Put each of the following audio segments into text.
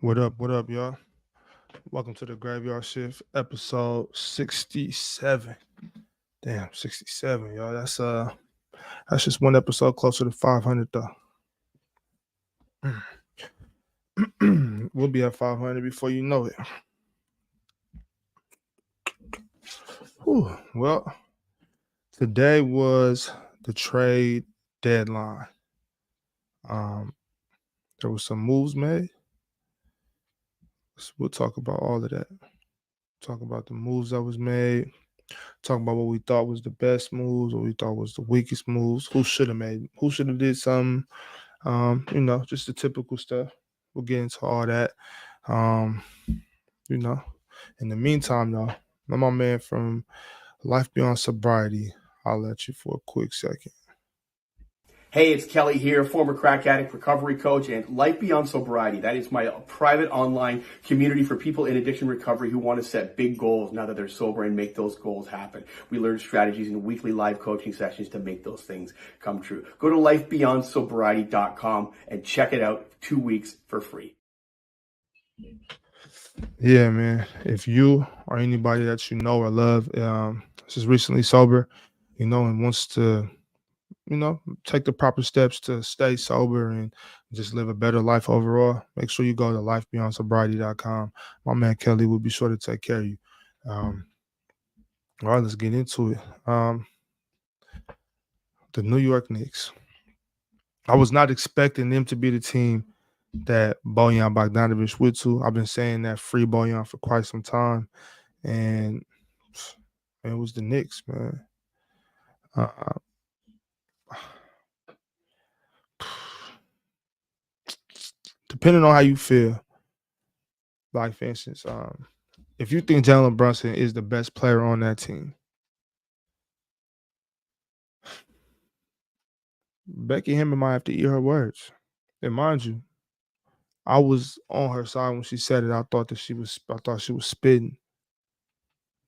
What up, y'all? Welcome to the Graveyard Shift, episode 67. Damn, 67, y'all. That's just one episode closer to 500 though. We'll be at 500 before you know it. Whew. Well, today was the trade deadline. Um, there was some moves made. So we'll talk about all of that. Talk about the moves that was made. Talk about what we thought was the best moves, what we thought was the weakest moves. Who should have did something. Just the typical stuff. We'll get into all that. Um, you know, in the meantime, though, I'm my man from Life Beyond Sobriety. I'll let you for a quick second. Hey, it's Kelly here, former crack addict, recovery coach, and Life Beyond Sobriety. That is my private online community for people in addiction recovery who want to set big goals now that they're sober and make those goals happen. We learn strategies in weekly live coaching sessions to make those things come true. Go to lifebeyondsobriety.com and check it out 2 weeks for free. Yeah, man. If you or anybody that you know or love is just recently sober, and wants to take the proper steps to stay sober and just live a better life overall, make sure you go to lifebeyondsobriety.com. My man Kelly will be sure to take care of you. Um, all right, let's get into it. The New York Knicks. I was not expecting them to be the team that Bojan Bogdanovic went to. I've been saying that free Bojan for quite some time, and it was the Knicks, man. Uh, Depending on how you feel, like for instance, if you think Jalen Brunson is the best player on that team, Becky Hammond might have to eat her words. And mind you, I was on her side when she said it. I thought she was spitting.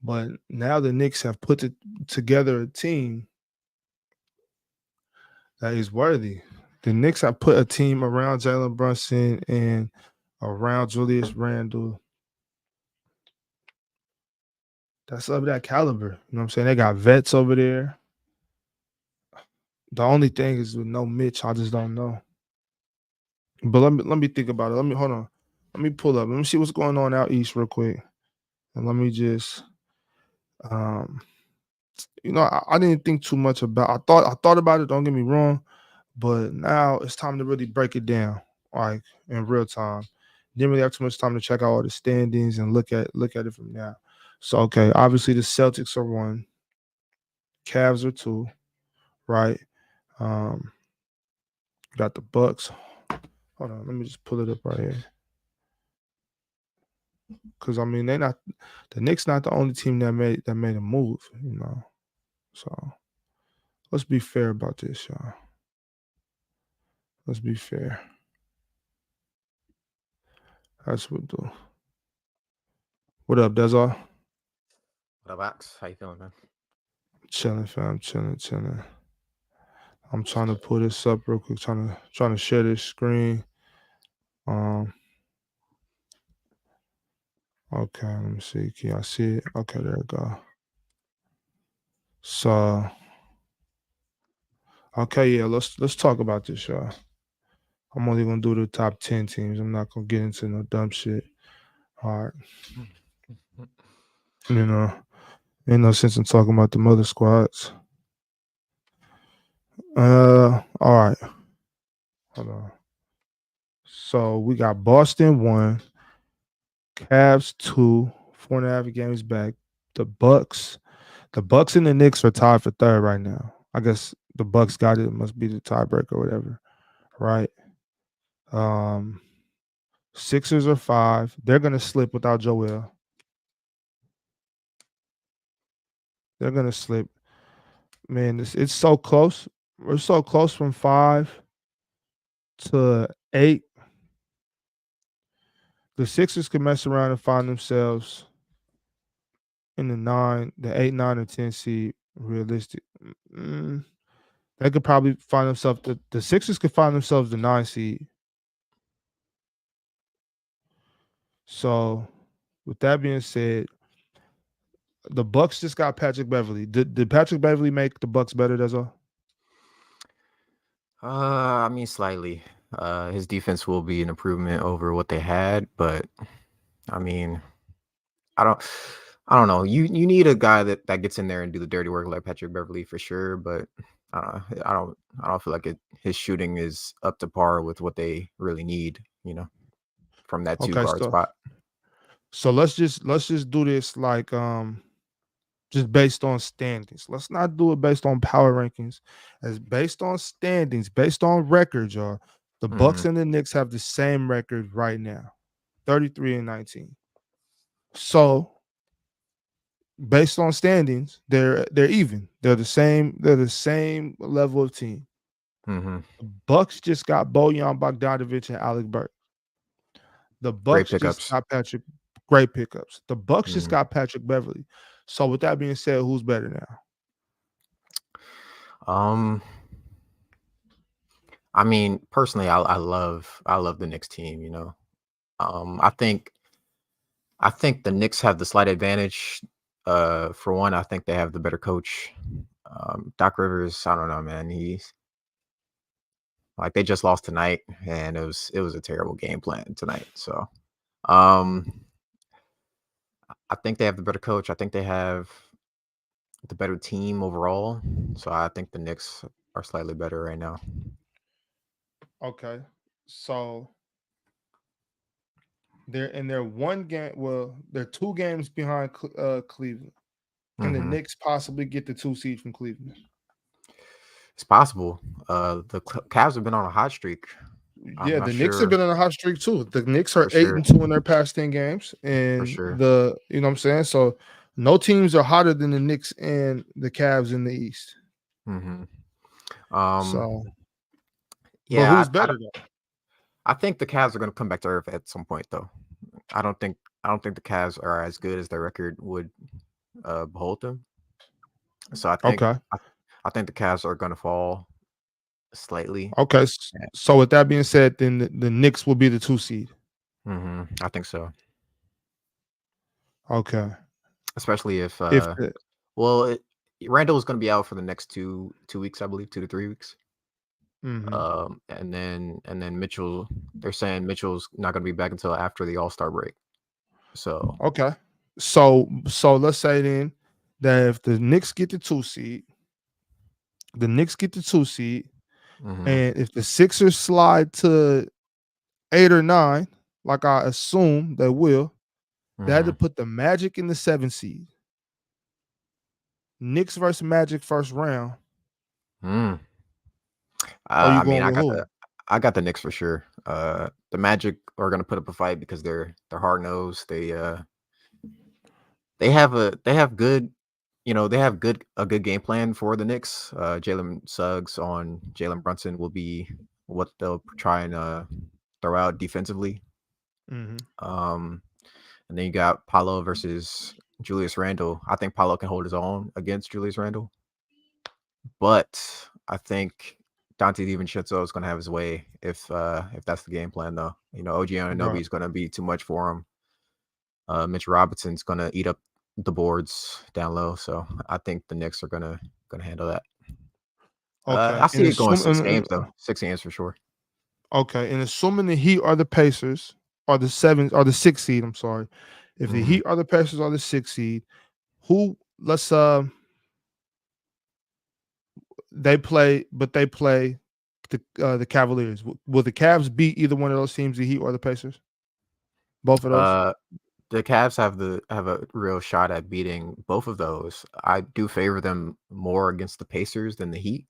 But now the Knicks have put together a team that is worthy. The Knicks have put a team around Jalen Brunson and around Julius Randle that's of that caliber. You know what I'm saying? They got vets over there. The only thing is with no Mitch, I just don't know. But let me think about it. Hold on. Let me pull up. Let me see what's going on out east real quick. And let me just um I didn't think too much about I thought about it, don't get me wrong, but now it's time to really break it down, like in real time. Didn't really have too much time to check out all the standings and look at it from now. So okay, obviously the Celtics are 1, Cavs are 2, right? Um got the Bucks. Hold on, let me just pull it up right here. Cause I mean the Knicks not the only team that made a move, So let's be fair about this, y'all. Let's be fair. That's what do. What up, Desar? What up, Axe? How you feeling, man? Chilling, fam. Chilling. I'm trying to pull this up real quick. Trying to share this screen. Okay, let me see. Can y'all see it? Okay, there we go. So, okay, yeah. Let's talk about this, y'all. I'm only gonna do the top 10 teams. I'm not gonna get into no dumb shit. All right. Ain't no sense in talking about the mother squads. All right. Hold on. So we got Boston 1, Cavs 2, 4.5 games back. The Bucks and the Knicks are tied for third right now. I guess the Bucks got it. It must be the tiebreaker or whatever, right? Sixers are 5. They're gonna slip without Joel. They're gonna slip. Man, it's so close. We're so close from 5 to 8. The Sixers can mess around and find themselves in the 8, 9, or 10 seed. Realistic. They could probably find themselves. The Sixers could find themselves the 9 seed. So, with that being said, the Bucks just got Patrick Beverly. Did Patrick Beverly make the Bucks better? That's all. I mean, slightly. His defense will be an improvement over what they had, but I mean, I don't, I don't know. You need a guy that gets in there and do the dirty work like Patrick Beverly for sure, but I don't, know. I don't feel like his shooting is up to par with what they really need. From that two Okay, guard spot. so let's just do this like just based on standings. Let's not do it based on power rankings. As based on standings, based on records, y'all. The Bucks Mhm. and the Knicks have the same record right now, 33-19. So based on standings, they're even. They're the same. They're the same level of team. Mhm. The Bucks just got Bojan Bogdanovic and Alec Burks. The Great Bucks just pickups. got Patrick. Great pickups. The Bucks just Mhm. got Patrick Beverly. So with that being said, who's better now? I mean, personally, I love the Knicks team. I think the Knicks have the slight advantage. For one, I think they have the better coach. Doc Rivers, I don't know, man. He's like they just lost tonight, and it was a terrible game plan tonight. So, um, I think they have the better coach. I think they have the better team overall. So I think the Knicks are slightly better right now. Okay. So they're one game. Well, they're 2 games behind Cleveland. Can the Hmm. Knicks possibly get the 2 seed from Cleveland? It's possible. The Cavs have been on a hot streak. I'm Yeah, not the Knicks have sure been on a hot streak too. The Knicks are for eight sure. and two in their past 10 games, For and sure. the you know what I'm saying. So no teams are hotter than the Knicks and the Cavs in the East. Hmm. Um, So, but yeah, who's better though? I think the Cavs are going to come back to earth at some point, though. I don't think the Cavs are as good as their record would behold them. So Okay, I think the Cavs are going to fall slightly. okay. Yeah. So with that being said, then the Knicks will be the 2 seed. I think so, Okay, especially if if the well, Randall is going to be out for the next two weeks, I believe, 2 to 3 weeks. mhm. And then Mitchell, they're saying Mitchell's not going to be back until after the All-Star break. So, Okay. So let's say then that if the Knicks get the 2 seed, the Knicks get the 2 seed, mhm, and if the Sixers slide to 8 or 9, like I assume they will, they had to mhm. put the Magic in the 7 seed. Knicks versus Magic first round. Mm. Are you I mean, going with who? I got the Knicks for sure. The Magic are gonna put up a fight because they're hard nosed. They have good, they have a good game plan for the Knicks. Jalen Suggs on Jalen Brunson will be what they'll try and throw out defensively. Mhm. Um, and then you got Paolo versus Julius Randle. I think Paolo can hold his own against Julius Randle, but I think Dante DiVincenzo is going to have his way if that's the game plan, though. OG Anunoby Right. is going to be too much for him. Mitch Robinson's going to eat up the boards down low, so I think the Knicks are gonna handle that. Okay. I And see it going 6 games though. 6 games for sure. okay, and assuming the Heat are the Pacers, or the 6 seed, I'm sorry. If the Hmm. Heat are the Pacers or the 6 seed, who let's they play the Cavaliers. Will the Cavs beat either one of those teams, the Heat or the Pacers? Both of those? Uh, the Cavs have a real shot at beating both of those. I do favor them more against the Pacers than the Heat.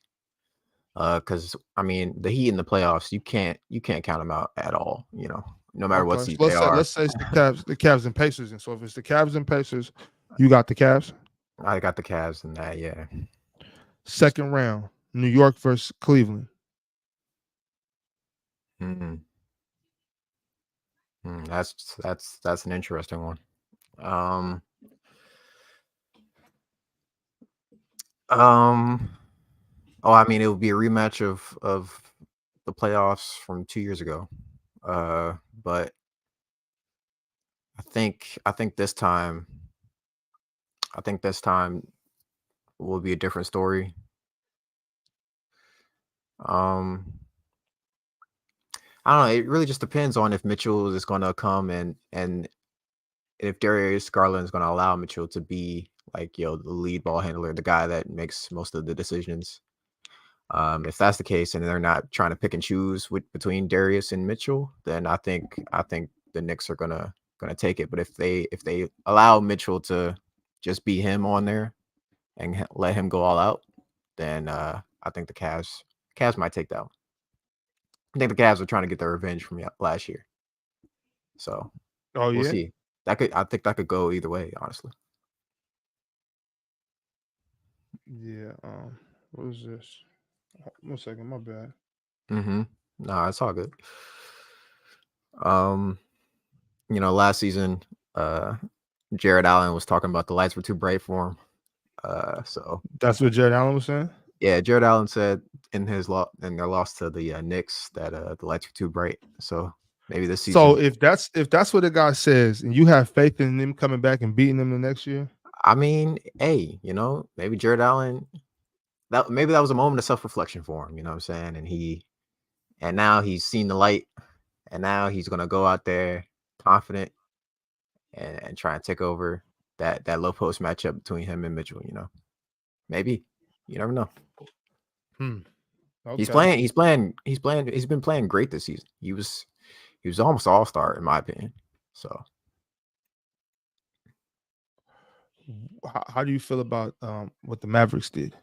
Because I mean, the Heat in the playoffs, you can't count them out at all. No matter what Okay. So seed they are. let's say it's the Cavs and Pacers. And so if it's the Cavs and Pacers, you got the Cavs. I got the Cavs in that. Yeah. Second round, New York versus Cleveland. Hmm. That's an interesting one. Um. Um. Oh, I mean, it would be a rematch of the playoffs from 2 years ago. But think this time will be a different story. I don't know. It really just depends on if Mitchell is going to come and if Darius Garland is going to allow Mitchell to be like, the lead ball handler, the guy that makes most of the decisions. If that's the case, and they're not trying to pick and choose between Darius and Mitchell, then I think the Knicks are gonna take it. But if they allow Mitchell to just be him on there and let him go all out, then I think the Cavs might take that one. I think the Cavs are trying to get their revenge from last year. So Oh we'll yeah. see. I think that could go either way, honestly. Yeah. What is this? 1 second. My bad. Mm-hmm. No, it's all good. Last season, Jared Allen was talking about the lights were too bright for him. So That's what Jared Allen was saying. yeah, Jared Allen said in their loss to the Knicks that the lights were too bright. So maybe this season. So if that's what the guy says, and you have faith in them coming back and beating them the next year, I mean, hey, maybe Jared Allen. Maybe that was a moment of self-reflection for him. You know what I'm saying? And now he's seen the light, and now he's gonna go out there confident and try and take over that low post matchup between him and Mitchell. Maybe, you never know. okay. He's been playing great this season. He was almost all-star in my opinion. So How do you feel about what the Mavericks did?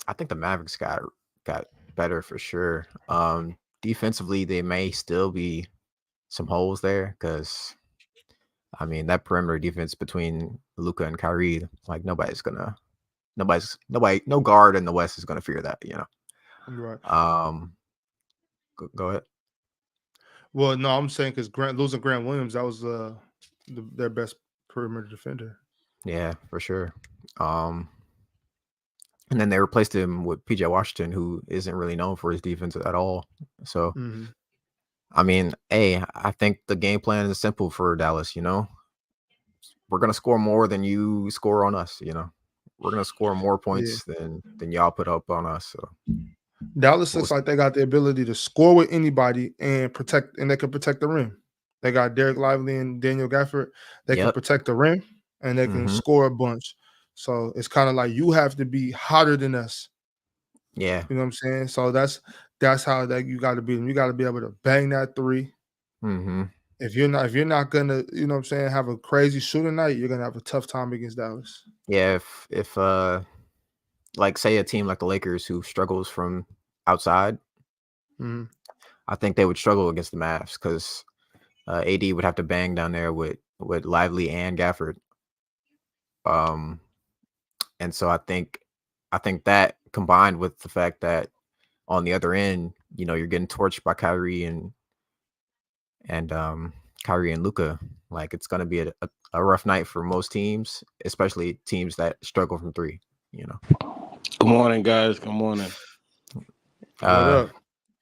I think the Mavericks got better for sure. Defensively, they may still be some holes there because, I mean, that perimeter defense between Luka and Kyrie, like no guard in the West is gonna fear that. Right. Go ahead. Well, no, I'm saying because losing Grant Williams, that was their best perimeter defender. Yeah, for sure. And then they replaced him with PJ Washington, who isn't really known for his defense at all. So, I mean, hey, I think the game plan is simple for Dallas. We're gonna score more than you score on us. We're gonna score more points than y'all put up on us. So Dallas looks like they got the ability to score with anybody and they can protect the rim. They got Derek Lively and Daniel Gafford. They can protect the rim and they can score a bunch. So it's kind of like you have to be hotter than us. Yeah. You know what I'm saying? So that's how that you got to be. You got to be able to bang that three. Mm-hmm. If you're not gonna, you know what I'm saying, have a crazy shooting night, you're gonna have a tough time against Dallas. Yeah, if like say a team like the Lakers who struggles from outside, I think they would struggle against the Mavs because AD would have to bang down there with Lively and Gafford. And so I think that combined with the fact that on the other end, you're getting torched by Kyrie and Luka, like it's going to be a rough night for most teams, especially teams that struggle from three. Good morning, guys. Good morning. What up?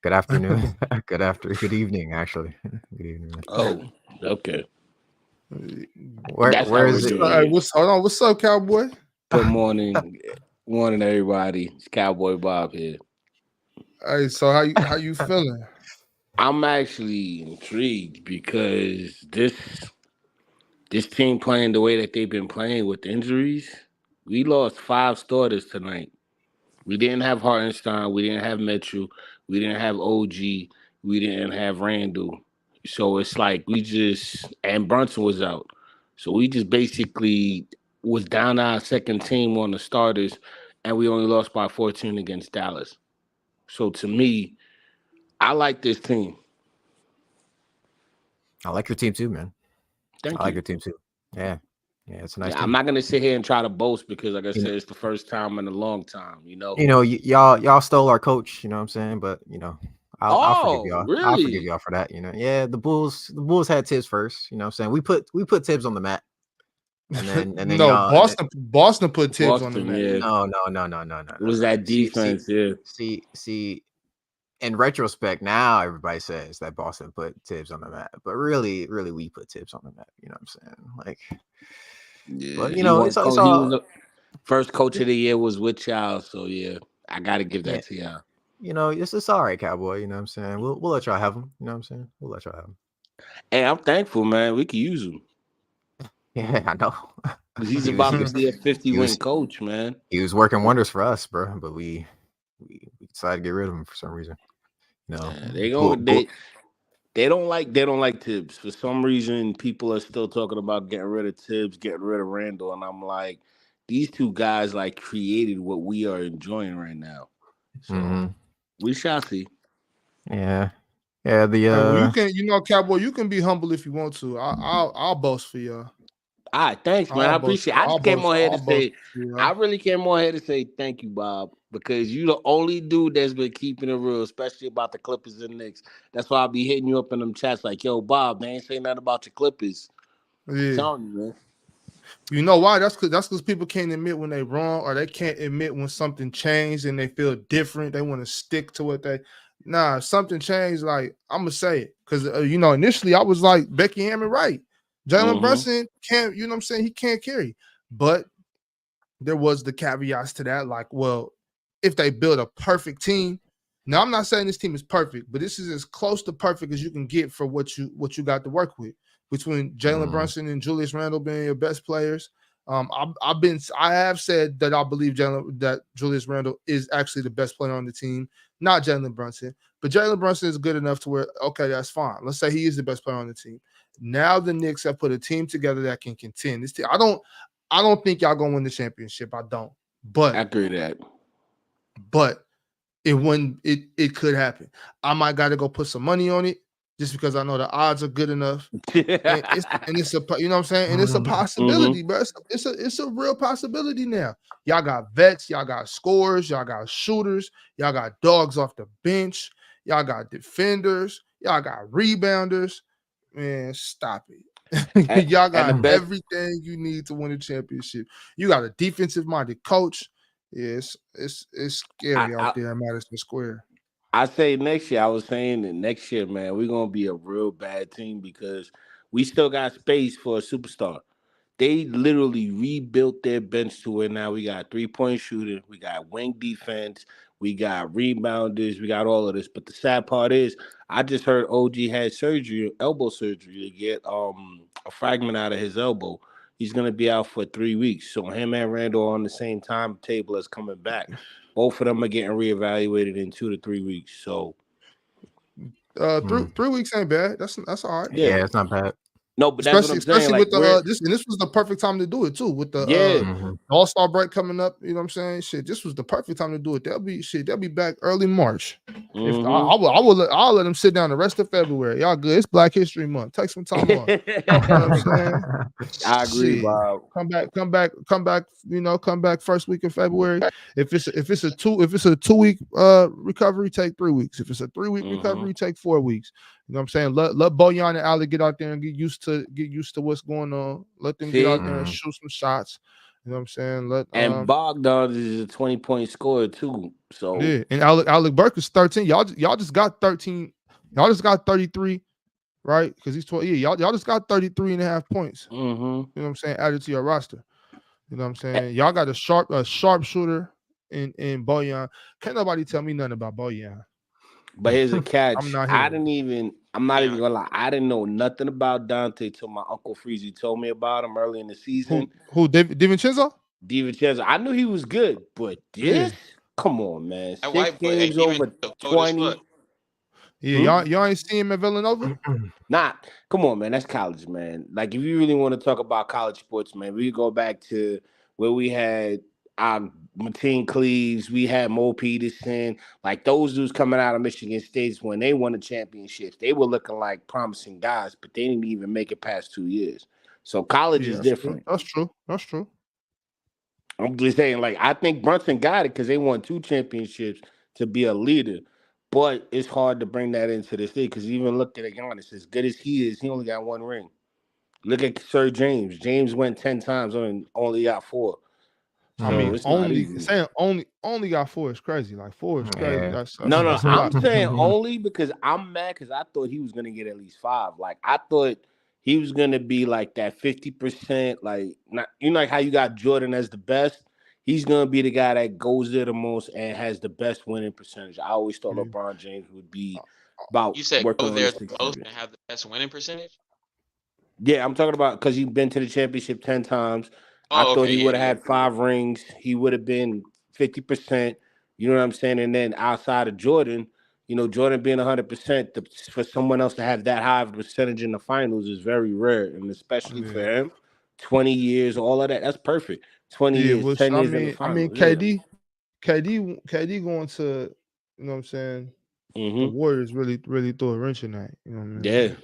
Good afternoon. Good evening, actually. Good evening. Oh, okay. Where is it? What's up, Cowboy? Good morning. Morning, everybody. It's Cowboy Bob here. Hey, so how you feeling? I'm actually intrigued because this team playing the way that they've been playing with injuries, we lost 5 starters tonight. We didn't have Hartenstein. We didn't have Mitchell. We didn't have OG. We didn't have Randall. So it's like and Brunson was out. So we just basically was down our second team on the starters, and we only lost by 14 against Dallas. So to me, I like this team. I like your team too, man. Thank you. I like your team too. Yeah, it's a nice team. I'm not gonna sit here and try to boast because, like I said, it's the first time in a long time. Y'all stole our coach. You know what I'm saying? But I'll forgive y'all. Really? I'll forgive y'all for that. Yeah, the Bulls had Tibbs first. You know what I'm saying? We put Tibbs on the mat. And then no, Boston put Tibbs on the mat. Yeah. No. It was that defense, yeah. See, in retrospect, now everybody says that Boston put Tibbs on the map, but really, we put Tibbs on the map. You know what I'm saying? Like, Yeah, but he won. it's He all. was the first coach of the year was with y'all, so yeah, I got to give Yeah, that to y'all. it's all right, Cowboy. You know what I'm saying? We'll let y'all have him. You know what I'm saying? We'll let y'all have him. Hey, I'm thankful, man. We can use him. Yeah, I know. He's he was about to be a 50-win was coach, man. he was working wonders for us, bro. But we decided to get rid of him for some reason. You know, They don't like Tibbs. For some reason, people are still talking about getting rid of Tibbs, getting rid of Randall, and I'm like, these two guys like created what we are enjoying right now. So we shall see. Yeah. Well, you can, Cowboy, you can be humble if you want to. I'll boast for y'all. All right, thanks, man. I appreciate it. I just came on here to say, I really came on here to say thank you, Bob, because you the only dude that's been keeping it real, especially about the Clippers and Knicks. That's why I'll be hitting you up in them chats like, yo, Bob, man, ain't say nothing about your Clippers. Yeah. I'm telling you, man. You know why? That's because people can't admit when they're wrong, or they can't admit when something changed and they feel different. They want to stick to what they. Nah, if something changed, like I'm gonna say it because initially I was like Becky Hammond, right? Jalen Brunson can't. You know what I'm saying? He can't carry, but there was the caveats to that. Like, well, if they build a perfect team. Now I'm not saying this team is perfect, but this is as close to perfect as you can get for what you got to work with. Between Jalen Brunson and Julius Randle being your best players, I have said that I believe that Julius Randle is actually the best player on the team, not Jalen Brunson. But Jalen Brunson is good enough to where, okay, that's fine. Let's say he is the best player on the team. Now the Knicks have put a team together that can contend. This team, I don't think y'all gonna win the championship. I don't. But I agree with that. But it could happen. I might got to go put some money on it just because I know the odds are good enough. and it's a, you know what I'm saying? And it's a possibility, bro. It's a real possibility now. Y'all got vets, y'all got scorers, y'all got shooters, y'all got dogs off the bench, y'all got defenders, y'all got rebounders. Man, stop it. Y'all got everything you need to win a championship. You got a defensive minded coach. Yeah, it's scary out there in Madison Square. I say next year. I was saying that next year, man, we're gonna be a real bad team because we still got space for a superstar. They literally rebuilt their bench to where now we got 3-point shooting, we got wing defense, we got rebounders, we got all of this. But the sad part is, I just heard OG had surgery, elbow surgery, to get a fragment out of his elbow. He's gonna be out for 3 weeks. So him and Randall are on the same timetable as coming back. Both of them are getting reevaluated in 2 to 3 weeks. So 3 weeks ain't bad. That's all right. Yeah, it's not bad. No, but that's what I'm saying. Especially like, with this was the perfect time to do it too. With the All-Star break coming up, you know what I'm saying? Shit, this was the perfect time to do it. They'll be back early March. If I'll let them sit down the rest of February. Y'all good? It's Black History Month. Take some time off. You know what I'm saying? I agree, Bob. Come back. Come back first week of February. If it's a 2 week recovery, take 3 weeks. If it's a 3 week recovery, take 4 weeks. You know what I'm saying? Let Bojan and Ali get out there and get used to what's going on. Let them get out there and shoot some shots. You know what I'm saying? And Bogdan is a 20-point scorer too. So yeah, and Alec Burke is 13. Y'all just got 13. Y'all just got 33, right? Because he's 12. Yeah, y'all just got 33 and a half points. You know what I'm saying? Added to your roster. You know what I'm saying? Y'all got a sharp shooter in Bojan. Can't nobody tell me nothing about Bojan. But here's a catch. I'm not even gonna lie. I didn't know nothing about Dante till my Uncle Freezy told me about him early in the season. Who DiVincenzo? DiVincenzo. I knew he was good, but this, come on, man. 6 games over 20. Yeah, y'all ain't seen him at Villanova? Nah, come on, man. That's college, man. Like, if you really want to talk about college sports, man, we go back to where we had Mateen Cleaves, we had Mo Peterson, like those dudes coming out of Michigan State when they won the championships. They were looking like promising guys, but they didn't even make it past 2 years. So college is different. That's true. I'm just saying, like, I think Brunson got it because they won 2 championships to be a leader. But it's hard to bring that into this league because even look at Giannis, as good as he is, he only got 1 ring. Look at Sir James. James went 10 times and only got 4. I So mean, it's not only easy. saying only got 4 is crazy. Like 4 is crazy. Yeah. No, That's a I'm lot. saying only because I'm mad because I thought he was gonna get at least 5. Like I thought he was gonna be like that 50%. Like not like how you got Jordan as the best. He's gonna be the guy that goes there the most and has the best winning percentage. I always thought Yeah. LeBron James would be Uh, about You said working go on there his the 6 most and championships. have the best winning percentage. Yeah, I'm talking about because he's been to the championship 10 times. I Oh, thought okay, he yeah, would have yeah. had 5 rings. He would have been 50%. You know what I'm saying? And then outside of Jordan, Jordan being 100%, for someone else to have that high of a percentage in the finals is very rare. And especially for yeah. him, 20 years, all of that, that's perfect. 20 Yeah, years, which 10 years in the I mean finals. Yeah. KD going to, you know what I'm saying? The Mm-hmm. Warriors really threw a wrench in that. You know what I mean? Yeah.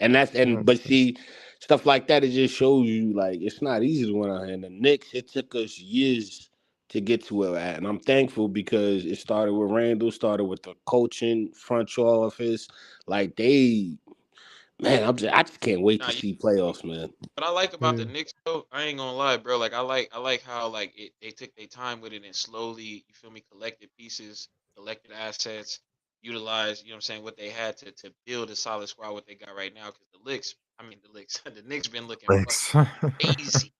And You know what I'm but saying? see, stuff like that, it just shows you like it's not easy to win out here. And the Knicks, it took us years to get to where we're at. And I'm thankful because it started with Randall, started with the coaching, front office. Like man, I just can't wait Nah, to you see feel me? playoffs, man. What I like about the Yeah. Knicks though, I ain't gonna lie, bro. Like I like how like they took their time with it and slowly, you feel me, collected pieces, collected assets, utilized, you know what I'm saying, what they had to build a solid squad what they got right now. Cause the Knicks, the Knicks been looking Thanks. fucking crazy.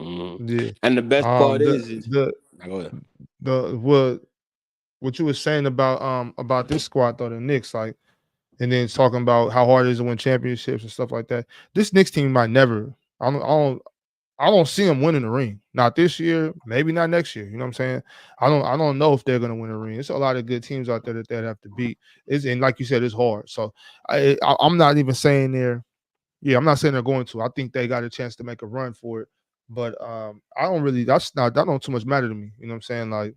Mhm. Yeah. And the best part The is the go ahead. the what you were saying about this squad though, the Knicks, like, and then talking about how hard it is to win championships and stuff like that. This Knicks team might never. I don't see them winning the ring. Not this year, maybe not next year. You know what I'm saying? I don't know if they're gonna win a ring. It's a lot of good teams out there that they'd have to beat. And like you said, it's hard. So I'm not even saying they're. Yeah, I'm not saying they're going to. I think they got a chance to make a run for it. But I don't really. That don't too much matter to me. You know what I'm saying? Like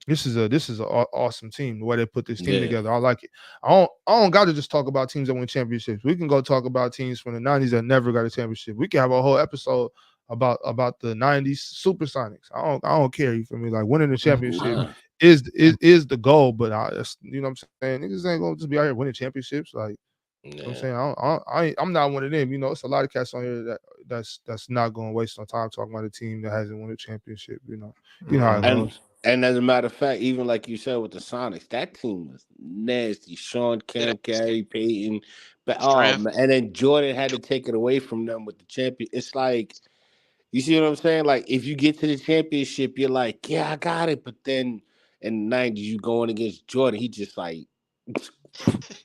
this is an awesome team. The way they put this team Yeah. together, I like it. I don't got to just talk about teams that win championships. We can go talk about teams from the '90s that never got a championship. We can have a whole episode about the '90s Supersonics. I don't care. You feel me? Like winning the championship Nah. is the goal. But you know what I'm saying? Niggas ain't gonna just be out here winning championships. Like you know what I'm Yeah. saying, I'm not one of them. You know, it's a lot of cats on here that's not gonna waste no time talking about a team that hasn't won a championship. You know how it Mhm. And goes. and as a matter of fact, even like you said with the Sonics, that team was nasty. Sean Yeah, Kemp, that's it. Gary Payton, but Strength. man, and then Jordan had to take it away from them with the champion. It's like you see what I'm saying? Like if you get to the championship, you're like, yeah, I got it. But then in the '90s, you going against Jordan, he just like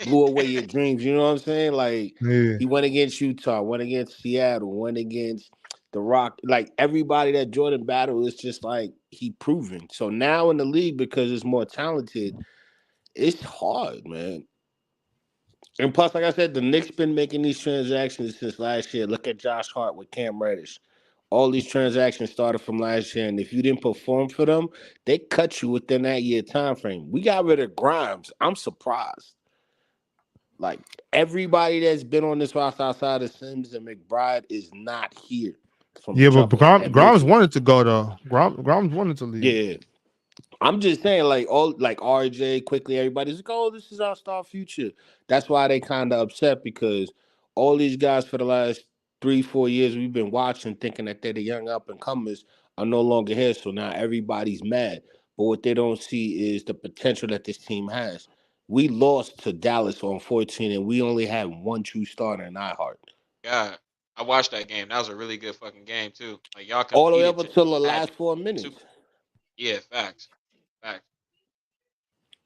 blew away your dreams. You know what I'm saying? Like Yeah. he went against Utah, went against Seattle, went against the Rock. Like everybody that Jordan battled, it's just like he proven. So now in the league, because it's more talented, it's hard, man. And plus, like I said, the Knicks been making these transactions since last year. Look at Josh Hart with Cam Reddish. All these transactions started from last year, and if you didn't perform for them, they cut you within that year time frame. We got rid of Grimes. I'm surprised. Like everybody that's been on this roster outside of Sims and McBride is not here from the Yeah, but jump. And Grimes Mitchell. wanted to go though. Grimes wanted to leave. Yeah. I'm just saying, like all like RJ, quickly, everybody's like, oh, this is our star future. That's why they kind of upset because all these guys for the last 3-4 years we've been watching, thinking that they're the young up and comers, are no longer here. So now everybody's mad. But what they don't see is the potential that this team has. We lost to Dallas on 14, and we only had one true starter in Iheart. God, I watched that game. That was a really good fucking game too. Like y'all All the way up competed to until the had last 4 minutes. super. Yeah, facts, facts.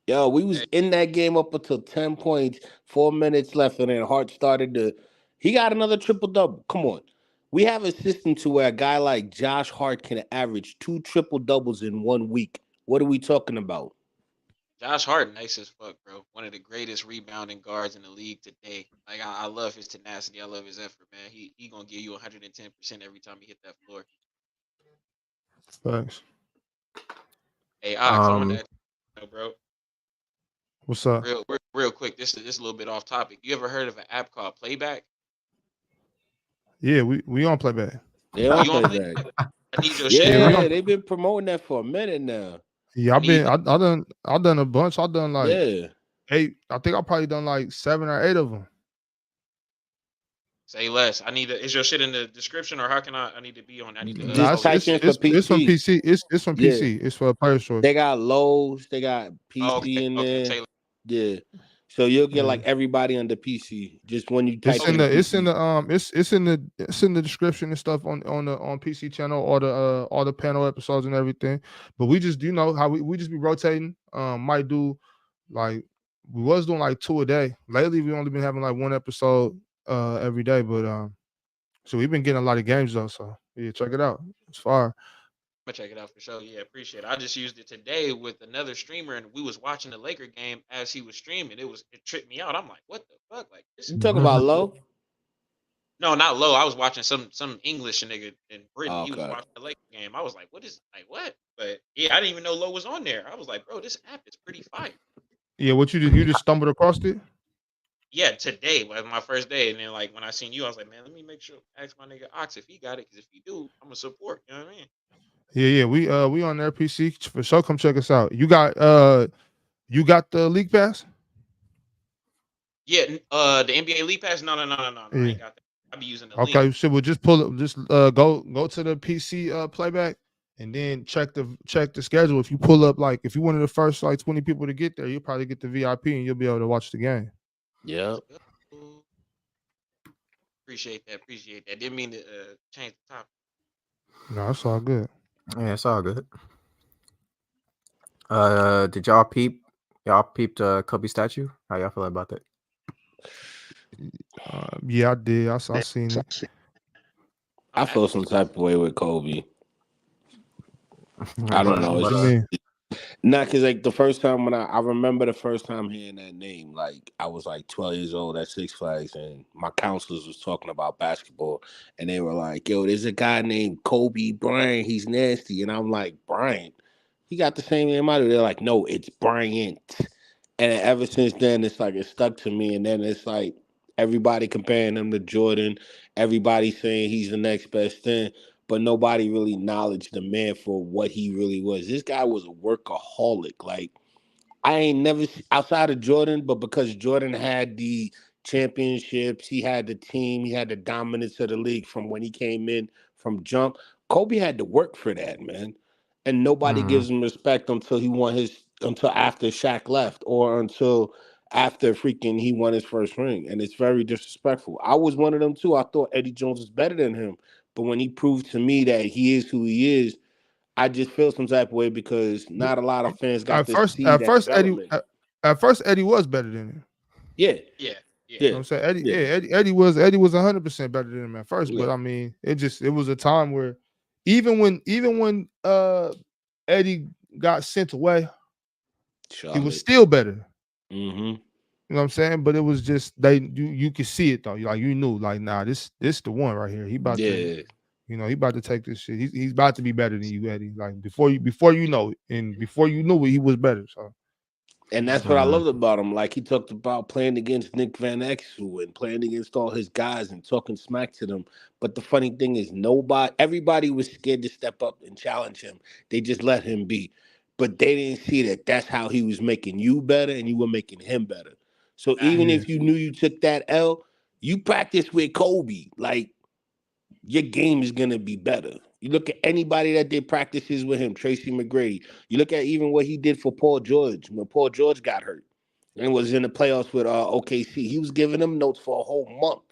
Yo, we was Hey, in that game up until 10 points, 4 minutes left, and then Hart started to. He got another triple double. Come on. We have a system to where a guy like Josh Hart can average 2 triple doubles in 1 week. What are we talking about? Josh Hart, nice as fuck, bro. One of the greatest rebounding guards in the league today. Like I love his tenacity. I love his effort, man. He gonna give you 110% every time he hit that floor. Thanks. Hey, Ox, I want Um, to ask you, bro, What's up? real quick. This a little bit off topic. You ever heard of an app called Playback? Yeah, we on playback. They don't You on play Playback? back. I need your shit, Yeah, we bro. Yeah, on. they've been promoting that for a minute now. Yeah, I need I done a bunch. I done like Yeah. 8. I think I probably done like 7 or 8 of them. Say less. I need to. Is your shit in the description, or how can I need to be on? I need to Nah, Just follow you. type in for it's from PC. PC. It's from Yeah, PC. It's for Players Choice. they got Lowe's, they got Oh, PC in okay. there. Taylor. Yeah, so you'll get Yeah. like everybody under PC just when you type It's in in the PC. it's in the description and stuff on PC channel, all the panel episodes and everything. But we just how we just be rotating. Might do like we was doing like 2 a day. Lately we only been having like 1 episode every day, but so we've been getting a lot of games though. So yeah, check it out. It's fire. I'm gonna check it out for sure. Yeah, appreciate it. I just used it today with another streamer, and we was watching the Laker game as he was streaming. It tripped me out. I'm like, what the fuck? Like this? You talking about Low? No, not low. I was watching some English nigga in Britain. He was Okay. watching the Laker game. I was like, what? But yeah, I didn't even know Low was on there. I was like, bro, this app is pretty fire. Yeah, what you just stumbled across it? Yeah, today was my first day, and then like when I seen you, I was like, man, let me make sure ask my nigga Ox if he got it, because if he do, I'm gonna support. You know what I mean? Yeah, we on their PC for sure. Come check us out. You got the League Pass? Yeah, the NBA League Pass. No. I Yeah. ain't got that. I be using the link. Okay, so we'll just pull up, just go to the PC playback, and then check the schedule. If you pull up, like if you one of the first like 20 people to get there, you'll probably get the VIP and you'll be able to watch the game. Yep. Appreciate that. Didn't mean to change the topic. No, it's all good. Yeah, it's all good. Did y'all peep Kobe statue? How y'all feel about that? Yeah, I did. I seen it. I feel some type of way with Kobe. I don't know. What you mean? Not because like the first time when I remember the first time hearing that name, like I was like 12 years old at Six Flags, and my counselors was talking about basketball, and they were like, "Yo, there's a guy named Kobe Bryant. He's nasty," and I'm like, "Bryant? He got the same name I do." They're like, "No, it's Bryant." And ever since then, it's like it stuck to me, and then it's like everybody comparing him to Jordan, everybody saying he's the next best thing. But nobody really acknowledged the man for what he really was. This guy was a workaholic. Like I ain't never outside of Jordan, but because Jordan had the championships, he had the team, he had the dominance of the league from when he came in from jump. Kobe had to work for that, man. And nobody gives him respect until after Shaq left or until after freaking he won his first ring. And it's very disrespectful. I was one of them too. I thought Eddie Jones was better than him. But when he proved to me that he is who he is, I just feel some type of way because not a lot of fans got to see that development. At first Eddie was better than him. Yeah. You know what I'm saying? Eddie was 100% better than him at first, but I mean, it was a time where even when Eddie got sent away, he was still better. Mm-hmm. You know what I'm saying? But it was just you could see it though. Like you knew, like, nah, this the one right here. He about to, he about to take this shit. He's about to be better than you, Eddie. Like before you know it, and before you knew it, he was better. So. And that's what I loved about him. Like he talked about playing against Nick Van Exel and playing against all his guys and talking smack to them. But the funny thing is, everybody was scared to step up and challenge him. They just let him be. But they didn't see that that's how he was making you better and you were making him better. So even if you knew you took that L, you practice with Kobe. Like your game is gonna be better. You look at anybody that did practices with him, Tracy McGrady. You look at even what he did for Paul George when Paul George got hurt and was in the playoffs with OKC. He was giving them notes for a whole month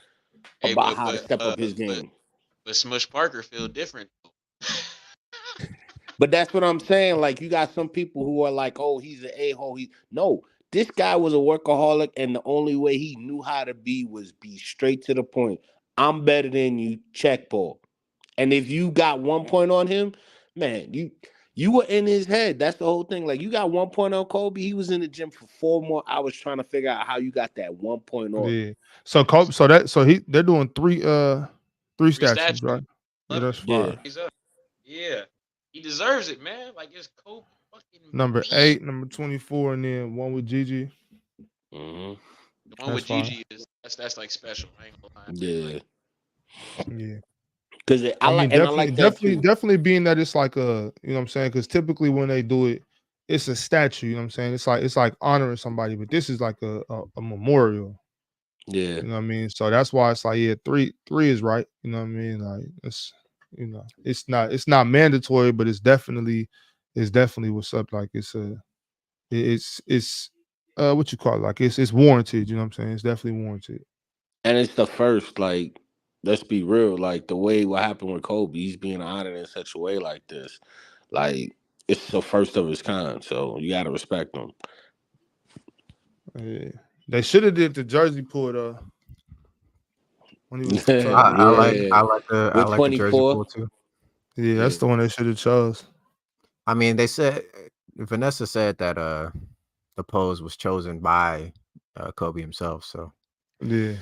about how to step up his game. But Smush Parker feel different. But that's what I'm saying. Like you got some people who are like, "Oh, he's an a-hole." No, this guy was a workaholic, and the only way he knew how to be was be straight to the point. I'm better than you. Check ball. And if you got 1 point on him, man, you were in his head. That's the whole thing. Like you got 1 point on Kobe. He was in the gym for 4 more hours trying to figure out how you got that 1 point on. Yeah. So Kobe, they're doing three statues, right? Yeah, that's fine. Yeah. He deserves it, man. Like it's Kobe fucking number 8, number 24, and then one with Gigi. Mm-hmm. The one with Gigi is that's like special. I ain't gonna lie. Yeah. Because I like definitely being that it's like a, you know what I'm saying? Because typically when they do it, it's a statue. You know what I'm saying? It's like honoring somebody, but this is like a memorial. Yeah. You know what I mean? So that's why it's like, yeah, three is right. You know what I mean? Like it's it's not mandatory, but it's definitely what's up. Like it's what you call it? Like it's warranted, you know what I'm saying? It's definitely warranted. And it's the first, like, let's be real, like the way what happened with Kobe, he's being honored in such a way like this. Like, it's the first of its kind, so you gotta respect him. Yeah. They should have did the jersey pull when he was I, tugging. I like Yeah. I like the With jersey 24. pull too. Yeah, that's Yeah. the one they should have chose. I mean, they said Vanessa said that the pose was chosen by Kobe himself, so Yeah.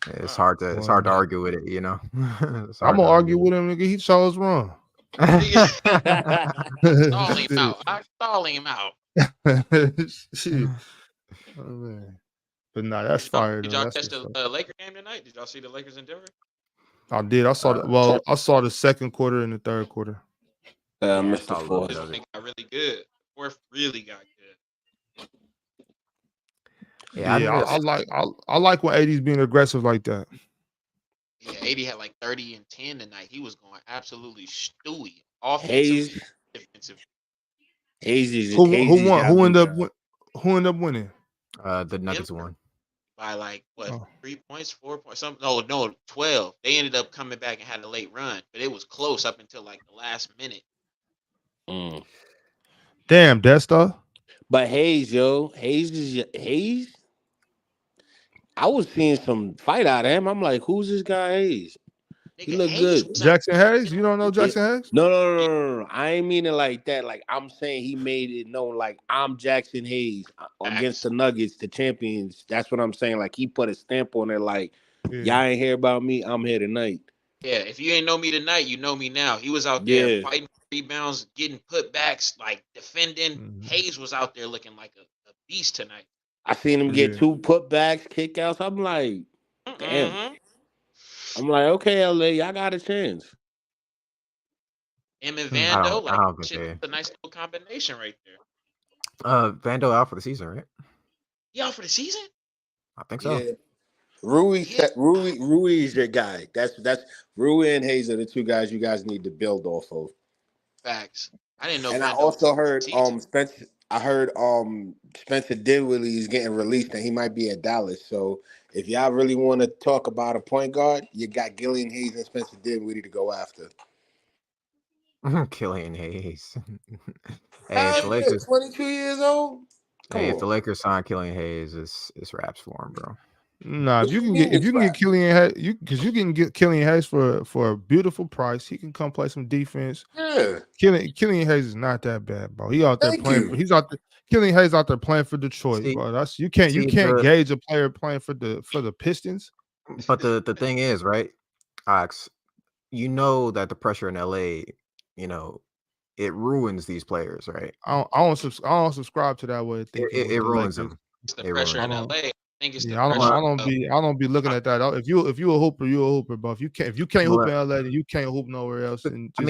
it's Wow. hard to Well, argue with it, you know. It's I'm hard to gonna argue argue with him, nigga. He chose wrong. Stall him out. I stall him out. Shit. Oh, man. But nah, that's Did y'all, fire did though. y'all That's catch what's up. the Laker game tonight? Did y'all see the Lakers in Denver? I did. I saw Uh, I saw the second quarter and the third quarter. Yeah, I Mr. saw a little Fourth. bit This of one it. got really good. Fourth really got good. Yeah, I Yeah, I missed. like when AD's being aggressive like that. Yeah, AD had like 30 and 10 tonight. He was going absolutely stewy. Offensively, Hayes. defensively. Hayes' Who won? job new job. Who ended up winning? The Nuggets Denver won. by like what Oh. 3 points, 4 points, something. No, 12. They ended up coming back and had a late run, but it was close up until like the last minute. Mm. Damn, Desta. But Hayes, Hayes. I was seeing some fight out of him. I'm like, who's this guy Hayes? He Nigga, looked Hayes good. was out Jackson Hayes? You don't know Yeah. Jackson Hayes? No. I ain't mean it like that. Like, I'm saying he made it known, like, I'm Jackson Hayes against the Nuggets, the champions. That's what I'm saying. Like, he put a stamp on it. Like, y'all ain't hear about me. I'm here tonight. Yeah, if you ain't know me tonight, you know me now. He was out there Yeah. fighting rebounds, getting putbacks, like defending. Mhm. Hayes was out there looking like a beast tonight. I seen him get Yeah. 2 putbacks, kickouts. I'm like, damn. Mm-hmm. I'm like, okay, LA, y'all got a chance. Him and Hmm. Vando, I like don't think shit, they. that's a nice little combination right there. Vando out for the season, right? He out for the season? I think so. Yeah. Rui Yeah. is your guy. That's Rui and Hayes are the 2 guys you guys need to build off of. Facts. I didn't know. And I Vando also was heard season. Spencer Dinwiddie is getting released and he might be at Dallas. So if y'all really want to talk about a point guard, you got Gillian Hayes and Spencer Dinwiddie to go after. Killian Hayes. Hey, if the Hell yeah, Lakers, 22 years old. Come if the on. Lakers sign Killian Hayes, it's raps for him, bro. Nah, What you mean if you it's can get rap? Killian Hayes, you can get Killian Hayes for a beautiful price. He can come play some defense. Yeah. Killian Hayes is not that bad, bro. He out there Thank playing. you. He's out there. Killian Hayes out there playing for Detroit, See, bro. That's you can't the gauge a player playing for the Pistons. but the thing is, right, Ox, you know that the pressure in LA, you know, it ruins these players, right? I don't subscribe to that way of thinking with It the ruins Lakers. them. It's the It pressure ruins in I LA. don't. I think it's the Yeah, pressure I of don't be looking at that. If you a hooper, you a hooper. But if you can't Well, hoop in LA, then you can't hoop nowhere else. And I just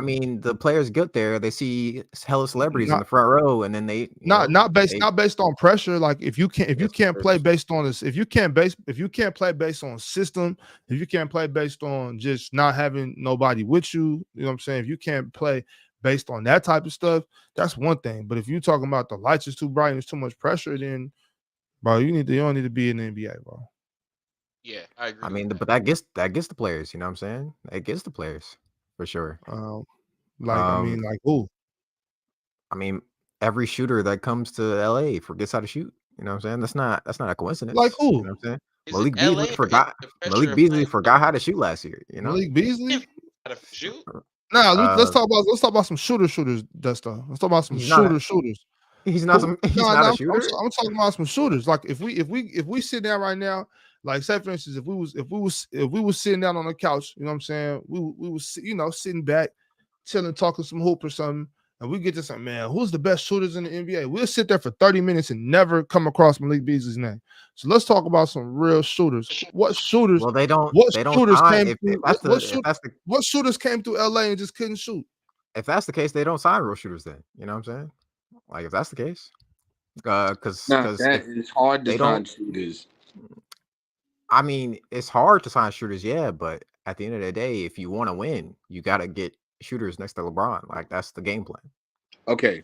mean, the players get there, they see hella celebrities in not the front row, and then they, not they based on pressure. Like if you it's, can't play it's, based on this, if you can't play based on system, if you can't play based on just not having nobody with you, you know what I'm saying? If you can't play based on that type of stuff, that's one thing. But if you're talking about the lights is too bright and there's too much pressure, then bro, you don't need to be in the NBA, bro. Yeah, I agree. I mean, with but that gets the players. You know what I'm saying? It gets the players for sure. Like who? I mean, every shooter that comes to LA forgets how to shoot. You know what I'm saying? That's not a coincidence. Like who? You know what I'm saying? Is Malik it Beasley LA or is forgot. it the pressure Malik of Beasley playing forgot how to shoot last year. You know. Malik Beasley? how to shoot? Nah, let's Uh, talk about some shooters, Desta. Let's talk about some he's not. shooters. He's not Who, some. He's no, not a I'm shooter. talking about some shooters. Like if we sit down right now, like say for instance, if we was sitting down on the couch, you know what I'm saying, we was sitting back, chilling, talking some hoop or something, and we get to something, man, who's the best shooters in the NBA? We'll sit there for 30 minutes and never come across Malik Beasley's name. So let's talk about some real shooters. What shooters? Well, they don't. What They don't shooters sign. came If through? that's the What shooters came through LA and just couldn't shoot? if that's the case, they don't sign real shooters. Then you know what I'm saying? Like if that's the case, because That is hard to they find don't. shooters. I mean, it's hard to sign shooters, yeah, but at the end of the day, if you want to win, you got to get shooters next to LeBron. Like that's the game plan. Okay.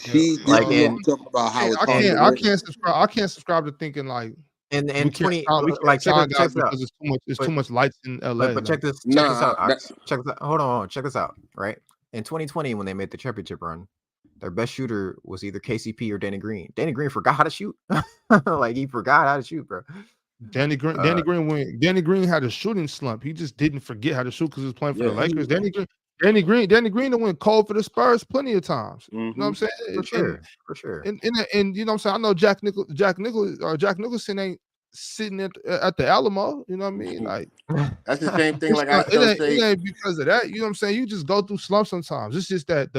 Yeah. See, this Like is what I I'm talking about. How it's I hard and can't to I win. can't subscribe I can't subscribe to thinking like and 20 we like can't sign guys check this out. because it's too But much lights in LA. but Like check this Nah, out. Check this out. Hold on, check this out. Right in 2020, when they made the championship run, their best shooter was either KCP or Danny Green. Danny Green forgot how to shoot. Like he forgot how to shoot, bro. Danny Green had a shooting slump. He just didn't forget how to shoot because he was playing for the yeah. Lakers. Danny Green done went cold for the Spurs plenty of times. You know what I'm saying? For sure. And you know what I'm saying? I know Jack Nicholson ain't sitting at the Alamo. You know what I mean? Like That's the same thing. it's Like I not, still it say, ain't because of that. You know what I'm saying? You just go through slumps sometimes. It's just that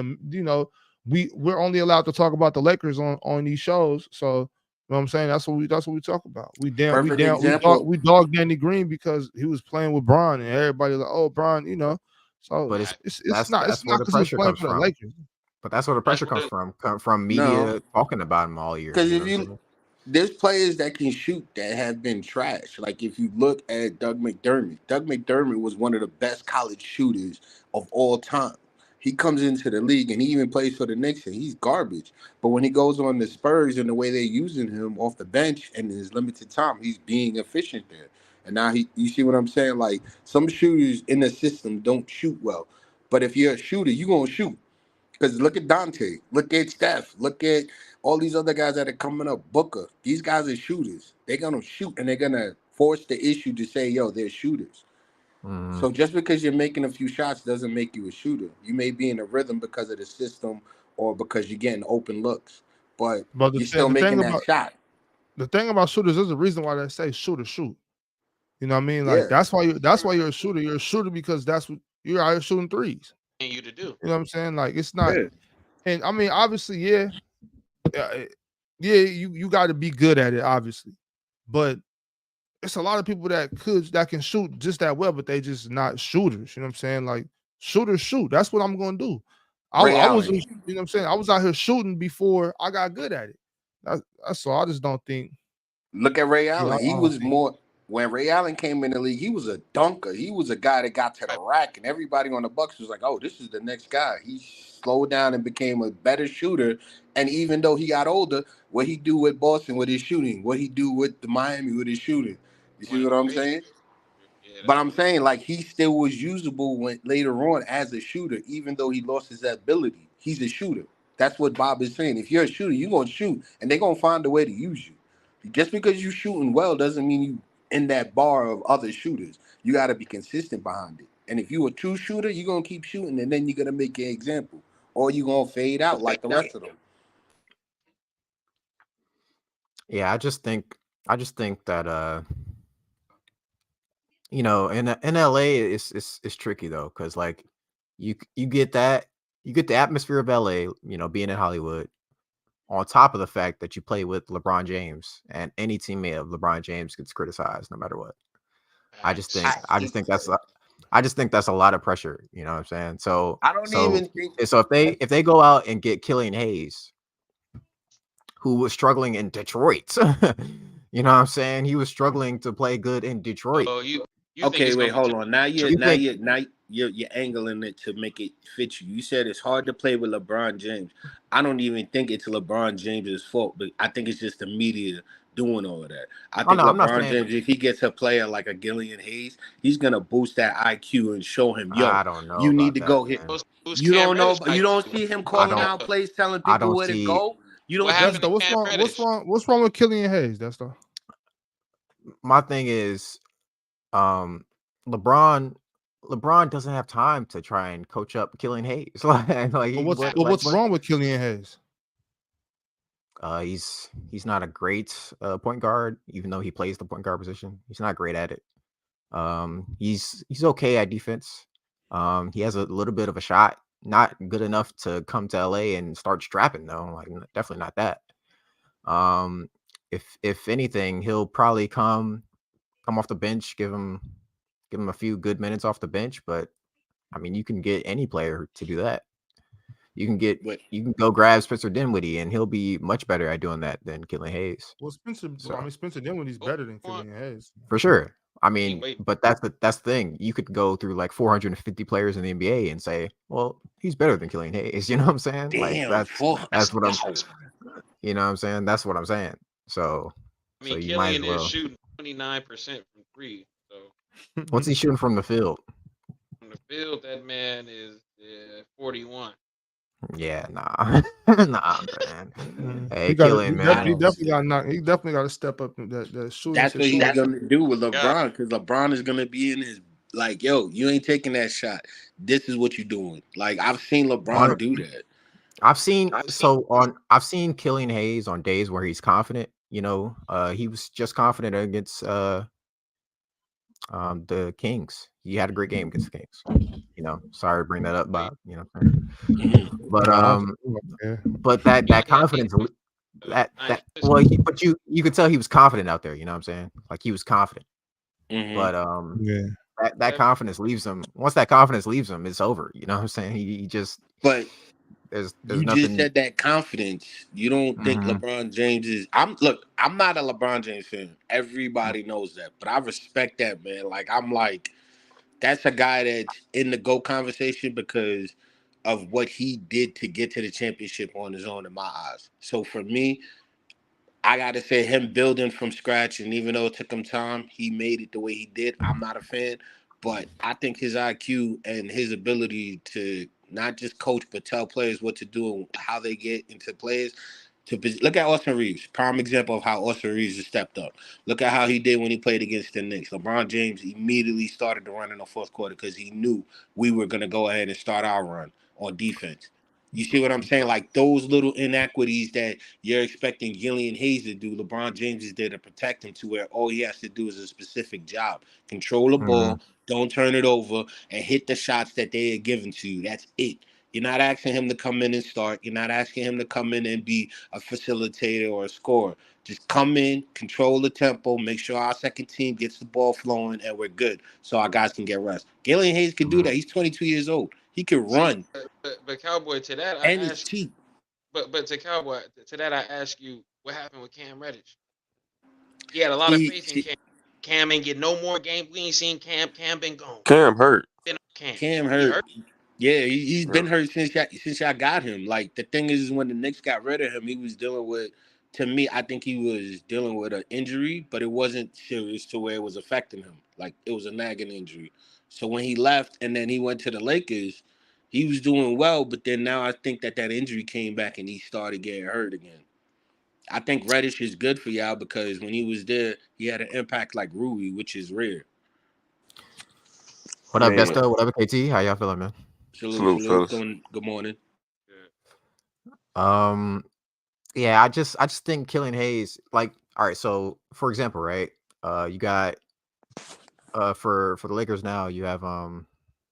we're only allowed to talk about the Lakers on these shows. So you know what I'm saying? That's what we talk about. perfect example. We dog Danny Green because he was playing with Bron and everybody like, oh, Bron, you know. So But it's not that's where the because he was pressure playing comes for the from. Lakers. But that's where the pressure That's comes what from No, media talking about him all year. because You if know what I'm you saying? there's players that can shoot that have been trash. Like if you look at Doug McDermott was one of the best college shooters of all time. He comes into the league and he even plays for the Knicks and he's garbage. But when he goes on the Spurs and the way they're using him off the bench and his limited time, he's being efficient there. And now you see what I'm saying? Like some shooters in the system don't shoot well. But if you're a shooter, you're gonna shoot. Because look at Dante, look at Steph, look at all these other guys that are coming up. Booker, these guys are shooters. They're gonna shoot and they're gonna force the issue to say, yo, they're shooters. Mhm. So just because you're making a few shots doesn't make you a shooter. You may be in a rhythm because of the system or because you're getting open looks, but But you're still making that shot. the thing about shooters is the reason why they say shoot. You know what I mean? Like Yeah. that's why you're a shooter. You're a shooter because that's what you're out here shooting threes. you to do. You know what I'm saying? Like it's not, Yeah. and I mean, obviously, you got to be good at it, obviously, but it's a lot of people that can shoot just that well, but they just not shooters. You know what I'm saying? Like shooters shoot. That's what I'm gonna do. Ray I was, Allen. you know what I'm saying? I was out here shooting before I got good at it. That's all. I just don't think. Look at Ray Yeah, Allen. He I don't was think. more when Ray Allen came in the league. He was a dunker. He was a guy that got to the Right. rack, and everybody on the Bucks was like, "Oh, this is the next guy." He slowed down and became a better shooter. And even though he got older, what he do with Boston with his shooting, what he do with the Miami with his shooting. You see Went what I'm crazy. saying? Yeah, But that's I'm true. saying like he still was usable when later on as a shooter, even though he lost his ability. He's a shooter. That's what Bob is saying. If you're a shooter, you're gonna shoot, and they're gonna find a way to use you. Just because you're shooting well doesn't mean you in that bar of other shooters. You got to be consistent behind it. And if you a true shooter, you're gonna keep shooting, and then you're gonna make an example, or you're gonna fade out like the rest of them. Yeah, I just think that you know, in LA it's tricky though, because like you get the atmosphere of LA, you know, being in Hollywood, on top of the fact that you play with LeBron James, and any teammate of LeBron James gets criticized no matter what. Facts. I just think that's a lot of pressure, you know what I'm saying? I don't even think. So if they go out and get Killian Hayes, who was struggling in Detroit, you know what I'm saying? He was struggling to play good in Detroit. So you think Okay, it's wait, gonna be hold on. Now You think you're angling it to make it fit you. You said it's hard to play with LeBron James. I don't even think it's LeBron James's fault, but I think it's just the media doing all of that. I think no, I'm not LeBron saying James, if he gets a player like a Gillian Hayes, he's gonna boost that IQ and show him, I yo, don't know you need about to that, go here. man. who's You Cam don't know, Reddish you don't IQ? see him I calling don't out plays, telling I people don't where to see go. You What don't happened see. to What's Cam wrong? Reddish? What's wrong with Killian Hayes? That's the my thing is um LeBron doesn't have time to try and coach up Killian Hayes. what's wrong with Killian Hayes? He's not a great point guard, even though he plays the point guard position. He's not great at it. He's okay at defense. He has a little bit of a shot, not good enough to come to LA and start strapping though. Like definitely not that. Um, if anything, he'll probably come off the bench, give him a few good minutes off the bench. But I mean, you can get any player to do that. You can get But you can go grab Spencer Dinwiddie, and he'll be much better at doing that than Killian Hayes. Well, Spencer. So Spencer Dinwiddie's Oh, better than Killian Hayes. for sure. I Wait, mean, wait. but that's the thing. You could go through like 450 players in the NBA and say, well, he's better than Killian Hayes. You know what I'm saying? Like damn, that's that's what I'm. wow. You know what I'm saying? That's what I'm saying. So I mean, you might as Killian is well. shooting 29% from three. So What's he shooting from the field? from the field, that man is 41. Yeah, nah, nah, man. Hey, He got. Killian, man. He definitely got knock. He definitely got to step up in that shooting. That's what he's shooting. gonna do with Yeah. LeBron, because LeBron is gonna be in his like, yo, you ain't taking that shot. This is what you're doing. Like I've seen LeBron do that. I've seen Killian Hayes on days where he's confident. You know, he was just confident against the Kings. He had a great game against the Kings. You know, sorry to bring that up, Bob. You know, but but that confidence, that well, but you could tell he was confident out there. You know what I'm saying? Like he was confident. But yeah, that confidence leaves him. Once that confidence leaves him, it's over. You know what I'm saying? He just. But there's you nothing. just said that confidence. You don't think LeBron James is. I'm not a LeBron James fan. Everybody knows that, but I respect that, man. Like I'm like, that's a guy that's in the GOAT conversation because of what he did to get to the championship on his own in my eyes. So for me, I gotta say him building from scratch, and even though it took him time, he made it the way he did. I'm not a fan, but I think his IQ and his ability to not just coach but tell players what to do and how they get into players. Look at Austin Reeves, prime example of how Austin Reeves has stepped up. Look at how he did when he played against the Knicks. LeBron James immediately started to run in the fourth quarter because he knew we were going to go ahead and start our run on defense. You see what I'm saying? Like those little inequities that you're expecting Killian Hayes to do, LeBron James is there to protect him to where all he has to do is a specific job. Control the ball, don't turn it over, and hit the shots that they are giving to you. That's it. You're not asking him to come in and start. You're not asking him to come in and be a facilitator or a scorer. Just come in, control the tempo, make sure our second team gets the ball flowing, and we're good so our guys can get rest. Killian Hayes can do that. He's 22 years old. He can run. But Cowboy, to that I And it's ask. cheap. But to Cowboy, to that I ask you, what happened with Cam Reddish? He had a lot of faith in Cam. Cam ain't get no more game. We ain't seen Cam. Cam been gone. Cam hurt. Cam hurt. Yeah, he's been hurt since y'all got him. Like the thing is, when the Knicks got rid of him, he was dealing with. To me, I think he was dealing with an injury, but it wasn't serious to where it was affecting him. Like it was a nagging injury. So when he left and then he went to the Lakers, he was doing well. But then now I think that injury came back and he started getting hurt again. I think Reddish is good for y'all because when he was there, he had an impact like Rui, which is rare. What up, Desto? What up, KT? How y'all feeling, man? Salute. Good morning. Yeah, I just think Killian Hayes, like, all right, so for example, right? You got for the Lakers now, you have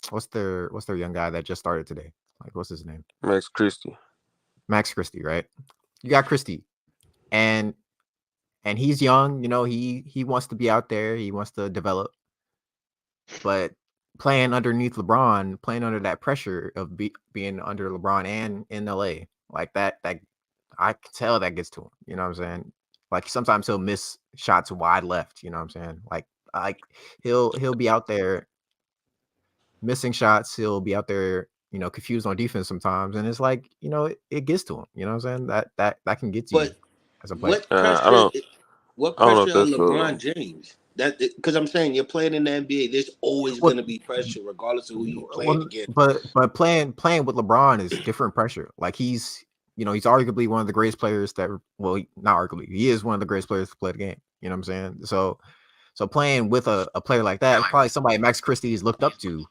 what's their young guy that just started today? Like, what's his name? Max Christie, right? You got Christie. And he's young, you know, he wants to be out there, he wants to develop. But playing underneath LeBron, playing under that pressure of being under LeBron and in LA, like that I can tell that gets to him. You know what I'm saying? Like sometimes he'll miss shots wide left. You know what I'm saying? Like he'll be out there missing shots. He'll be out there, you know, confused on defense sometimes, and it's like, you know, it gets to him. You know what I'm saying? That can get to you as a player. What pressure on LeBron James? Because I'm saying you're playing in the NBA. There's always going to be pressure, regardless of who you play against. But playing with LeBron is different pressure. Like he's arguably one of the greatest players that. Well, not arguably, he is one of the greatest players to play the game. You know what I'm saying? So playing with a player like that, probably somebody Max Christie has looked up to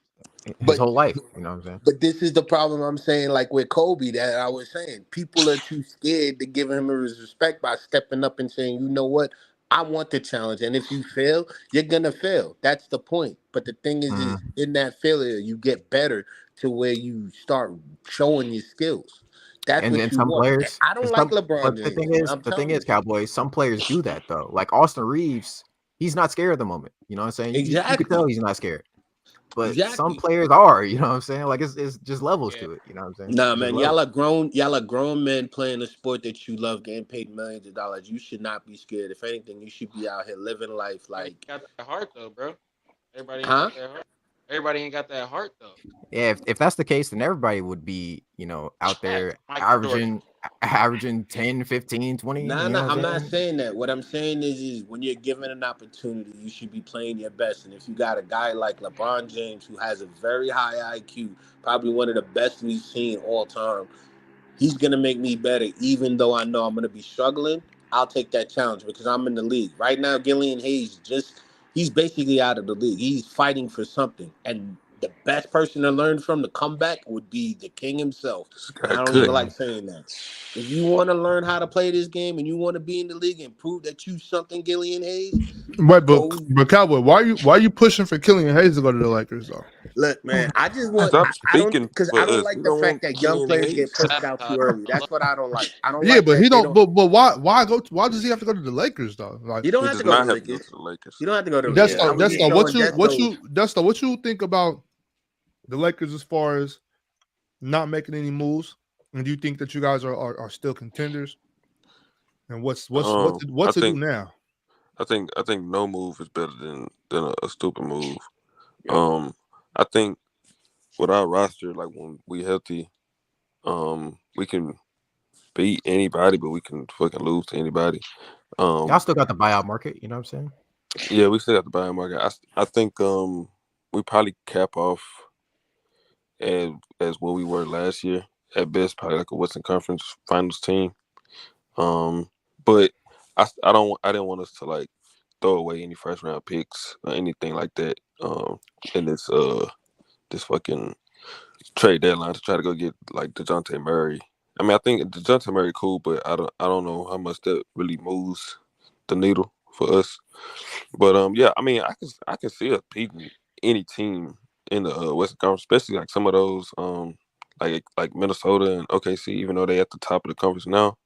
his whole life. You know what I'm saying? But this is the problem I'm saying, like with Kobe, that I was saying. People are too scared to give him his respect by stepping up and saying, you know what? I want the challenge. And if you fail, you're going to fail. That's the point. But the thing is in that failure, you get better to where you start showing your skills. That's and what then you some want. players. I don't like LeBron James. The thing is, Cowboys, some players do that, though. Like Austin Reeves, he's not scared at the moment. You know what I'm saying? Exactly. You can tell he's not scared. but some Exactly. players are. You know what I'm saying? Like it's just levels Yeah. to it. You know what I'm saying? Nah, Just man, levels. y'all are grown men playing a sport that you love, getting paid millions of dollars. You should not be scared. If anything, you should be out here living life Everybody like, ain't got that heart though, bro. Everybody ain't huh? got that heart. Everybody ain't got that heart though. Yeah, if that's the case, then everybody would be, out Facts. there Michael Jordan. averaging 10, 15, 20. Nah, You know nah, what I'm I'm not saying? saying that. What I'm saying is when you're given an opportunity, you should be playing your best. And if you got a guy like LeBron James who has a very high IQ, probably one of the best we've seen all time, he's gonna make me better, even though I know I'm gonna be struggling. I'll take that challenge because I'm in the league right now. Gillian Hayes he's basically out of the league. He's fighting for something, and the best person to learn from the comeback would be the king himself. This And I guy don't even cooked. like saying that. If you want to learn how to play this game and you want to be in the league and prove that you something, Gillian Hayes, Wait, go. but Cowboy, why you pushing for Killian Hayes to go to the Lakers though? Look, man, I just want Stop I don't speaking because for I don't us. like We the don't fact want that young Killian players get Hayes. pushed out too early. That's what I don't like. I don't Yeah, like but that he they don't. don't. But why does he have to go to the Lakers though? Like You don't He have to does go to not the have to go Lakers. to the Lakers. You don't have to go to the that's Lakers. Yeah, I was just showing Desto. what you think about the Lakers as far as not making any moves, and do you think that you guys are still contenders? And what's I to do think now? I think no move is better than a stupid move. Yeah. I think with our roster, like when we healthy, we can beat anybody, but we can fucking lose to anybody. Y'all still got the buyout market. You know what I'm saying? Yeah, we still got the buy market. I think we probably cap off as what we were last year. At best, probably like a Western Conference Finals team. But I didn't want us to like throw away any first round picks or anything like that. In this fucking trade deadline to try to go get like DeJounte Murray. I mean, I think DeJounte Murray cool, but I don't know how much that really moves the needle for us. But yeah, I mean, I can see us beating any team in the Western Conference, especially like some of those like Minnesota and OKC, even though they at the top of the conference now.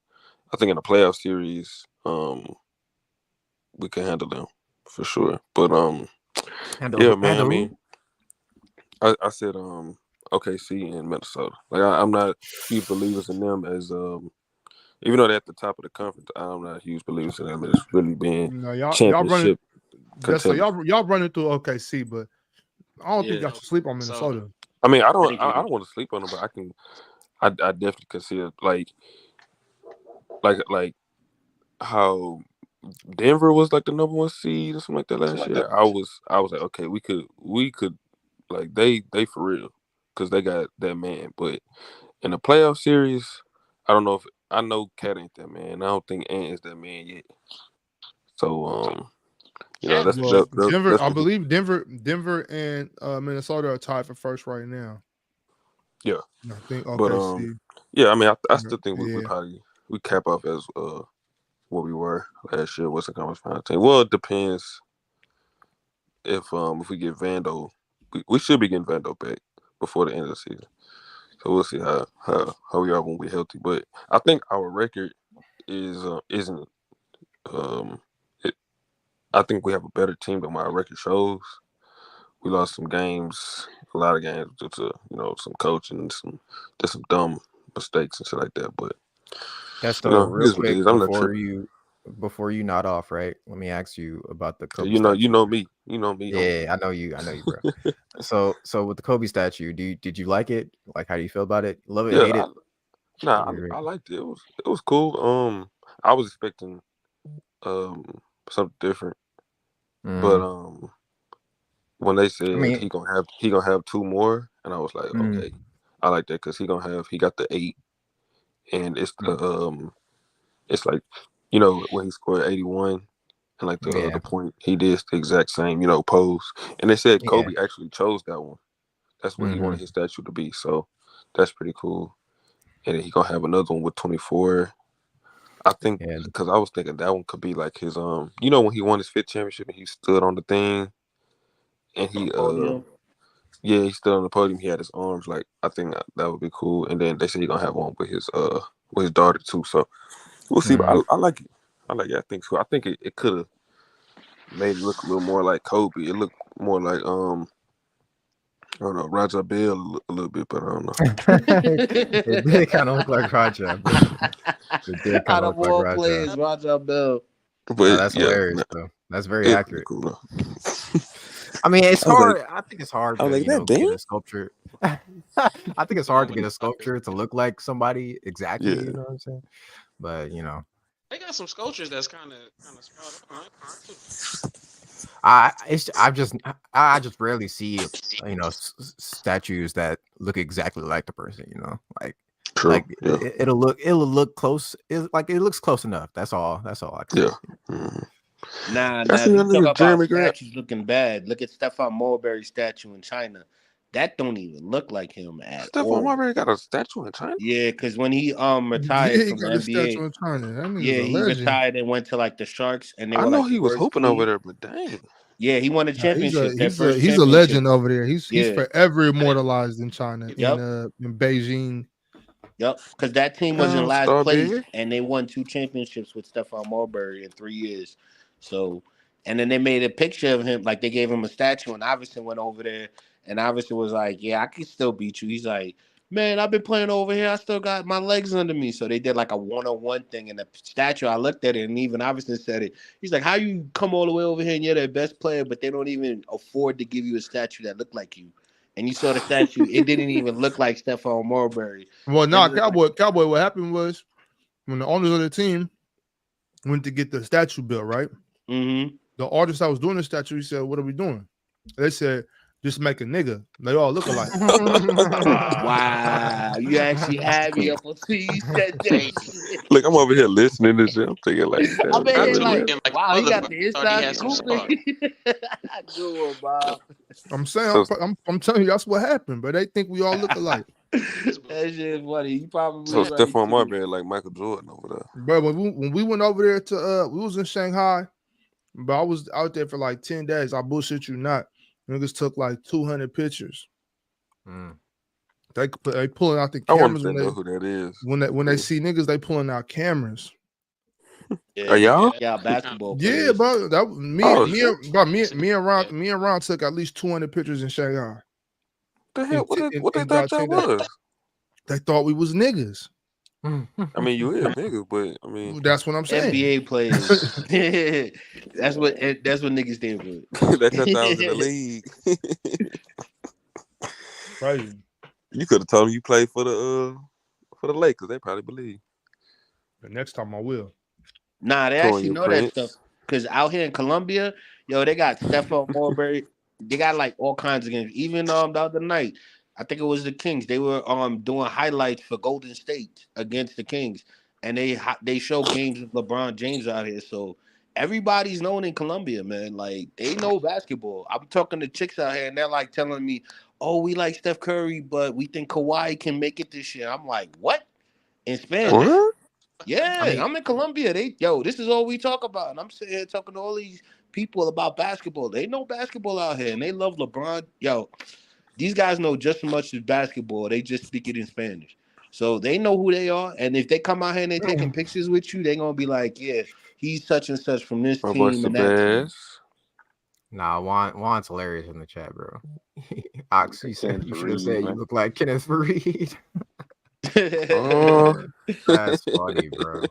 I think in the playoff series, we can handle them for sure. But yeah, man. I Handle mean, who? I said OKC and Minnesota. Like I'm not huge believers in them as even though they're at the top of the conference, I'm not huge believers in them as really being No, y'all running. championship That's so contenders. y'all running through OKC, but I don't think Yeah. y'all should sleep on So Minnesota. I mean, I think you don't want to sleep on them, but I definitely consider like how Denver was like the number one seed or something like that last year. I was like, okay, we could like they for real because they got that man. But in the playoff series, I don't know if I know Cat ain't that man. I don't think Ant is that man yet. So Cat, that's Well, Denver, that's I what he, believe Denver and Minnesota are tied for first right now. yeah. I think But OKC. yeah, I mean, I still think we Yeah. probably we cap off as what we were last year. What's the conference final team? Well, it depends if we get Vando. We should be getting Vando back before the end of the season. So we'll see how we are when we're healthy. But I think our record isn't um it, I think we have a better team than my record shows. We lost some games, a lot of games due to some coaching, just some dumb mistakes and shit like that. But That's though it real is what it quick is. I'm not tripping. before you nod off, right? Let me ask you about the Kobe You statue. know me. You know me. Yeah, I know you, bro. So with the Kobe statue, did you like it? Like, how do you feel about it? Love it, hate it? I liked it. It was cool. I was expecting something different, but when they I said mean, he gonna have two more, and I was like, okay, I like that because he got the 8, and it's it's like when he scored 81, and like the yeah, point he did the exact same pose, and they said yeah. Kobe actually chose that one. That's what he wanted his statue to be, so that's pretty cool. And then he gonna have another one with 24. I think Yeah. because I was thinking that one could be like his when he won his 5th championship and he stood on the thing and he he stood on the podium. He had his arms like I think that would be cool. And then they said he gonna have one with his daughter too. So we'll see. But I like it. I like it. I think so. I think it could have made it look a little more like Kobe. It looked more like don't know. Roger Bell a little bit, but I don't know. It did kind of look like Raja, bro. It did kind Out of of look like all Raja. players, Roger Bell. No, But that's yeah, hilarious, though. That's very it's accurate. cool though. I mean, it's I was like- hard. I think it's hard I was to, like, you know, that get Dan? a sculpture. I think it's hard to get a sculpture to look like somebody exactly. Yeah. You know what I'm saying? But you know, They got some sculptures that's kind of spot on. I just rarely see, you know, statues that look exactly like the person. You know, True. like yeah. it'll look close. Like it looks close enough. That's all. That's all I can Yeah. say. Mhm. Nah, That's if you another talk about Jeremy Grant. statues looking bad, look at Stephon Marbury's statue in China. That don't even look like him at Stephon all. Marbury got a statue in China. Yeah, because when he Yeah, retired he from the got a statue NBA, in China. That nigga's yeah, a he legend. retired and went to like the Sharks, and they I were know like the he was worst hooping team. over there, but dang. Yeah, he won a championship. Their first He's a championship. legend over there. He's Yeah. forever immortalized in China, Yep. in Beijing. Yep, because that team was in last Star place, Big. and they won 2 championships with Stephon Marbury in 3 years. So, and then they made a picture of him, like they gave him a statue, and Iverson went over there, and Iverson was like, "Yeah, I can still beat you." He's like, "Man, I've been playing over here. I still got my legs under me." So they did like a one-on-one thing in the statue. I looked at it, and even Iverson said it. He's like, "How you come all the way over here and you're their best player, but they don't even afford to give you a statue that looked like you?" And you saw the statue; it didn't even look like Stephon Marbury. Well, no, It looked Cowboy. What happened was when the owners of the team went to get the statue built, right? Mm-hmm. The artist that was doing the statue, he said, "What are we doing?" They said, "Just make a nigga. They all look alike." Wow, you actually had me up until you said that. Look, I'm over here listening to shit. I'm thinking like, I bet damn, it's really? like, wow, he got the Motherfucker thought he inside had some scoop. Good one, Bob. I'm saying, I'm telling you, that's what happened. But they think we all look alike. That shit funny. You probably So right, Stephon too. Marbury like Michael Jordan over there. But when we went over there to we was in Shanghai, but I was out there for like 10 days. I bullshit you not. Niggas took like 200 pictures. Mm. They pulling out the I want cameras to when know they who that is. when they see niggas, they pulling out cameras. Yeah, Are y'all? Yeah, basketball Yeah, players. bro. That was me. Oh, Me and Ron took at least 200 pictures in Shanghai. The hell? What they in thought about y'all 10 days. was? They thought we was niggas. I mean, you is nigga, but I mean, That's what I'm saying. NBA players. that's what niggas stand for. that's just I was in the league. Crazy. You could have told them you played for the Lakers. They probably believe. The next time I will. Nah, they Calling actually you know Prince. that stuff. Because out here in Colombia, yo, they got Stephon Marbury. They got like all kinds of games. Even the other night, I think it was the Kings. They were doing highlights for Golden State against the Kings, and they show games with LeBron James out here. So everybody's known in Colombia, man. Like they know basketball. I'm talking to chicks out here, and they're like telling me, "Oh, we like Steph Curry, but we think Kawhi can make it this year." I'm like, "What?" In Spanish. What? Yeah, I mean- I'm in Colombia. This is all we talk about. And I'm sitting here talking to all these people about basketball. They know basketball out here, and they love LeBron. Yo, these guys know just as much as basketball. They just speak it in Spanish. So they know who they are. And if they come out here and they're taking pictures with you, they're going to be like, yeah, he's such and such from this My boy team and that team. Shabazz. Nah, Juan's hilarious in the chat, bro. Ox, you said you should have said you man. look like Kenneth Reed. Oh, That's funny, bro.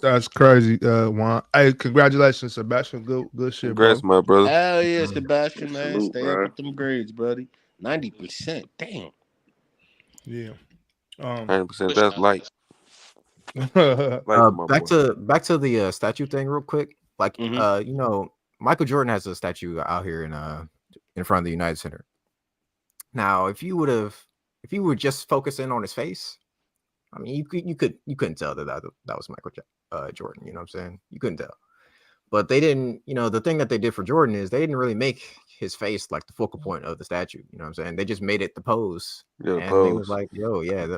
That's crazy, Juan. Hey, congratulations, Sebastian. Good shit, congrats, bro. my brother. Hell yeah, Sebastian, man. Salute, Stay bro. up with them grades, buddy. 90%. Damn. Yeah. 100%. That's light. Light for my Back boy. to the statue thing real quick. Like Mhm. you know, Michael Jordan has a statue out here in front of the United Center. Now, if you were just focusing on his face, I mean, you couldn't tell that was Michael Jordan. You know what I'm saying? You couldn't tell. But they didn't. You know, the thing that they did for Jordan is they didn't really make his face like the focal point of the statue. You know what I'm saying? They just made it the pose, Yeah, and they pose. was like, "Yo, yeah,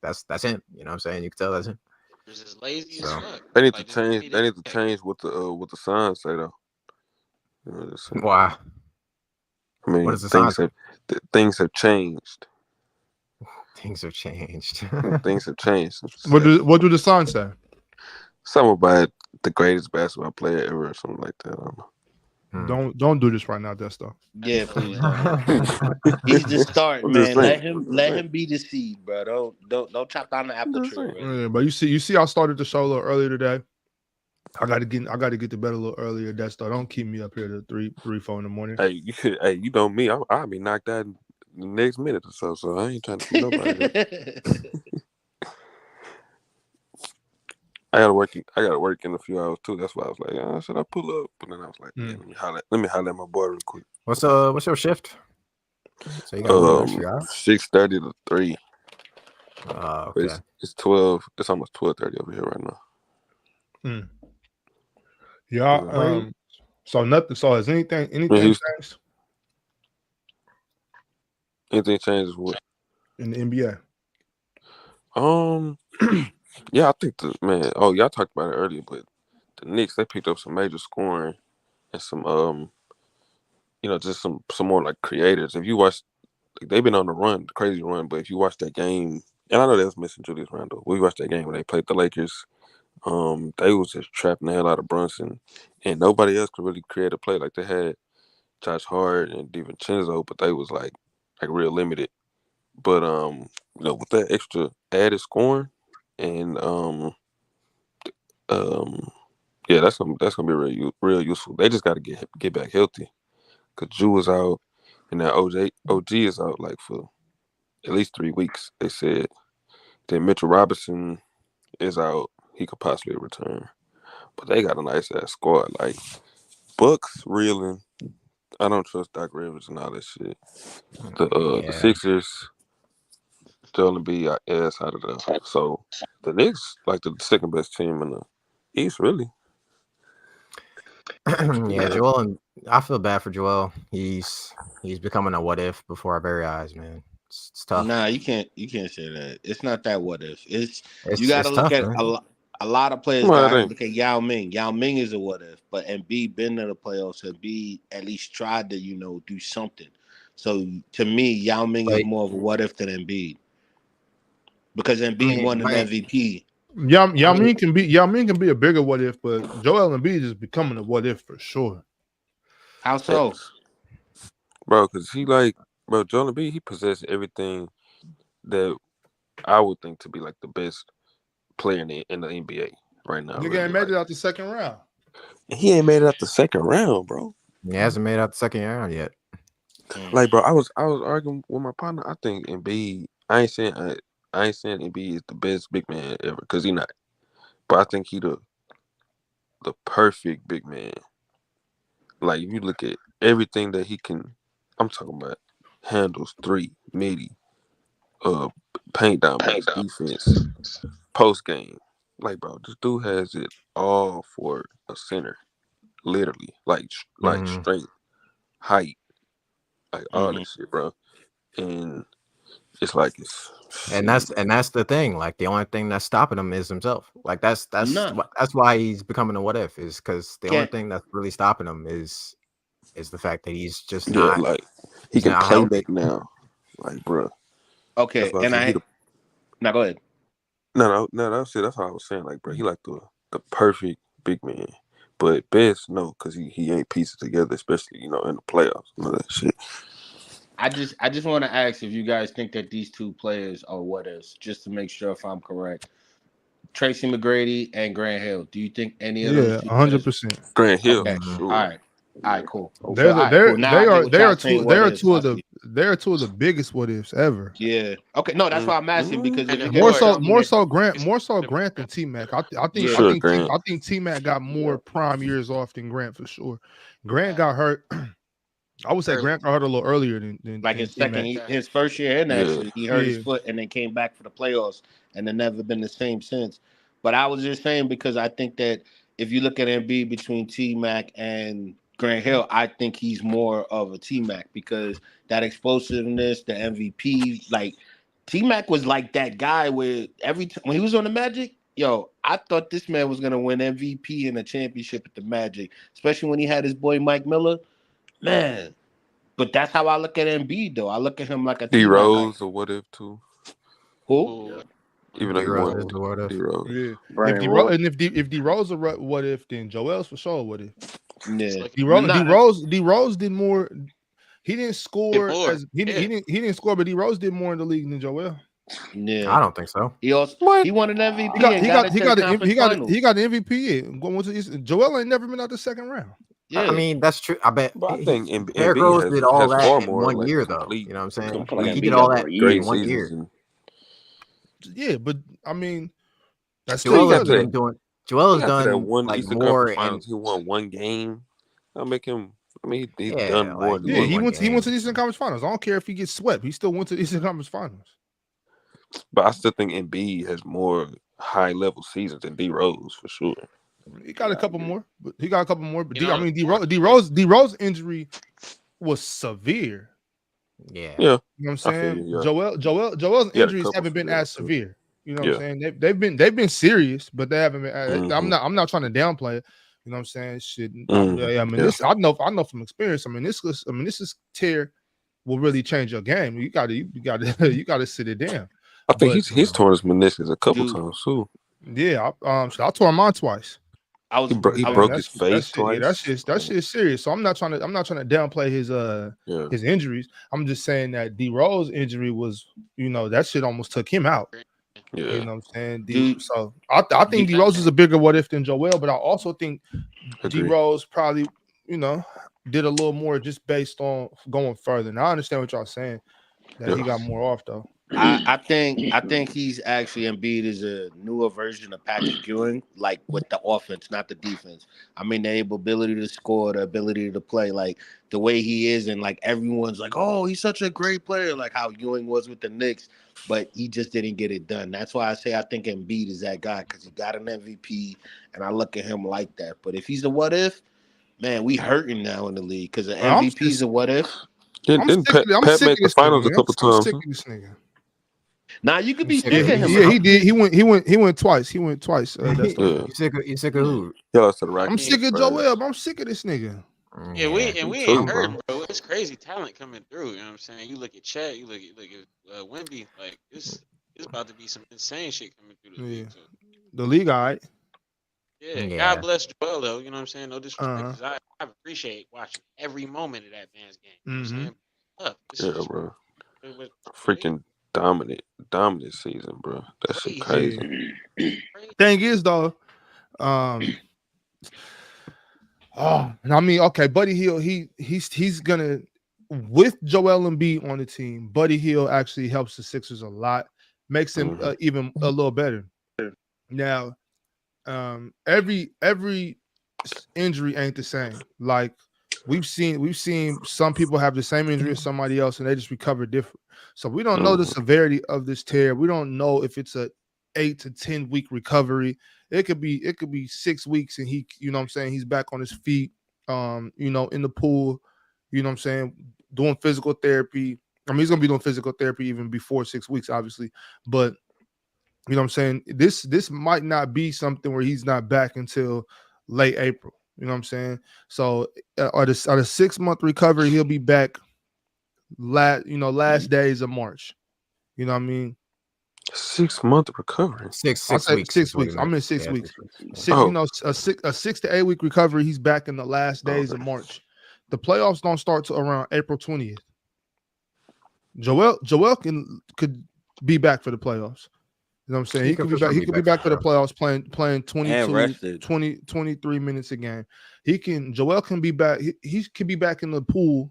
that's him." You know what I'm saying? You can tell that's him. Just as lazy as So, fuck. They need Like, to just change. made They it- need to change what the signs say though. You know, just, Wow. I mean, What does the sign say? things have changed. Things have changed. Things have changed. What do the sign say? Something about the greatest basketball player ever, or something like that. I don't know. Don't do this right now, Desto. Yeah, please don't. He's the start, I'm just man. saying. Let him be the seed, bro. Don't chop down the apple just tree saying. already. Yeah, but you see, I started the show a little earlier today. I got to get to bed a little earlier. Desto, don't keep me up here to 3-4 in the morning. Hey, you know me. I'll be knocked out in the next minute or so. So I ain't trying to see nobody. I gotta work in a few hours too. That's why I was like, should I pull up? But then I was like, yeah, let me holler at my boy real quick. What's your shift? So you got a little extra hours? 6:30 to 3. Okay. It's 12. It's almost 12:30 over here right now. Yeah. So nothing. So has anything Houston. changed Anything changes what? in the NBA? Yeah, I think y'all talked about it earlier, but the Knicks, they picked up some major scoring and some just some more like creators. If you watch, they've been on the run, the crazy run, but if you watch that game, and I know they was missing Julius Randle. We watched that game when they played the Lakers. They was just trapping the hell out of Brunson, and nobody else could really create a play. Like they had Josh Hart and DiVincenzo, but they was like real limited. But with that extra added scoring and yeah, that's gonna be real useful. They just got to get back healthy, cause Ju is out, and now OG is out like for at least 3 weeks. They said. Then Mitchell Robinson is out. He could possibly return, but they got a nice ass squad. Like Bucks reeling. I don't trust Doc Rivers and all that shit. The Sixers, Joel Embiid ass out of there. So the Knicks like the second best team in the East, really. Yeah, Joel, and I feel bad for Joel. He's becoming a what if before our very eyes, man. It's tough. Nah, you can't say that. It's not that what if. You got to look at a lot of players. Got to look at Yao Ming. Yao Ming is a what if, but Embiid been to the playoffs. Embiid at least tried to do something. So to me, Yao Ming is more of a what if than Embiid, because Embiid won an MVP. Yao Ming can be a bigger what if, but Joel Embiid is becoming a what if for sure. How so, bro? Because Joel Embiid, he possesses everything that I would think to be like the best player in the NBA right now. Nigga ain't made it out the second round. He ain't made it out the second round, bro. He hasn't made it out the second round yet. Like, bro, I was arguing with my partner. I think Embiid. I ain't saying Embiid is the best big man ever, because he not. But I think he the perfect big man. Like, if you look at everything that he can, I'm talking about handles, three, midi, paint down, defense, post game. Like, bro, this dude has it all for a center, literally. Like strength, height, like all that shit, bro. And it's like and that's the thing. Like, the only thing that's stopping him is himself. Like, that's why he's becoming a what if, is because the only thing that's really stopping him is the fact that he's just not. Like, he can play back now. Like, bro. Okay, and now go ahead. No, that's it. That's how I was saying. Like, bro, he like the perfect big man, but best no, because he ain't pieced together, especially in the playoffs and all that shit. I just want to ask if you guys think that these two players are what ifs, just to make sure if I'm correct. Tracy McGrady and Grant Hill. Do you think any of those? 100%. Grant Hill. Okay. Sure. All right, cool. They are two of the biggest what ifs ever. Yeah. Okay. No, that's why I'm asking, because more so Grant than T-Mac. I think T-Mac got more prime years off than Grant for sure. Grant got hurt. I would say Grant got hurt a little earlier than like his first year in. Actually, he hurt his foot and then came back for the playoffs, and then never been the same since. But I was just saying, because I think that if you look at Embiid between T-Mac and Grant Hill, I think he's more of a T-Mac, because that explosiveness, the MVP, like T-Mac was like that guy where every time when he was on the Magic, I thought this man was gonna win MVP and a championship at the Magic, especially when he had his boy Mike Miller. Man, but that's how I look at Embiid, though. I look at him like a D Rose, or what if too? Who? Yeah. Even though he won D Rose. Yeah. If D Rose a what if, then Joel's for sure what if. Yeah. D Rose did more. He didn't score he didn't score, but D Rose did more in the league than Joel. Yeah, I don't think so. he also he won an MVP. He got the MVP. Going to Joel ain't never been out the second round. Yeah. I mean, that's true. I bet. But I think Derrick Rose did all has that far in more, 1 like, year, though. complete- You know what I'm saying? complete He did all that great in 1 seasons year. and- Yeah, but I mean, that's Joel still has been doing. Joel has After that done one like Eastern more, Conference Finals, and he won one game. I make him. I mean, he's Yeah, done more like, than yeah. one He game. went to the Eastern Conference Finals. I don't care if he gets swept. He still went to the Eastern Conference Finals. But I still think Embiid has more high level seasons than D Rose for sure. He got a couple more. But he got a couple more. But You know, D Rose injury was severe. yeah. Yeah, You know what I I'm feel saying? you, yeah. Joel's He had a injuries couple haven't been severe as too. severe. You know what Yeah. I'm saying? They've been serious, but they haven't been. Mhm. I'm not trying to downplay it. You know what I'm saying? Shit. Mhm. I mean, Yeah. this I know from experience. This tear will really change your game. You got to sit it down. I think But, he's torn his meniscus a couple Dude. times too. Yeah, I tore mine twice. He broke his face twice. Yeah, that shit's serious. So I'm not trying to downplay his Yeah. his injuries. I'm just saying that D Rose injury was, that shit almost took him out. Yeah. You know what I'm saying? Dude. So I think D Rose is a bigger what if than Joel, but I also think D Agree. Rose probably, did a little more just based on going further. Now I understand what y'all saying, that he got more off though. I think he's actually Embiid is a newer version of Patrick Ewing, like with the offense, not the defense. I mean, the ability to score, the ability to play, like the way he is, and like everyone's like, oh, he's such a great player, like how Ewing was with the Knicks, but he just didn't get it done. That's why I say I think Embiid is that guy because he got an MVP, and I look at him like that. But if he's a what if, man, we hurting now in the league because the MVP's a what if. Didn't Pat make the finals a couple times? Sick of this nigga. Now you could be sick Yeah, of him. he did. He went twice. He went twice. That's Yeah. You sick of who? Yeah, that's the right. I'm sick of Joel. But I'm sick of this nigga. Yeah, we me ain't too, hurt, bro. bro. It's crazy talent coming through. You know what I'm saying? You look at Chet, you look at Wemby. Like it's about to be some insane shit coming through the league. So, The league, all right. yeah, Yeah. God bless Joel though. You know what I'm saying? No disrespect, 'cause I appreciate watching every moment of that man's game. You know what I'm saying? This Yeah, is- bro. it was Freaking dominant season, bro. That shit crazy. Thing is though, and I mean, okay, Buddy Hield, he's gonna, with Joel Embiid on the team, Buddy Hield actually helps the Sixers a lot, makes him even a little better. Now, every injury ain't the same. Like we've seen some people have the same injury as somebody else and they just recover different. So we don't know the severity of this tear. We don't know if it's a 8 to 10 week recovery. It could be 6 weeks and he, you know what I'm saying, he's back on his feet, in the pool, you know what I'm saying, doing physical therapy. I mean, he's gonna be doing physical therapy even before 6 weeks, obviously, but you know what I'm saying, this might not be something where he's not back until late April. You know what I'm saying? So at a 6 month recovery, he'll be back last days of March. You know what I mean? 6 month recovery. Six I'll say weeks. 6 weeks. I'm in 6 weeks. A 6 to 8 week recovery. He's back in the last days of March. The playoffs don't start till around April 20th. Joel could be back for the playoffs. You know what I'm saying? He could be back. He could be back for the playoffs playing 23 minutes a game. Joel can be back. He could be back in the pool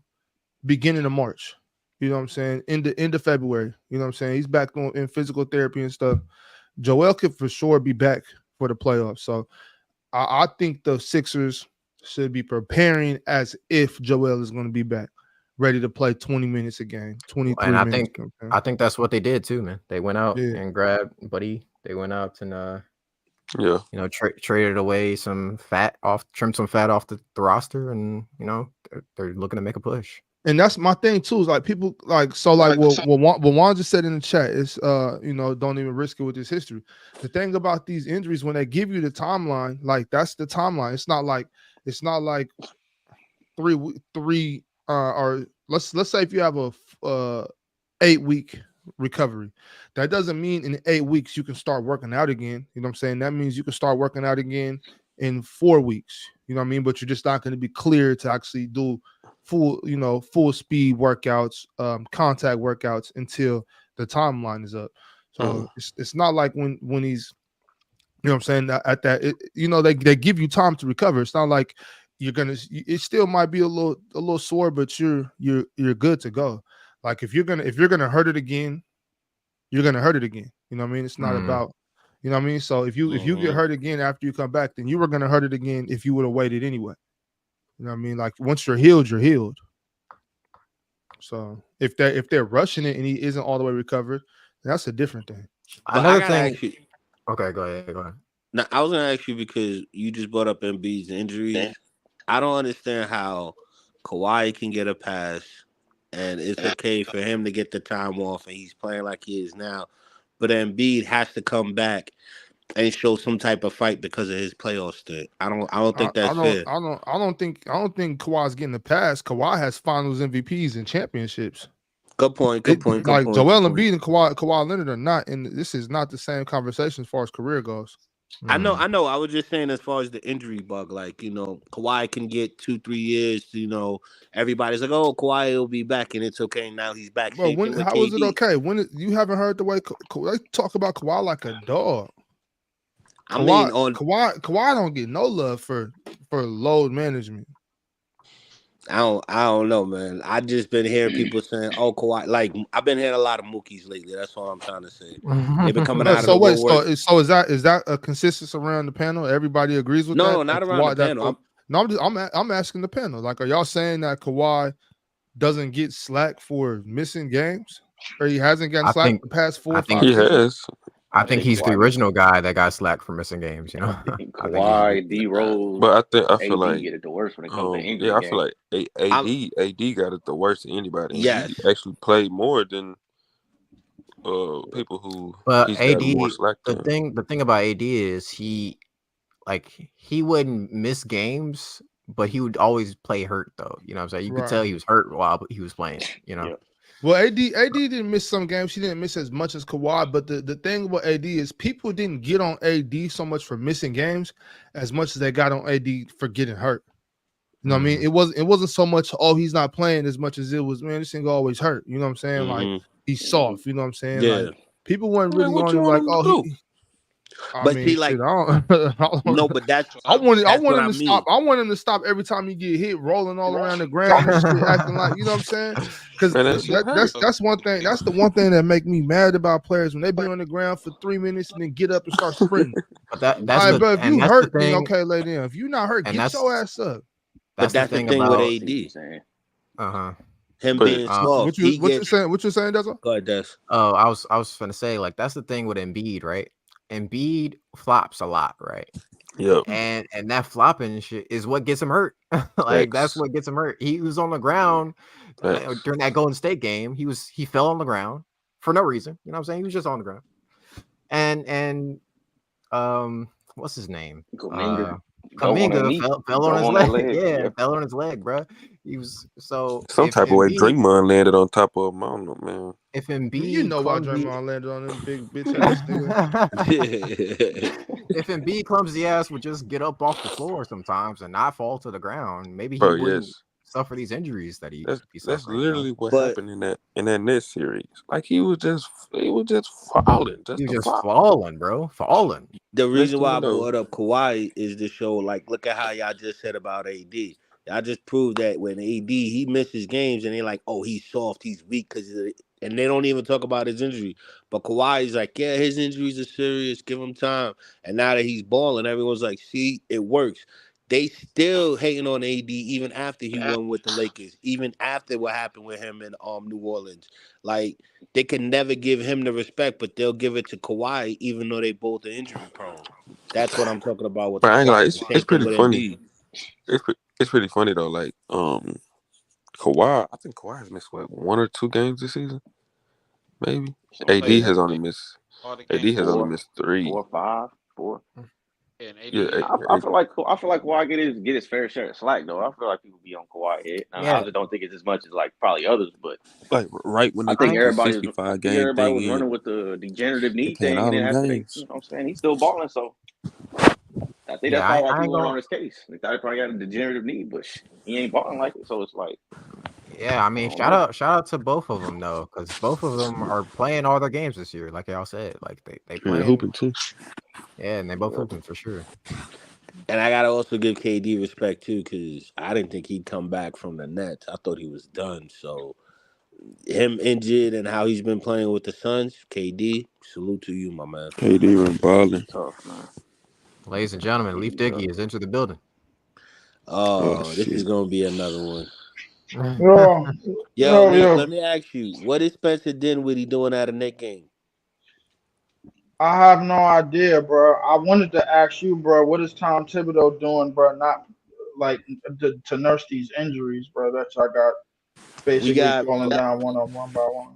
beginning of March. You know what I'm saying? End of February. You know what I'm saying? He's back in physical therapy and stuff. Joel could for sure be back for the playoffs. So I think the Sixers should be preparing as if Joel is going to be back, ready to play 20 minutes a game, 23 and minutes. I think that's what they did too, man. They went out and grabbed Buddy. They went out and traded away some fat trimmed some fat off the roster, and they're looking to make a push. And that's my thing too. Is like people what Juan just said in the chat is don't even risk it with this history. The thing about these injuries, when they give you the timeline, like that's the timeline. It's not like 3 or let's say if you have a 8 week recovery, that doesn't mean in 8 weeks you can start working out again. You know what I'm saying? That means you can start working out again in 4 weeks. You know what I mean? But you're just not going to be clear to actually do full speed workouts, contact workouts until the timeline is up. So it's not like when he's, you know what I'm saying, at that, they give you time to recover. It's not like it still might be a little sore, but you're good to go. Like if you're gonna hurt it again, you're gonna hurt it again. You know what I mean? It's not about, you know what I mean? So if you get hurt again after you come back, then you were gonna hurt it again if you would have waited anyway. You know what I mean? Like once you're healed, you're healed. So if they're rushing it and he isn't all the way recovered, that's a different thing. Another thing. Okay, go ahead. Now I was gonna ask you because you just brought up Embiid's injuries. I don't understand how Kawhi can get a pass and it's okay for him to get the time off and he's playing like he is now, but Embiid has to come back and show some type of fight because of his playoff stint. I don't think that's fair. I don't think Kawhi's getting the pass. Kawhi has Finals MVPs and championships. Good point. Like Joel Embiid and Kawhi Leonard are not in. This is not the same conversation as far as career goes. I know. I was just saying as far as the injury bug, like, Kawhi can get 2-3 years. Everybody's like, oh, Kawhi will be back, and it's okay. Now he's back. Bro, how is it okay? You haven't heard the way they talk about Kawhi like a dog. Kawhi don't get no love for load management. I don't know, man. I just been hearing people saying, "Oh, Kawhi." Like I've been hearing a lot of Mookies lately. That's all I'm trying to say. They've been coming out of the woodwork. So is that a consensus around the panel? Everybody agrees with that? No, not around the panel. I'm asking the panel. Like, are y'all saying that Kawhi doesn't get slack for missing games, or he hasn't gotten slack the past 4 or 5 he has. I think he's the original guy that got slack for missing games. Kawhi, D Rose, but I feel like get it the worst when it comes to injury. Yeah, I feel like AD got it the worst of anybody. Yes, he actually played more than people who. But he's AD, got more slack the than. thing about AD is he wouldn't miss games, but he would always play hurt though. You know what I'm saying? You could tell he was hurt while he was playing. Yeah. Well, AD didn't miss some games. He didn't miss as much as Kawhi. But the thing about AD is people didn't get on AD so much for missing games as much as they got on AD for getting hurt. You know what I mean? It wasn't so much, oh, he's not playing as much as it was, man, this thing always hurt. You know what I'm saying? Like he's soft. You know what I'm saying? Yeah. Like people weren't really on him like, oh, but see, like, I don't no, but that's I want him to stop. I want him to stop every time he get hit, rolling all around the ground, and shit, acting like, you know what I'm saying? Because that's one thing. That's the one thing that make me mad about players when they be on the ground for 3 minutes and then get up and start sprinting. But bro, if you hurt, then okay, lay down. If you're not hurt, get your ass up. That's the thing with AD. Him being small. What you saying? What you saying, Dezo? Go ahead, Des. Oh, I was gonna say, like, that's the thing with Embiid, right? Embiid flops a lot, right? Yeah. And that flopping shit is what gets him hurt. That's what gets him hurt. He was on the ground during that Golden State game. He fell on the ground for no reason. You know what I'm saying? He was just on the ground. And what's his name? Kuminga fell on his leg. Yeah, fell on his leg, bro. He was some type of way. Draymond landed on top of him. I don't know, man. If Embiid, you know why Draymond landed on them big bitch ass nigga. If Embiid clumsy ass would just get up off the floor sometimes and not fall to the ground, maybe he wouldn't suffer these injuries that he. That's literally what happened in that Nets series. Like he was just falling. He was just falling, bro. Falling. The reason why I brought up Kawhi is to show, like, look at how y'all just said about AD. I just proved that when AD he misses games and they're like, oh, he's soft, he's weak and they don't even talk about his injury. But Kawhi's like, yeah, his injuries are serious. Give him time. And now that he's balling, everyone's like, see, it works. They still hating on AD even after he won with the Lakers, even after what happened with him in New Orleans. Like, they can never give him the respect, but they'll give it to Kawhi, even though they both are injury prone. That's what I'm talking about with. But I ain't like, it's pretty funny. It's pretty funny though. Like, Kawhi, I think Kawhi has missed 1 or 2 games this season, maybe. AD has only missed 3, 4 or 5, 4. Yeah, I feel like Kawhi get his fair share of slack though. I feel like people be on Kawhi head. I just don't think it's as much as like probably others, but like right when I think everybody was running with the degenerative knee thing, and then after you know what I'm saying, he's still balling. So I think that's Yeah, probably why I ain't people went gonna. on his case. They thought he probably got a degenerative knee, but he ain't balling like it. So it's like, Yeah, I I mean, don't know. shout out to both of them though, because both of them are playing all their games this year. Like y'all said, like they And playing. hooping too. Yeah, and they both Yeah. hooping for sure. And I gotta also give KD respect too, because I didn't think he'd come back from the Nets. I thought he was done. So him injured and how he's been playing with the Suns, KD, salute to you, my man. KD been balling. Tough, man. Ladies and gentlemen, Leaf KD tough. Diggy has entered the building. Oh, this shit. is gonna be another one. Yo, Yo, yo, Leaf, yo. let me ask you, what is Spencer Dinwiddie doing at a Knicks game? I have no idea, bro. I wanted to ask you, bro, what is Tom Thibodeau doing, bro? Not like to nurse these injuries, bro. That I got We basically got falling down one by one.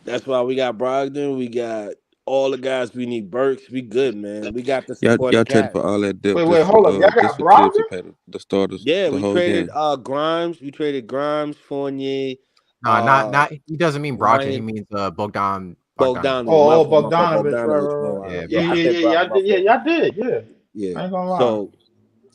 That's why we got Brogdon. We got all the guys we need. Burks, we good, man. We got the Y'all supporting traded cast. for all that depth Wait, hold up. Y'all just got for Tibbs to Brogdon? pay the starters Yeah, the we whole traded game. Grimes. We traded Grimes, Fournier, No, not. He doesn't mean Brogdon. He Ryan means Bogdanovich. Bogdanovich. Oh, My fault, Bogdanovich, Bogdanovich. right. Yeah, Yeah, I yeah, said yeah, Brogdon, y'all my did. Yeah, fault. y'all did. Yeah, Yeah. I ain't gonna lie. So So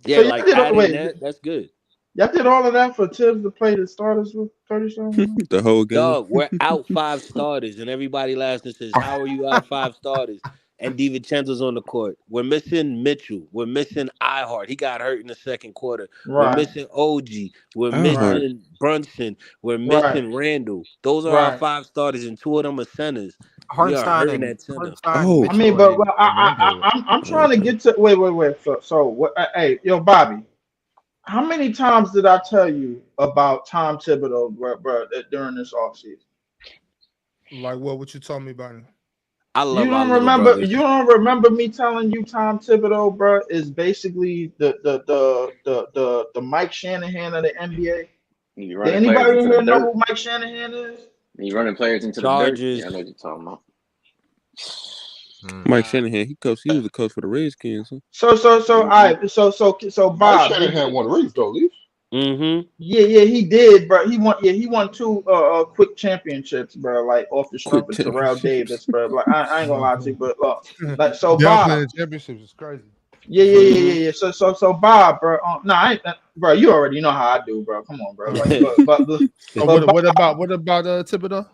yeah, like adding wait, that, that's good. y'all did all of that for Tibbs to play the starters with 37? The whole game. Dog, we're out 5 starters, and everybody last and says, "How are you out 5 starters?" And DiVincenzo's on the court. We're missing Mitchell. We're missing Ihart. He got hurt in the second quarter. We're Right, missing OG. We're Iheart. missing Brunson. We're right, missing Randall. Those are our right. 5 starters, and 2 of them are centers. We are Hartenstein hurting and at center. Oh, I mean, Mitchell, but and Randall. I'm trying to okay. get to wait. So what? Hey, yo, Bobby, how many times did I tell you about Tom Thibodeau, bro, during this offseason? Like what you told me about him? I You love our don't little remember? brothers. You don't remember me telling you Tom Thibodeau, bro, is basically the Mike Shanahan of the NBA? You Did running players anybody in into the here know dirt. who Mike Shanahan is? You running players into the dirt. Yeah, I know Chargers. what you're talking about. Mike Shanahan, he was a coach for the Redskins. Huh? All right. So Mike Bob, did you? Shanahan won the rings though, Leaf. Mm-hmm. Yeah, he did, bro. He won 2 quick championships, bro. Like off the Quick strength of Terrell championships. Davis, bro. Like I ain't gonna lie to you, but like so Y'all Bob. playing the championships is crazy. Yeah. So Bob, bro. No, I ain't, bro. You already know how I do, bro. Come on, bro. Like, So what about Thibodeau?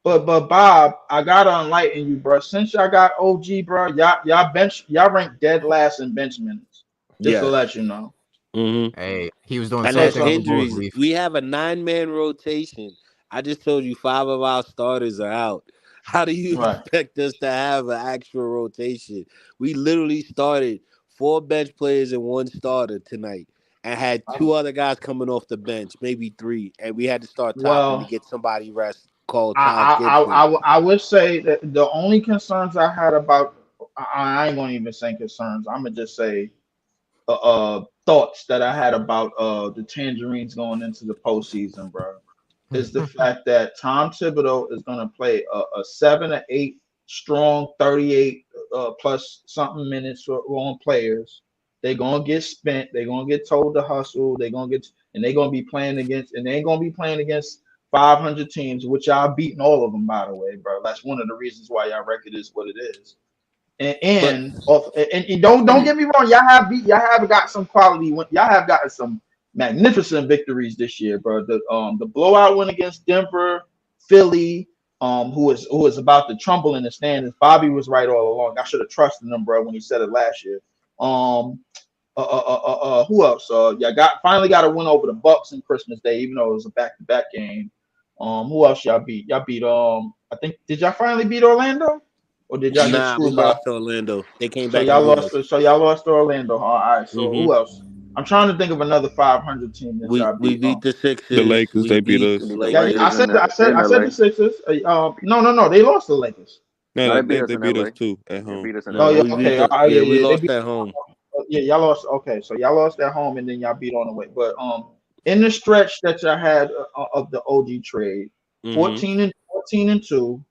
but Bob, I gotta enlighten you, bro. Since y'all got OG, bro, y'all rank dead last in bench minutes. Just to Yes. let you know. Mm-hmm. Hey, he was doing the And same that's thing on the Bulls, injuries. Leaf. We have a 9-man rotation. I just told you 5 of our starters are out. How do you Right. expect us to have an actual rotation? We literally started 4 bench players and 1 starter tonight, and had 2 other guys coming off the bench, maybe 3, and we had to start Toppin to Well, get somebody rest called Taj Gibson. I would say that the only concerns I had about I ain't gonna even say concerns. I'm gonna just say thoughts that I had about the Tangerines going into the postseason, bro, is the fact that Tom Thibodeau is gonna play a 7 or 8 strong 38 plus something minutes on players. They're gonna get spent. They're gonna get told to hustle. They're gonna get and they're gonna be playing against and they ain't gonna be playing against 500 teams, which y'all beating all of them, by the way, bro. That's one of the reasons why y'all record is what it is. But And don't get me wrong, y'all have got some quality. Y'all have gotten some magnificent victories this year, bro. The blowout win against Denver, Philly, who is about to trumble in the standings. Bobby was right all along. I should have trusted him, bro, when he said it last year. Who else? Finally got a win over the Bucks on Christmas Day, even though it was a back-to-back game. Who else y'all beat? Y'all beat I think did y'all finally beat Orlando? Or did y'all get nah, we screwed by? lost to Orlando. They came So back and y'all beat lost. us. So y'all lost to Orlando. All right. So Mm-hmm. who else? I'm trying to think of another 500 team that y'all We beat. beat the Sixers. The Lakers, We they beat beat us. the The Yeah, Lakers. I Lakers said and the Sixers. No, they lost to the Lakers. No, No, they they beat us in beat LA. us too at They home. beat us in Oh No, yeah, LA. we beat okay. the Yeah, we they lost beat. at home. Yeah, y'all lost. Okay, so y'all lost at home, and then y'all beat on the way. But in the stretch that y'all had of the OG trade, Mm-hmm. 14 and 2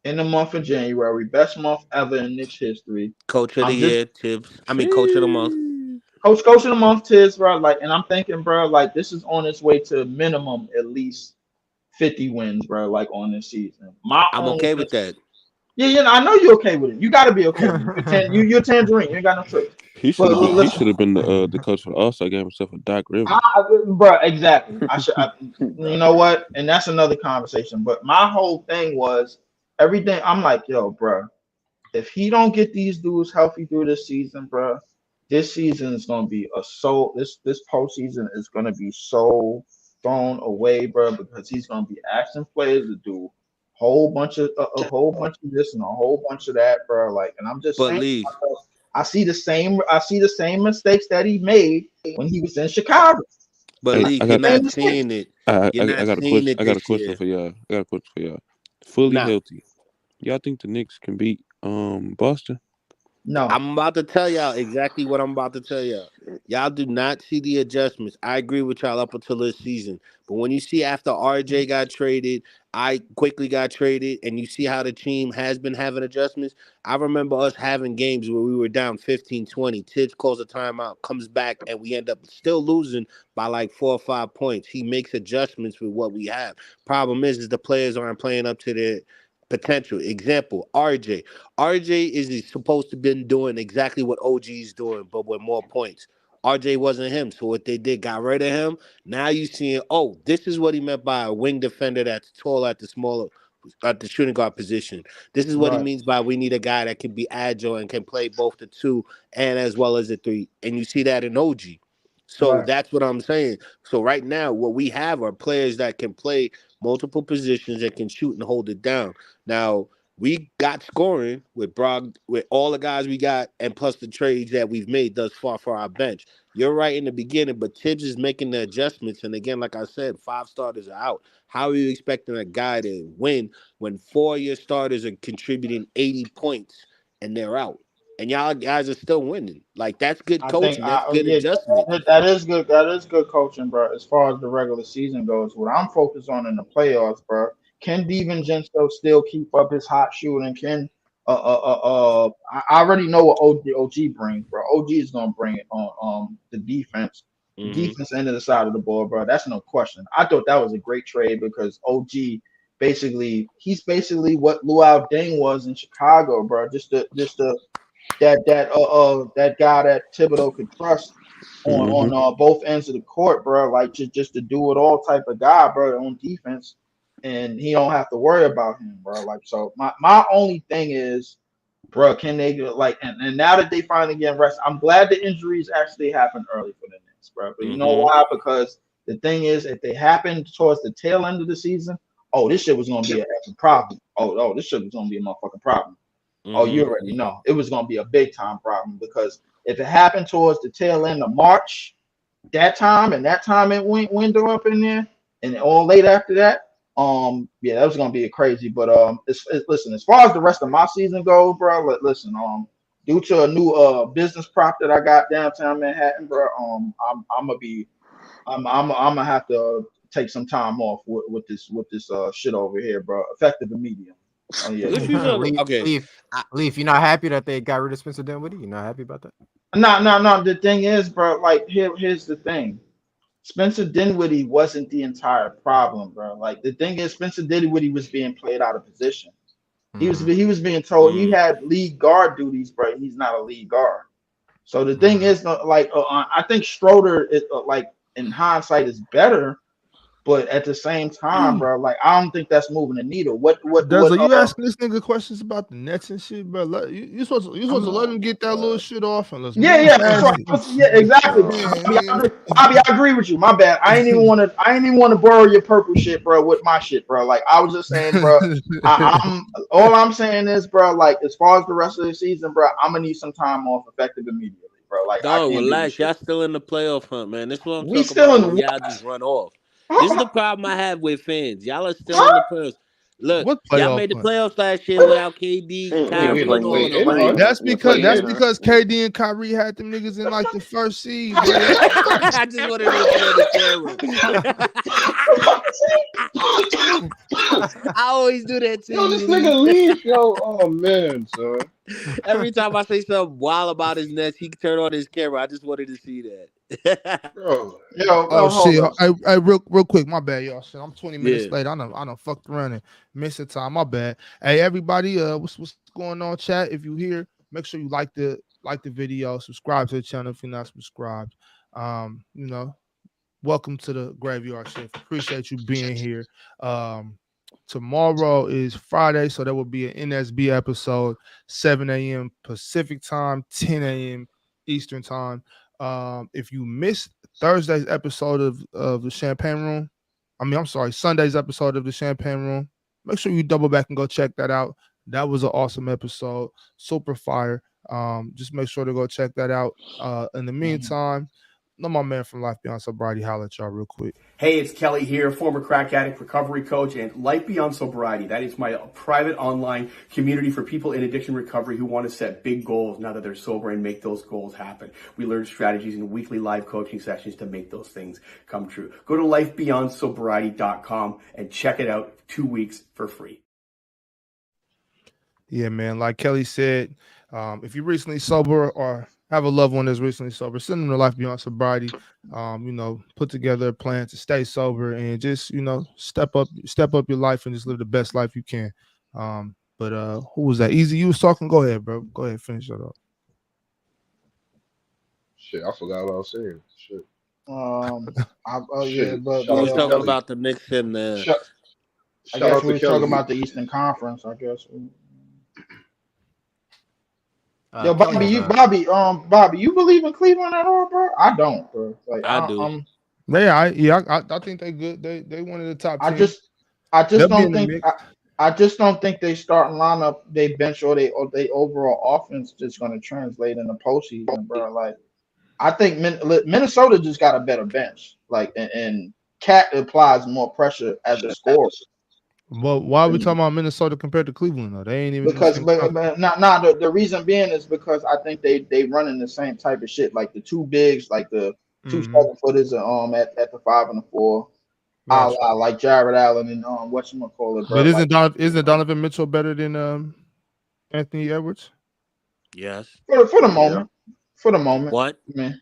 in the month of January, best month ever in Knicks history. Coach of the I'm just year, Tibbs. Coach of the month. coach of the month, Tiz, bro. Like, and I'm thinking, bro, like this is on its way to minimum at least 50 wins, bro. Like on this season. My I'm only okay with that. Yeah, I know you're okay with it. You got to be okay with it. You're Tangerine. You ain't got no choice. He should have been. He should have been the coach for the All-Star game instead of Doc Rivers. Bro, exactly. You know what? And that's another conversation. But my whole thing was everything. I'm like, yo, bro, if he don't get these dudes healthy through this season, bro, this season is gonna be this postseason is gonna be so thrown away, bro, because he's gonna be asking players to do a whole bunch of this and a whole bunch of that, bro. Like, and I'm just saying, I see the same mistakes that he made when he was in Chicago. But Lee, you're not seeing it. I got a question for y'all. Fully healthy, y'all think the Knicks can beat Boston? No. I'm about to tell y'all exactly what I'm about to tell y'all. Y'all do not see the adjustments. I agree with y'all up until this season. But when you see after RJ got traded, I quickly got traded, and you see how the team has been having adjustments. I remember us having games where we were down 15-20. Tibbs calls a timeout, comes back, and we end up still losing by like 4 or 5 points. He makes adjustments with what we have. Problem is the players aren't playing up to their potential. Example, RJ. RJ is supposed to been doing exactly what OG is doing, but with more points. RJ wasn't him, so what they did, got rid of him. Now you seeing, this is what he meant by a wing defender that's tall at the shooting guard position. This is what he means by we need a guy that can be agile and can play both the 2 and as well as the 3. And you see that in OG. So that's what I'm saying. So right now, what we have are players that can play multiple positions and can shoot and hold it down. Now, we got scoring with Brog, with all the guys we got, and plus the trades that we've made thus far for our bench. You're right in the beginning, but Tibbs is making the adjustments. And again, like I said, 5 starters are out. How are you expecting a guy to win when 4 of your starters are contributing 80 points and they're out? And y'all guys are still winning. Like, that's good coaching. That's good adjustment. That is good. That is good coaching, bro. As far as the regular season goes, what I'm focused on in the playoffs, bro. Can DiVincenzo still keep up his hot shooting? Can I already know what OG brings, bro. OG is gonna bring it on the defense. Defense end of the side of the ball, bro. That's no question. I thought that was a great trade because OG he's basically what Luol Deng was in Chicago, bro. Just that guy that Thibodeau could trust on both ends of the court, bro. Like just to do it all type of guy, bro, on defense, and he don't have to worry about him, bro. Like, so my only thing is, bro, can they and now that they finally get rest, I'm glad the injuries actually happened early for the Knicks, bro. But you know why? Because the thing is, if they happen towards the tail end of the season, this shit was gonna be a problem. This shit was gonna be a motherfucking problem. You already know it was gonna be a big time problem because if it happened towards the tail end of March, that time it went window up in there, and all late after that, that was gonna be a crazy. But listen, as far as the rest of my season goes, bro, listen, due to a new business prop that I got downtown Manhattan, bro, I'm gonna have to take some time off with this shit over here, bro. Effective immediately. Leaf, you're not happy that they got rid of Spencer Dinwiddie? You're not happy about that? No. The thing is, bro, like here's the thing. Spencer Dinwiddie wasn't the entire problem, bro. Like the thing is, Spencer Dinwiddie was being played out of position. He was being told he had lead guard duties, bro. He's not a lead guard. So the thing is, I think Schroeder is in hindsight is better. But at the same time, bro, like I don't think that's moving the needle. What you asking this nigga questions about the Nets and shit, bro? You supposed to let him get that little shit off and let's exactly. I agree with you. My bad. I ain't even want to borrow your purple shit, bro, with my shit, bro. Like I was just saying, bro. All I'm saying is, bro, like as far as the rest of the season, bro, I'm gonna need some time off effective immediately, bro. Like relax, y'all still in the playoff hunt, man. This is what I'm talking still about. Y'all just run off. This is the problem I have with fans. Y'all are still in the playoffs. Look, y'all made the playoffs last year without KD, Kyrie. That's because KD and Kyrie had them niggas in like the first seed. I just wanted to make it on the camera. I always do that to Yo, you. this nigga leave, yo. Oh man, son. Every time I say something wild about his Nets, he can turn on his camera. I just wanted to see that. Bro. Yo, Oh hold shit! up. Real quick, my bad, y'all. Shit, I'm 20 minutes Yeah. late. I done fucked around and missed the time. My bad. Hey, everybody, what's going on, chat? If you here, make sure you like the video, subscribe to the channel if you're not subscribed. You know, welcome to the Graveyard Shift. Appreciate you being here. Tomorrow is Friday, so there will be an NSB episode, 7 a.m. Pacific time, 10 a.m. Eastern time. If you missed Thursday's episode of the Champagne Room, Sunday's episode of the Champagne Room, make sure you double back and go check that out. That was an awesome episode, super fire. Just make sure to go check that out. In the meantime, my man from Life Beyond Sobriety, holla at y'all real quick. Hey, it's Kelly here, former crack addict, recovery coach, and Life Beyond Sobriety. That is my private online community for people in addiction recovery who want to set big goals now that they're sober and make those goals happen. We learn strategies in weekly live coaching sessions to make those things come true. Go to lifebeyondsobriety.com and check it out 2 weeks for free. Yeah, man. Like Kelly said, if you're recently sober or have a loved one that's recently sober, send them to Life Beyond Sobriety. Put together a plan to stay sober and just, step up your life and just live the best life you can. But who was that? Easy, you was talking. Go ahead, bro. Go ahead, finish that up. Shit, I forgot what I was saying. Shit. We was talking about the Knicks and the. I guess we were talking about the Eastern Conference. I guess. Yo, Bobby, you believe in Cleveland at all, bro? I don't, bro. Like I do. I think they good. They one of the top teams. I just don't think they starting lineup, they bench or they overall offense just going to translate in the postseason, bro. Like, I think Minnesota just got a better bench. Like, and Cat applies more pressure as a scorer. Well, why are we talking about Minnesota compared to Cleveland though? They ain't even the reason being is because I think they running the same type of shit. Like the two bigs, like the 2 7-footers at the 5 and the 4. Gotcha. Like Jared Allen and whatchamacallit. But isn't Donovan Mitchell better than Anthony Edwards? Yes. For the moment. Yeah. For the moment. What? Man.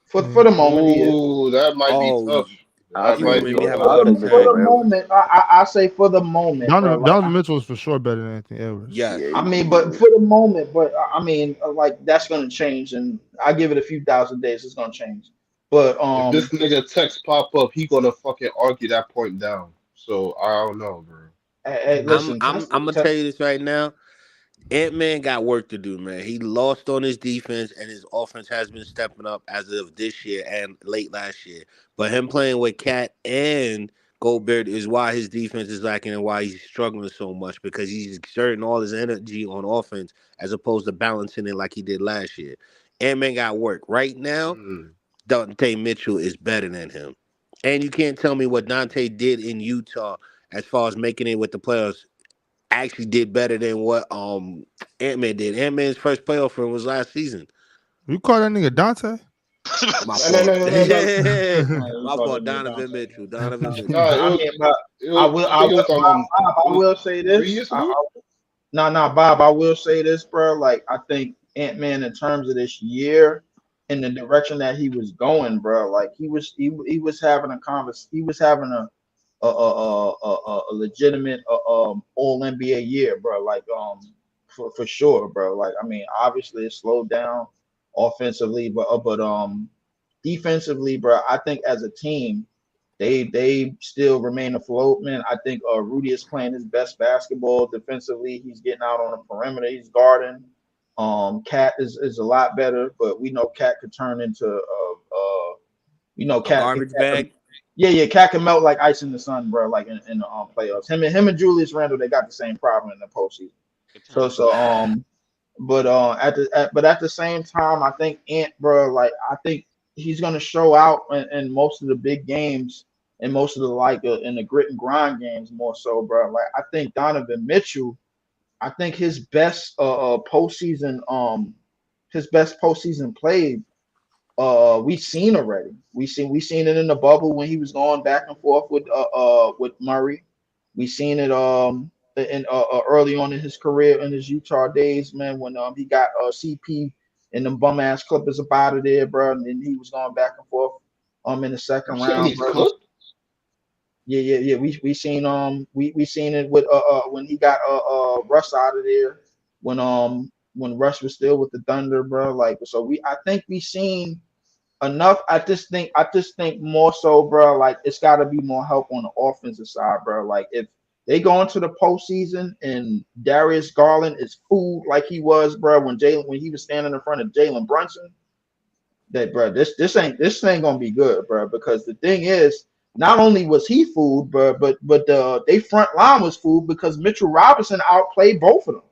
For the moment. Ooh, that might be tough. For the moment, I say for the moment. Donovan Mitchell is for sure better than Anthony Edwards. Yeah. I mean, but for the moment, like that's gonna change, and I give it a few thousand days, it's gonna change. But if this nigga text pop up, he gonna fucking argue that point down. So I don't know, bro. Hey, listen, I'm gonna tell you this right now. Ant-Man got work to do, man. He lost on his defense, and his offense has been stepping up as of this year and late last year. But him playing with Cat and Gobert is why his defense is lacking and why he's struggling so much, because he's exerting all his energy on offense as opposed to balancing it like he did last year. Ant-Man got work. Right now, Dante Mitchell is better than him. And you can't tell me what Dante did in Utah as far as making it with the playoffs actually did better than what Ant-Man did. Ant-Man's first playoff run was last season. You call that nigga Dante? My fault. My fault. Donovan Mitchell. I will say this. Bob, I will say this, bro. Like, I think Ant-Man, in terms of this year, in the direction that he was going, bro, like he was having a conversation. He was having a legitimate all NBA year, bro. Like for sure, bro. Like, I mean, obviously it slowed down offensively, but defensively, bro, I think as a team they still remain afloat, man. I think Rudy is playing his best basketball defensively. He's getting out on the perimeter. He's guarding. Cat is a lot better, but we know Cat could turn into Cat garbage bag. Yeah, Cat can melt like ice in the sun, bro. Like in the playoffs. Him and Julius Randle, they got the same problem in the postseason. But at the same time, I think Ant, bro, like I think he's gonna show out in most of the big games and most of the in the grit and grind games more so, bro. Like I think Donovan Mitchell, I think his best postseason play we seen already. We seen it in the bubble when he was going back and forth with Murray. We seen it in early on in his career in his Utah days, man, when he got CP and them bum ass Clippers up out of there, bro, and then he was going back and forth in the second round, bro. Yeah. We seen we seen it with when he got Russ out of there when Russ was still with the Thunder, bro. Like, so I think we seen enough. I just think more so, bro. Like, it's got to be more help on the offensive side, bro. Like, if they go into the postseason and Darius Garland is fooled like he was, bro, when he was standing in front of Jalen Brunson, that, bro, this ain't gonna be good, bro. Because the thing is, not only was he fooled, but they front line was fooled because Mitchell Robinson outplayed both of them.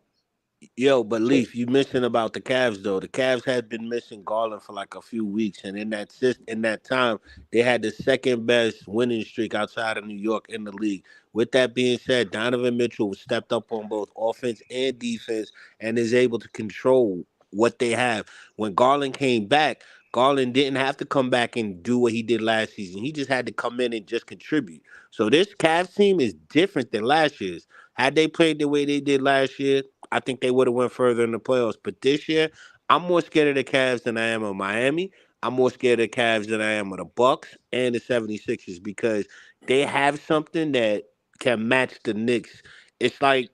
Yo, but Leaf, you missing about the Cavs though. The Cavs had been missing Garland for like a few weeks, and in that time, they had the second best winning streak outside of New York in the league. With that being said, Donovan Mitchell stepped up on both offense and defense, and is able to control what they have. When Garland came back, Garland didn't have to come back and do what he did last season. He just had to come in and just contribute. So this Cavs team is different than last year's. Had they played the way they did last year, I think they would have went further in the playoffs. But this year, I'm more scared of the Cavs than I am of Miami. I'm more scared of the Cavs than I am of the Bucks and the 76ers because they have something that can match the Knicks. It's like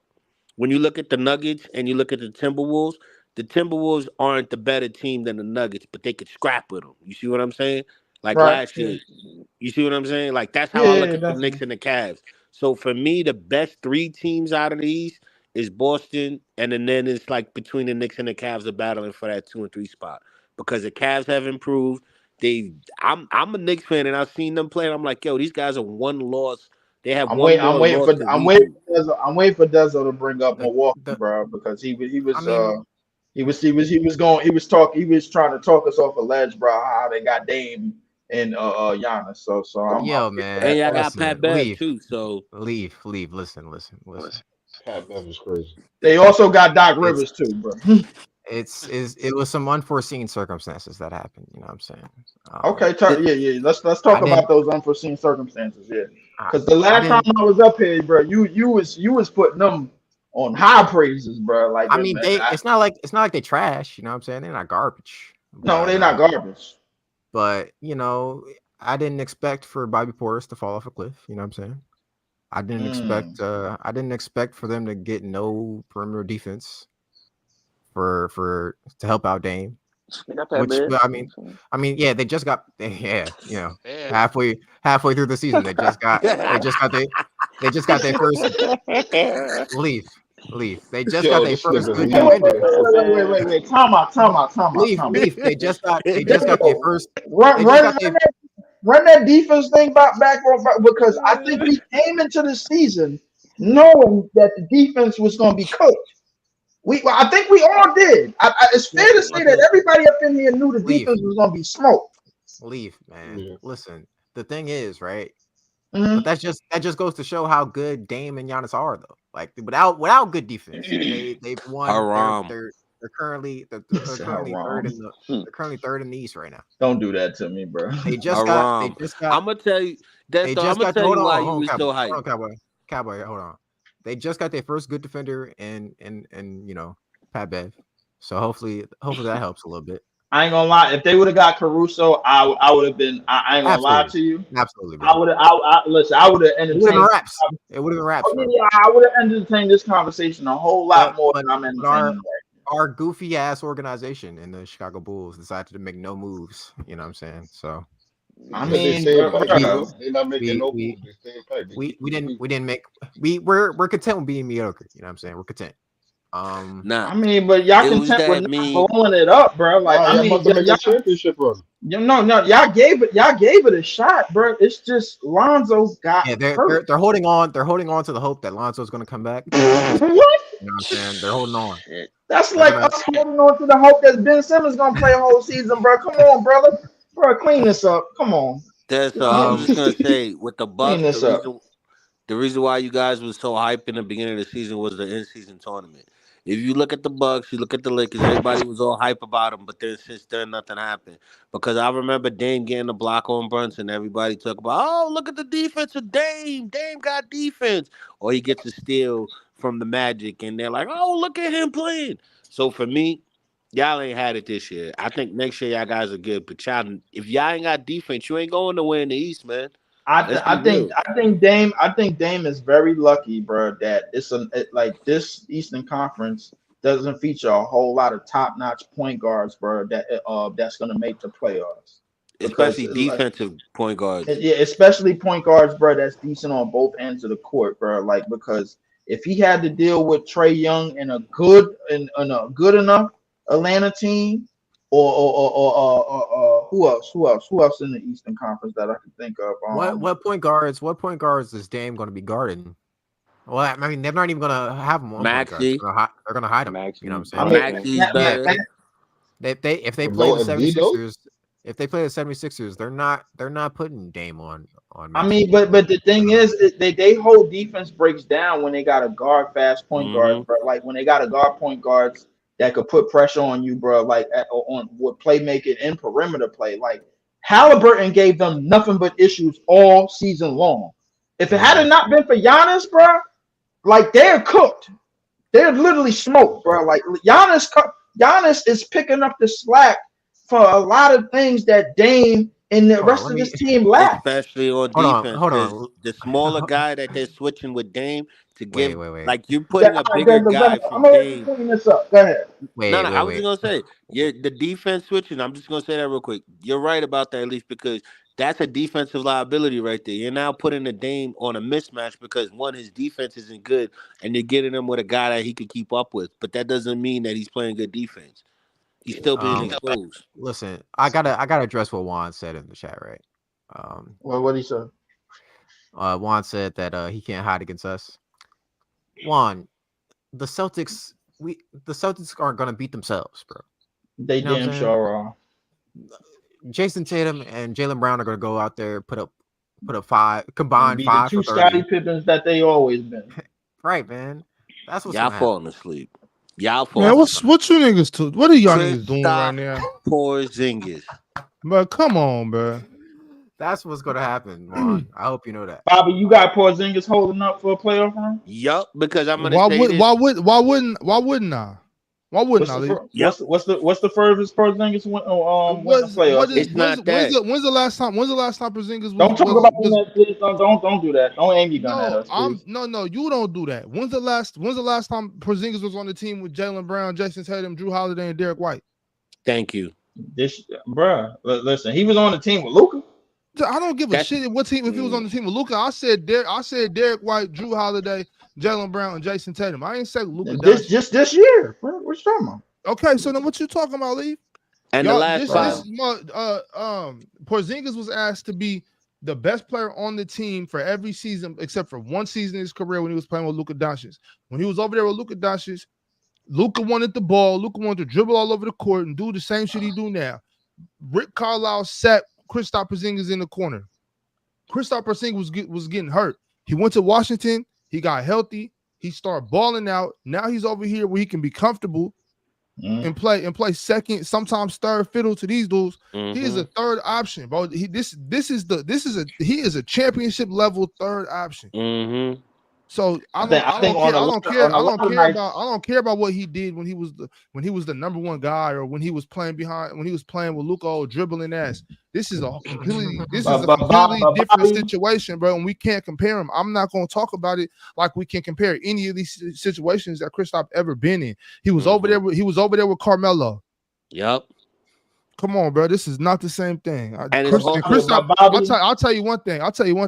when you look at the Nuggets and you look at the Timberwolves aren't the better team than the Nuggets, but they could scrap with them. You see what I'm saying? Like Right. last year. You see what I'm saying? Like, that's how I look at the Knicks and the Cavs. So for me, the best three teams out of the East is Boston, and then it's like between the Knicks and the Cavs are battling for that 2 and 3 spot because the Cavs have improved. I'm a Knicks fan, and I've seen them play, and I'm like, yo, these guys are one loss. They have I'm one waiting for Dezo to bring up Milwaukee, bro, because he was trying to talk us off a ledge, bro. How they got Dame and Giannis. So man, and y'all got Pat Bev too. So leave. Listen. Pat Bev is crazy. They also got Doc Rivers too, bro. It was some unforeseen circumstances that happened. You know what I'm saying? Okay, Let's talk about those unforeseen circumstances. Yeah, because the last time I was up here, bro, you was putting them on high praises, bro. Like, I mean, it's not like they trash. You know what I'm saying? They're not garbage. No, they're not garbage. But you know, I didn't expect for Bobby Portis to fall off a cliff. You know what I'm saying? I didn't expect for them to get no perimeter defense to help out Dame. Which I mean, yeah, they just got halfway through the season they just got their first leaf. They just got their first good defender. Wait. Time out. Leaf. They just got their first. Run that defense thing back because I think we came into the season knowing that the defense was going to be cooked. I think we all did. It's fair to say that everybody up in here knew the defense was going to be smoked. Leaf, man. Yeah. Listen, the thing is, right? Mm-hmm. But that just goes to show how good Dame and Giannis are, though. Like, without good defense, they've won. They're currently third in the East right now. Don't do that to me, bro. They just got. I'm gonna tell you. I'm gonna tell you why you was so hyped. Cowboy, hold on. They just got their first good defender and Pat Bev. So hopefully that helps a little bit. I ain't gonna lie. If they would have got Caruso, I would have been. I ain't gonna lie to you. Absolutely. Bro. I would have entertained. It would have been raps. I would have entertained this conversation a whole lot more than I'm entertaining. Our goofy ass organization in the Chicago Bulls decided to make no moves. You know what I'm saying? So I mean, they're not making no moves. We're content with being mediocre. You know what I'm saying? We're content. I mean, but y'all content with not blowing it up, bro. Like, I mean, y'all championship run. No, y'all gave it a shot, bro. It's just Lonzo got hurt. They're holding on. They're holding on to the hope that Lonzo's going to come back. What? You know what I'm saying? They're holding on. That's like us holding on to the hope that Ben Simmons going to play a whole season, bro. Come on, brother. Bro, clean this up. Come on. I was just going to say, with the Bucks, the reason why you guys was so hyped in the beginning of the season was the in-season tournament. If you look at the Bucks, you look at the Lakers, everybody was all hype about them, but then since then nothing happened. Because I remember Dame getting the block on Brunson. Everybody talk about, oh, look at the defense of Dame. Dame got defense. Or he gets a steal from the Magic, and they're like, oh, look at him playing. So for me, y'all ain't had it this year. I think next year y'all guys are good, but y'all, if y'all ain't got defense, you ain't going nowhere in the East, man. I think Dame is very lucky, bro, that like this Eastern Conference doesn't feature a whole lot of top-notch point guards, bro, that's gonna make the playoffs. Especially defensive point guards. Yeah, especially point guards, bro, that's decent on both ends of the court, bro. Like, because if he had to deal with Trae Young in a good enough Atlanta team, or who else in the Eastern Conference that I can think of? What point guards is Dame going to be guarding? Well, I mean, they're not even going to have him on Maxey. They're going to hide him. Maxey. You know what I'm saying? Maxey's better. If they play the 76ers, if they play the 76ers, they're not putting Dame on Maxey. I mean, but the thing is, they whole defense breaks down when they got a guard fast point guard, bro. Like when they got a guard point guards that could put pressure on you, bro. Like on with playmaking and perimeter play. Like Halliburton gave them nothing but issues all season long. If it had not been for Giannis, bro, like they're cooked. They're literally smoked, bro. Like Giannis is picking up the slack for a lot of things that Dame and the rest of this team lack. Especially on defense. Hold on. The smaller guy that they're switching with Dame to give, like you're putting a bigger guy from Dame. Clean this up. Go ahead. I was just gonna say, the defense switching. I'm just gonna say that real quick. You're right about that, at least because that's a defensive liability right there. You're now putting the Dame on a mismatch because one, his defense isn't good, and you're getting him with a guy that he could keep up with. But that doesn't mean that he's playing good defense. He's still being exposed. Listen, I gotta address what Juan said in the chat, right? Well, what he said? Juan said that he can't hide against us. Juan, the Celtics aren't gonna beat themselves, bro. They damn sure are. Jason Tatum and Jaylen Brown are gonna go out there, put up combined 5 the two for 30. Scottie Pippins that they always been. Right, man. That's what's y'all falling asleep. Y'all falling. Man, what you niggas do? What are y'all niggas doing right now? Porzingis. But come on, bro. That's what's gonna happen, Juan. I hope you know that. Bobby, you got Porzingis holding up for a playoff run? Yup, because I'm gonna why say would, this. why wouldn't I? Why wouldn't I? What's the furthest Porzingis went playoffs? It's not that. When's the last time Porzingis? Don't talk about that, please. Don't do that. Don't aim your gun at us. Please. No, you don't do that. When's the last time Porzingis was on the team with Jaylen Brown, Jason Tatum, Drew Holiday, and Derek White? Thank you. Listen, he was on the team with Luka. I don't give a shit what team. If he was on the team with Luka, I said Derek White, Drew Holiday, Jaylen Brown, and Jason Tatum. I ain't say Luka. Just this year. What you talking about? Okay, so then what you talking about, Lee? And the last Porzingis was asked to be the best player on the team for every season except for one season in his career when he was playing with Luka Doncic. When he was over there with Luka Doncic, Luka wanted the ball. Luka wanted to dribble all over the court and do the same shit he do now. Rick Carlisle sat Kristaps Porzingis in the corner. Kristaps Porzingis was getting hurt. He went to Washington. He got healthy. He started balling out. Now he's over here where he can be comfortable and play second, sometimes third fiddle to these dudes. He is a third option, bro. He is a championship level third option. So I don't care about what he did when he was the number one guy or when he was playing with Luka or dribbling ass. This is a completely different situation, bro, and we can't compare him. I'm not going to talk about it like we can compare any of these situations that Kristaps ever been in. He was over there with Carmelo. Yep. Come on, bro. This is not the same thing. Kristaps, I'll tell you one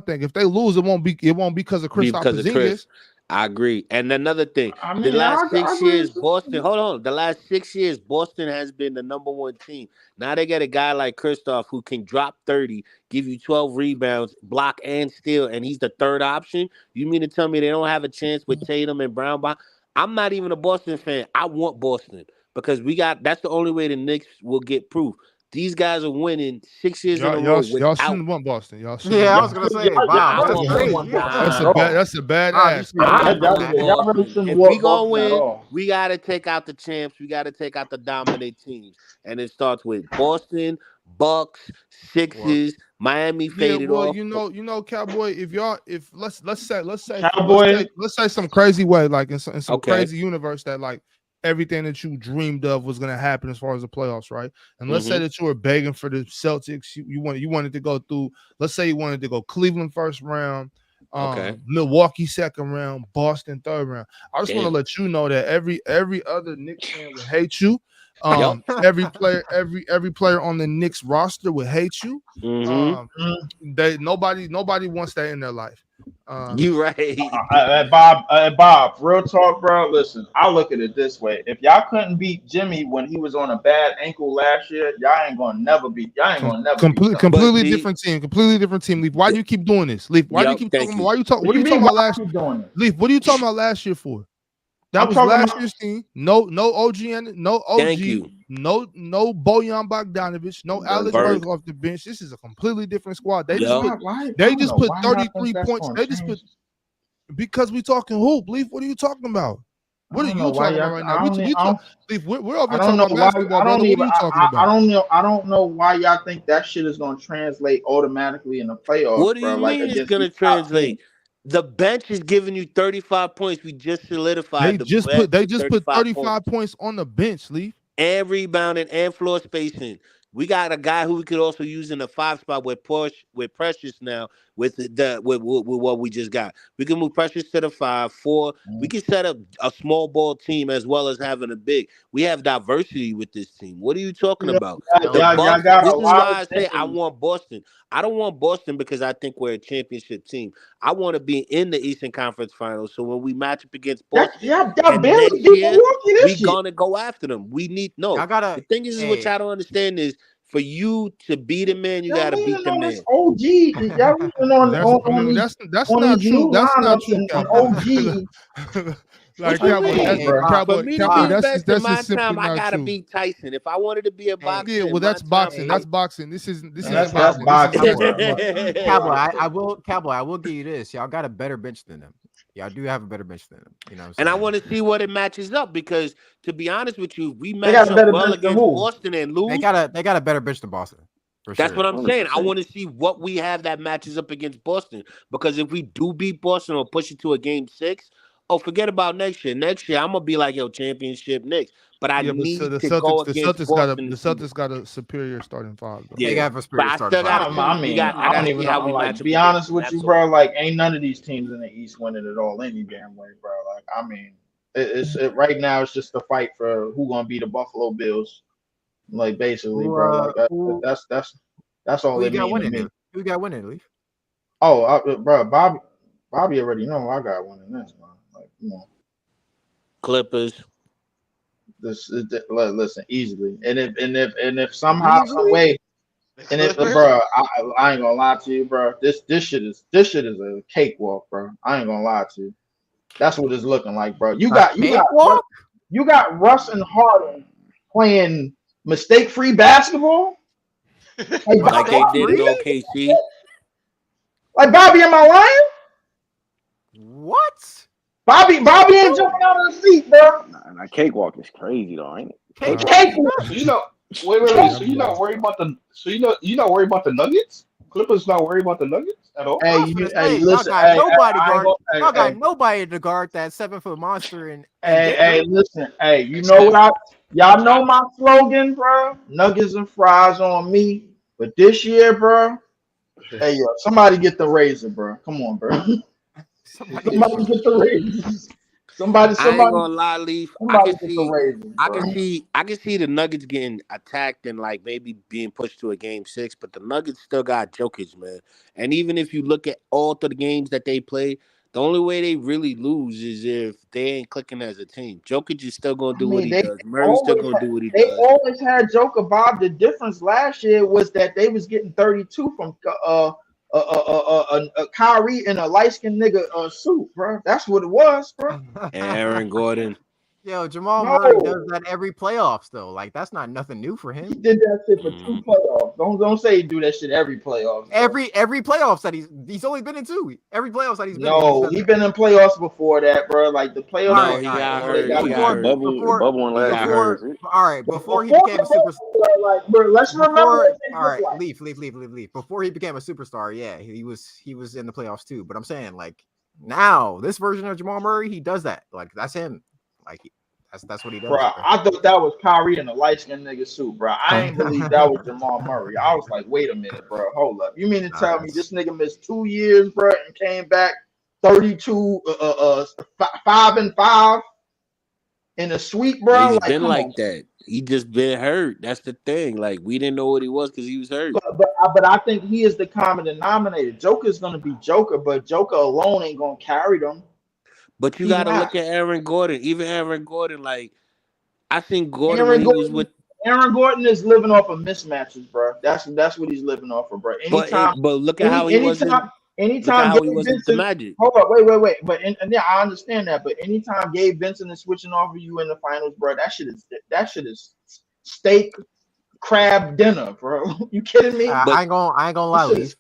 thing. If they lose, it won't be because of Kristaps Porzingis. I agree. And another thing, the last 6 years, Boston. Hold on. The last 6 years, Boston has been the number one team. Now they get a guy like Kristaps who can drop 30, give you 12 rebounds, block and steal, and he's the third option. You mean to tell me they don't have a chance with Tatum and Brown? I'm not even a Boston fan. I want Boston because that's the only way the Knicks will get proof. These guys are winning 6 years in a row Y'all without. shouldn't want Boston. Y'all shouldn't. Yeah, I want was gonna Boston. say, Bob, I that's want crazy. Boston. That's a bad Bob, you ass. should I not want Y'all really Boston. shouldn't If we want gonna Boston at win, all. we gotta take out the champs. We gotta take out the dominant teams, and it starts with Boston, Bucks, Sixers, Miami Yeah, faded well, off. you know, Cowboy. If let's say Cowboy. let's say some crazy way, like in some Okay. crazy universe that like everything that you dreamed of was gonna happen as far as the playoffs, right? And let's say that you were begging for the Celtics. You wanted to go through. Let's say you wanted to go Cleveland first round, Okay. Milwaukee second round, Boston third round. I just want to Damn. let you know that every other Knicks fan would hate you. Yep. Every player on the Knicks roster would hate you. Nobody wants that in their life. You right. Bob, real talk, bro. Listen, I look at it this way: if y'all couldn't beat Jimmy when he was on a bad ankle last year, y'all ain't gonna never beat. Y'all ain't gonna never beat. Completely different team. Leaf, why do you keep doing this? Leaf, why do you keep talking? Why you talking? What are you talking about last year? Leaf, what are you talking about last year for? That was last year's team. No OG and no OG. Thank you. No Bojan Bogdanovic. No Alex Burke off the bench. This is a completely different squad. They just put 33 points. They just put because we talking hoop. Leaf, what are you talking about? What are you talking about right now? Leaf, we're over talking about basketball, brother. What are you talking about? I don't know why y'all think that shit is gonna translate automatically in the playoffs. What do you bro? mean Like, it's gonna translate? The bench is giving you 35 points. We just solidified. They just put 35 points on the bench, Leaf. And rebounding and floor spacing. We got a guy who we could also use in the 5 spot with Precious now with what we just got. We can move Precious to the 5, 4. We can set up a small ball team as well as having a big. We have diversity with this team. What are you talking about? This is why I say I want Boston. I don't want Boston because I think we're a championship team. I want to be in the Eastern Conference Finals. So when we match up against Boston, next year, we're gonna go after them. We need the thing is what y'all don't understand is for you to be the man, you gotta beat the man. That's not true. That's not true, Cowboy. Like for me to be the best in my simply time, I not gotta true. beat Tyson. If I wanted to be a boxer, Yeah, well, that's boxing. That's boxing. This isn't boxing. Cowboy, I will give you this. Y'all got a better bench than them. Y'all do have a better bench than them. You know what I'm saying? And I want to see what it matches up because, to be honest with you, we match up well against Boston and lose. They got a better bench than Boston. That's what I'm saying. I want to see what we have that matches up against Boston because if we do beat Boston or push it to a game 6, forget about next year. Next year, I'm gonna be like, Champions Knicks. But I need to go against Boston. The Celtics got a superior starting 5. Though. Yeah, they have a superior starting 5. I don't even know. Like, to be honest with you, bro, like, ain't none of these teams in the East winning it all any damn way, bro. Like, I mean, right now it's just a fight for who gonna be the Buffalo Bills. Like, basically, bro. Like, that's all they mean to me. Who got winning, Leaf? Oh, bro, Bobby already know I got one in this, man. Like, come on. Clippers. Listen, easily. And if somehow, some way, and if bro, I ain't gonna lie to you, bro. This shit is a cakewalk, bro. I ain't gonna lie to you. That's what it's looking like, bro. You got Russ and Harden playing mistake-free basketball. Like they did in OKC. Like, Bobby, am I lying? What? Bobby ain't jumping out of the seat, bro. Nah, cakewalk is crazy though, ain't it? Cakewalk. Wait. So you're not worried about the Nuggets? Clippers not worried about the Nuggets at all? Hey, listen. Y'all got nobody to guard that 7-foot monster. Listen. Hey, you know what? Y'all know my slogan, bro. Nuggets and fries on me. But this year, bro. Hey, yo, somebody get the razor, bro. Come on, bro. Somebody get the razor. Somebody. I ain't gonna lie, Leaf. I can see the Nuggets getting attacked and like maybe being pushed to a game 6, but the Nuggets still got Jokic, man. And even if you look at all the games that they play, the only way they really lose is if they ain't clicking as a team. Jokic is still gonna do what he does. Murray's still gonna do what he does. They always had Joker, Bob. The difference last year was that they was getting 32 from a Kyrie in a light-skinned nigga suit, bro. That's what it was, bro. Aaron Gordon. Yo, Jamal Murray does that every playoffs though. Like that's not nothing new for He him. did that shit for 2 playoffs. Don't say he do that shit every playoffs. Bro. Every playoffs that he's only been in 2. Every playoffs that he's been in. No, he been in playoffs before that, bro. Like the playoffs. No, he got hurt. He got hurt. Bubble and last year. All right, before he became a superstar. Like, bro, let's remember. All right, leave. Before he became a superstar, yeah, he was in the playoffs too. But I'm saying, like, now this version of Jamal Murray, he does that. Like that's him. Like that's what he does. Bro, I thought that was Kyrie in a light-skinned nigga suit, bro. I ain't believe that was Jamal Murray. I was like, wait a minute, bro. Hold up. You mean to tell me this nigga missed 2 years, bro, and came back 32, 5-5 in a sweep, bro? He's like, been like that. He just been hurt. That's the thing. Like we didn't know what he was because he was hurt. But I think he is the common denominator. Joker's gonna be Joker, but Joker alone ain't gonna carry them. But you got to look at Aaron Gordon. Even Aaron Gordon, like I think Gordon when he was with Aaron Gordon is living off of mismatches, bro. That's what he's living off of, bro. Anytime, but look at how he wasn't. Anytime Gabe Vincent, the Magic. Hold up, wait. But and yeah, I understand that. But anytime Gabe Vincent is switching off of you in the finals, bro, that shit is steak crab dinner, bro. You kidding me? I ain't gonna lie, Leaf.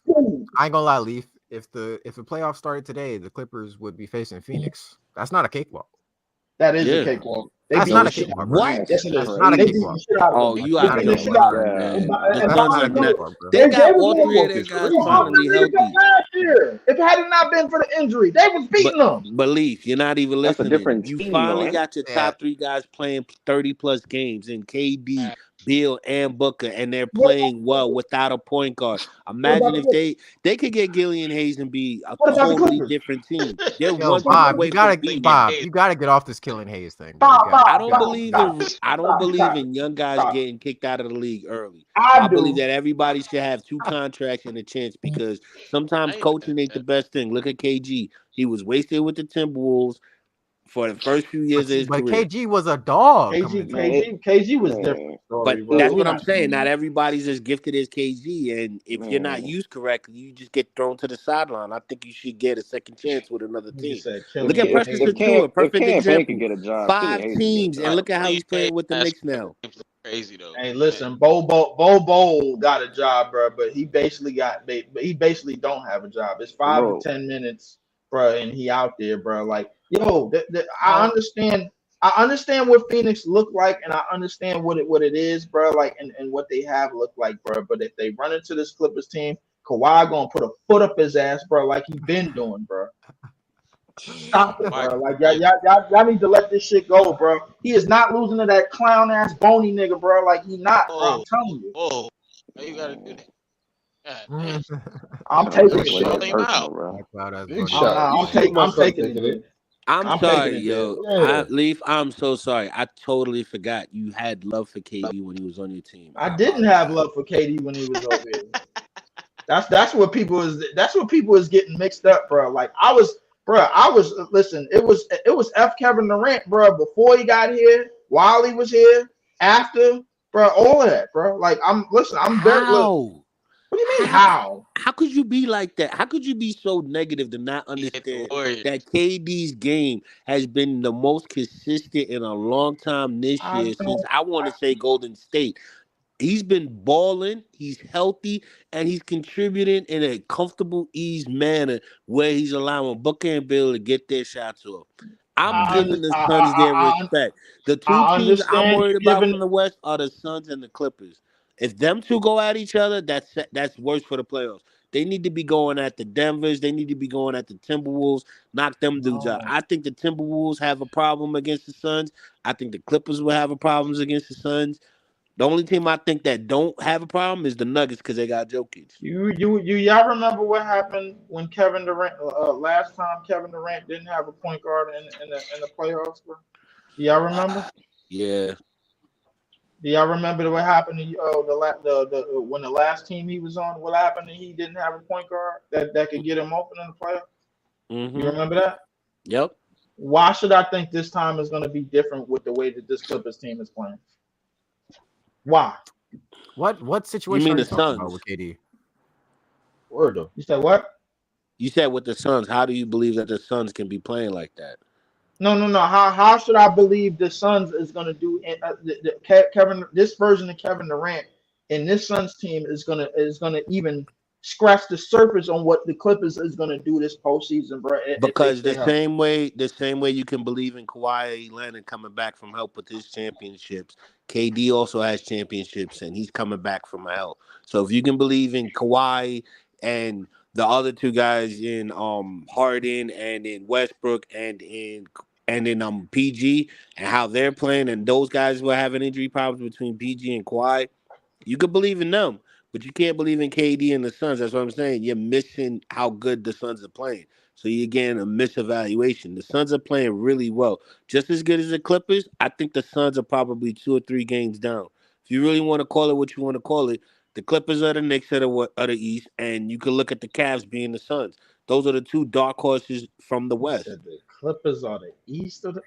I ain't gonna lie, Leaf. If the playoffs started today, the Clippers would be facing Phoenix. That's not a cakewalk. That is a cakewalk. That's not a cakewalk. What? Yes, it is. That's not a cakewalk. Oh, you out of They got all 3 of their guys finally healthy. If it had not been for the injury, they was beating them. But Leaf, you're not even listening. You finally got your top 3 guys playing 30+ games in KD, Bill, and Booker, and they're playing well without a point guard. Imagine if they could get Gillian Hayes and be a totally different team. They're Bob, you gotta get off this Killing Hayes thing. I don't believe in young guys getting kicked out of the league early. I believe that everybody should have 2 contracts and a chance because sometimes coaching ain't the best thing. Look at KG. He was wasted with the Timberwolves for the first few years of his career. But KG was a dog. KG was different. But that's what I'm saying. Not everybody's as gifted as KG. And if you're not used correctly, you just get thrown to the sideline. I think you should get a second chance with another team. Look at Preston Statue, perfect example. Get a job. 5 teams, and look at how he's playing with the Knicks now. Crazy though. Hey, listen, Bo got a job, bro, but he basically don't have a job. It's 5 to 10 minutes, bro, and he out there, bro. Like, yo, I understand what Phoenix look like, and I understand what it is, bro. Like, and what they have looked like, bro. But if they run into this Clippers team, Kawhi gonna put a foot up his ass, bro, like he been doing, bro. Stop it, bro. Like y'all need to let this shit go, bro. He is not losing to that clown ass bony nigga, bro. Like he not, bro. I'm telling you. Oh, you gotta do that. I'm taking it. I'm taking it. I'm sorry, yo. Leaf, I'm so sorry. I totally forgot you had love for KD when he was on your team. I didn't have love for KD when he was over here. That's what people is getting mixed up, bro. Like I was listen, it was F Kevin Durant, bro, before he got here, while he was here, after, bro, all of that, bro. Like I'm very look. What do you mean how? How could you be like that? How could you be so negative to not understand that KD's game has been the most consistent in a long time this year since I want to say Golden State? He's been balling, he's healthy, and he's contributing in a comfortable ease manner where he's allowing Booker and Bill to get their shots off. I'm giving the Suns their respect. The 2 teams I'm worried about from the West are the Suns and the Clippers. If them 2 go at each other, that's worse for the playoffs. They need to be going at the Denvers. They need to be going at the Timberwolves. Knock them dudes out. I think the Timberwolves have a problem against the Suns. I think the Clippers will have a problem against the Suns. The only team I think that don't have a problem is the Nuggets because they got Jokic. Y'all remember what happened when Kevin Durant last time Kevin Durant didn't have a point guard in the playoffs? Bro? Y'all remember? Yeah. Do y'all remember what happened to when the last team he was on? What happened? He didn't have a point guard that could get him open in the playoffs. Mm-hmm. You remember that? Yep. Why should I think this time is going to be different with the way that this Clippers team is playing? Why? What situation? You mean are the Suns with KD? Word though. You said what? You said with the Suns. How do you believe that the Suns can be playing like that? No. How should I believe the Suns is going to do? Kevin, this version of Kevin Durant and this Suns team is gonna even scratch the surface on what the Clippers is going to do this postseason, bro. If they Because stay healthy. the same way you can believe in Kawhi Leonard coming back from help with his championships, KD also has championships and he's coming back from hell. So if you can believe in Kawhi and the other two guys in Harden and in Westbrook and in PG and how they're playing, and those guys were having injury problems between PG and Kawhi, you could believe in them, but you can't believe in KD and the Suns. That's what I'm saying. You're missing how good the Suns are playing. So you're getting a misevaluation. The Suns are playing really well. Just as good as the Clippers, I think the Suns are probably 2 or 3 games down. If you really want to call it what you want to call it, the Clippers are the Knicks of the East, and you can look at the Cavs being the Suns. Those are the 2 dark horses from the You West. said the Clippers are the East of the.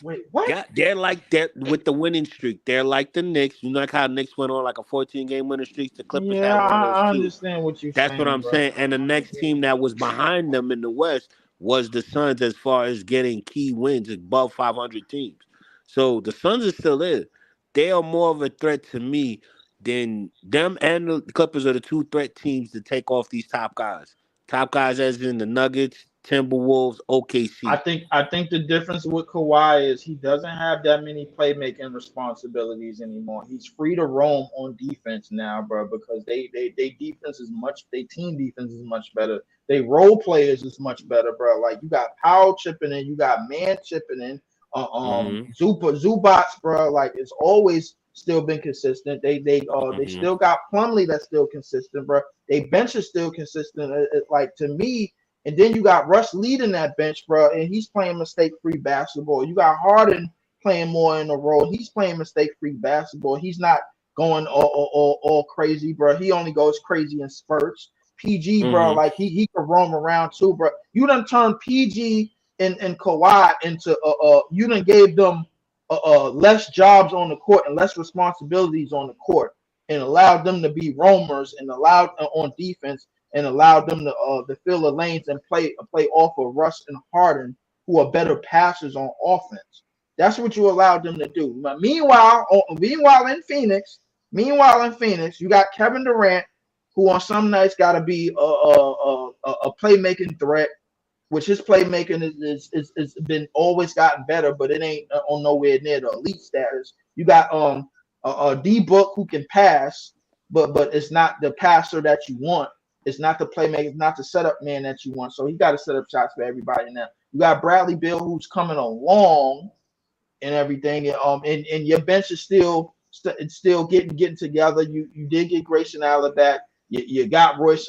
Wait, what? Yeah, they're like that with the winning streak. They're like the Knicks. You know, like how Knicks went on like a 14-game winning streak. The Clippers Yeah, had one of those I too. understand what you're That's what saying, I'm bro. saying. And the next team that was behind them in the West was the Suns as far as getting key wins above 500 teams. So the Suns are still there. They are more of a threat to me than them, and the Clippers are the 2 threat teams to take off these top guys. Top guys as in the Nuggets, Timberwolves, OKC. I think the difference with Kawhi is he doesn't have that many playmaking responsibilities anymore. He's free to roam on defense now, bro, because they defense is much, they team defense is much better. They role players is much better, bro. Like you got Powell chipping in, you got Man chipping in, Zubats, bro. Like it's always still been consistent. They still got Plumlee that's still consistent, bro. They bench is still consistent. Like to me. And then you got Russ leading that bench, bro, and he's playing mistake-free basketball. You got Harden playing more in the role. He's playing mistake-free basketball. He's not going all crazy, bro. He only goes crazy in spurts. PG, bro, like he could roam around too, bro. You done turned PG and Kawhi into you done gave them less jobs on the court and less responsibilities on the court, and allowed them to be roamers and allowed on defense. And allowed them to fill the lanes and play off of Russ and Harden, who are better passers on offense. That's what you allowed them to do. But meanwhile in Phoenix, you got Kevin Durant, who on some nights got to be a playmaking threat, which his playmaking is been always gotten better, but it ain't on nowhere near the elite status. You got a D Book who can pass, but it's not the passer that you want. It's not the playmaker, it's not the setup man that you want. So he got to set up shots for everybody now. You got Bradley Beal who's coming along and everything. And your bench is still getting together. You did get Grayson Allen back. You got Royce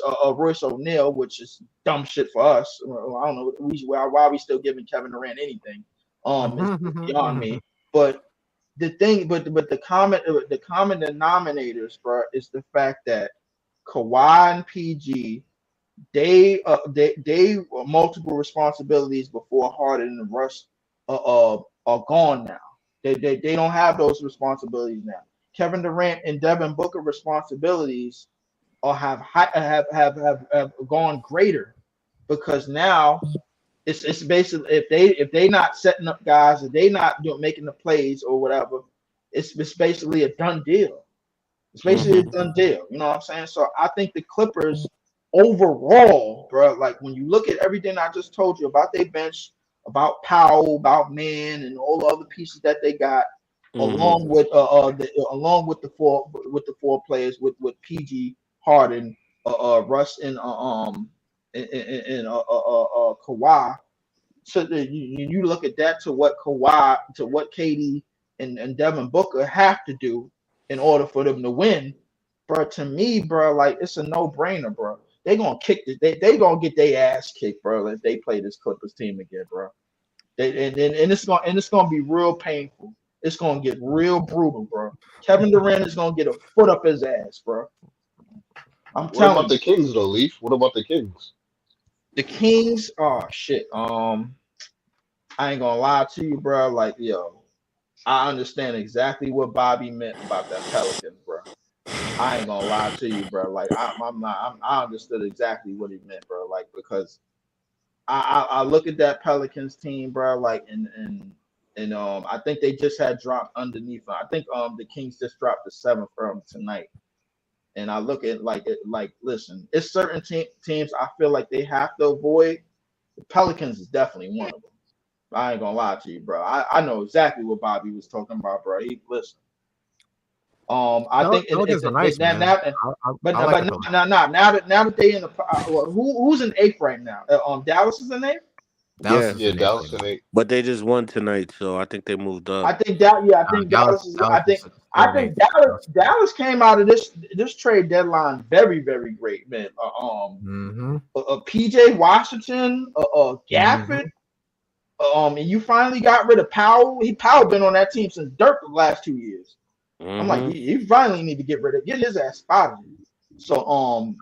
O'Neal, which is dumb shit for us. I don't know why are we still giving Kevin Durant anything. It's beyond me. But the thing, but the common denominators, bro, is the fact that Kawhi and PG, they multiple responsibilities before Harden and Russ are gone now. They don't have those responsibilities now. Kevin Durant and Devin Booker responsibilities have gone greater, because now it's basically if they not setting up guys, if they not making the plays or whatever, it's basically a done deal. It's basically a done deal. You know what I'm saying? So I think the Clippers overall, bro, like when you look at everything I just told you about their bench, about Powell, about Man, and all the other pieces that they got, along with the four players with PG, Harden, Russ, and Kawhi. So you look at that to what KD and Devin Booker have to do in order for them to win, bro. To me, bro, like it's a no-brainer, bro. They gonna kick this. They gonna get their ass kicked, bro, if they play this Clippers team again, bro. And it's gonna be real painful. It's gonna get real brutal, bro. Kevin Durant is gonna get a foot up his ass, bro. What about the Kings, though, Leaf? What about the Kings? The Kings, oh shit. I ain't gonna lie to you, bro. Like, yo, I understand exactly what Bobby meant about that Pelicans, bro. I ain't gonna lie to you, bro. Like I understood exactly what he meant, bro. Like because I look at that Pelicans team, bro, like and I think they just had dropped underneath. I think the Kings just dropped the 7th from tonight. And I look at like listen, it's certain teams I feel like they have to avoid. The Pelicans is definitely one of them. I ain't gonna lie to you, bro. I know exactly what Bobby was talking about, bro. He listen. I think Pelicans are nice, man. But I like the Pelicans. now that they in the who's in 8th right now? Dallas is in 8th. Dallas Yeah, is in Dallas eighth. and 8. but they just won tonight, so I think they moved up. I think that I think Dallas is. I think Dallas came out of this trade deadline very very great, man. PJ Washington, Gafford. And you finally got rid of Powell. Powell been on that team since Dirk the last 2 years. I'm like, you finally need to get his ass spotted. So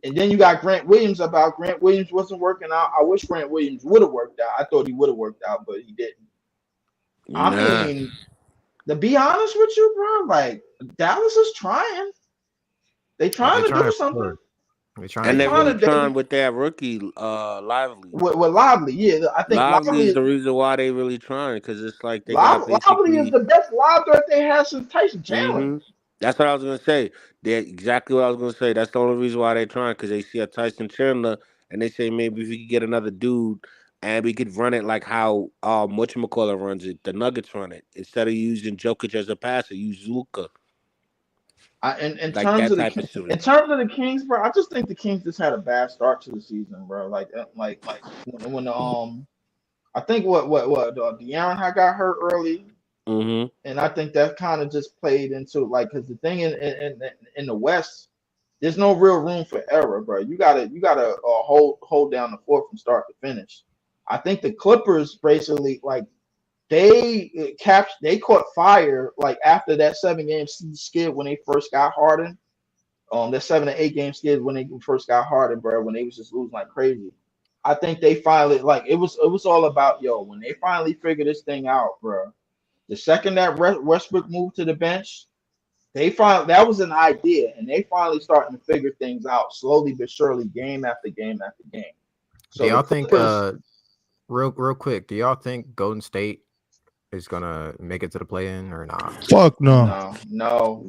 and then you got Grant Williams about. Grant Williams wasn't working out. I wish Grant Williams would have worked out. I thought he would have worked out, but he didn't. I mean, to be honest with you, bro, like Dallas is trying. They trying to do something. They're really trying with that rookie, Lively. With Lively, yeah, I think Lively is the reason why they really trying, because it's like they Lively is the best lob threat they had since Tyson Chandler. That's what I was gonna say. That's exactly what I was gonna say. That's the only reason why they're trying, because they see a Tyson Chandler and they say maybe if we could get another dude and we could run it like how whatchamacallit runs it, the Nuggets run it. Instead of using Jokic as a passer, use Luka. In terms of the Kings, bro, I just think the Kings just had a bad start to the season, bro. Like when I think what De'Aaron had got hurt early, and I think that kind of just played into because the thing in the West, there's no real room for error, bro. You gotta hold down the fort from start to finish. I think the Clippers basically they caught fire after that 7-game skid when they first got Harden. That 7 to 8 game skid when they first got Harden, bro, when they was just losing like crazy. I think they finally it was all about when they finally figured this thing out, bro. The second that Westbrook moved to the bench, that was an idea, and they finally starting to figure things out slowly but surely, game after game after game. So do y'all think real quick? Do y'all think Golden State is gonna make it to the play-in or not? Fuck no. No.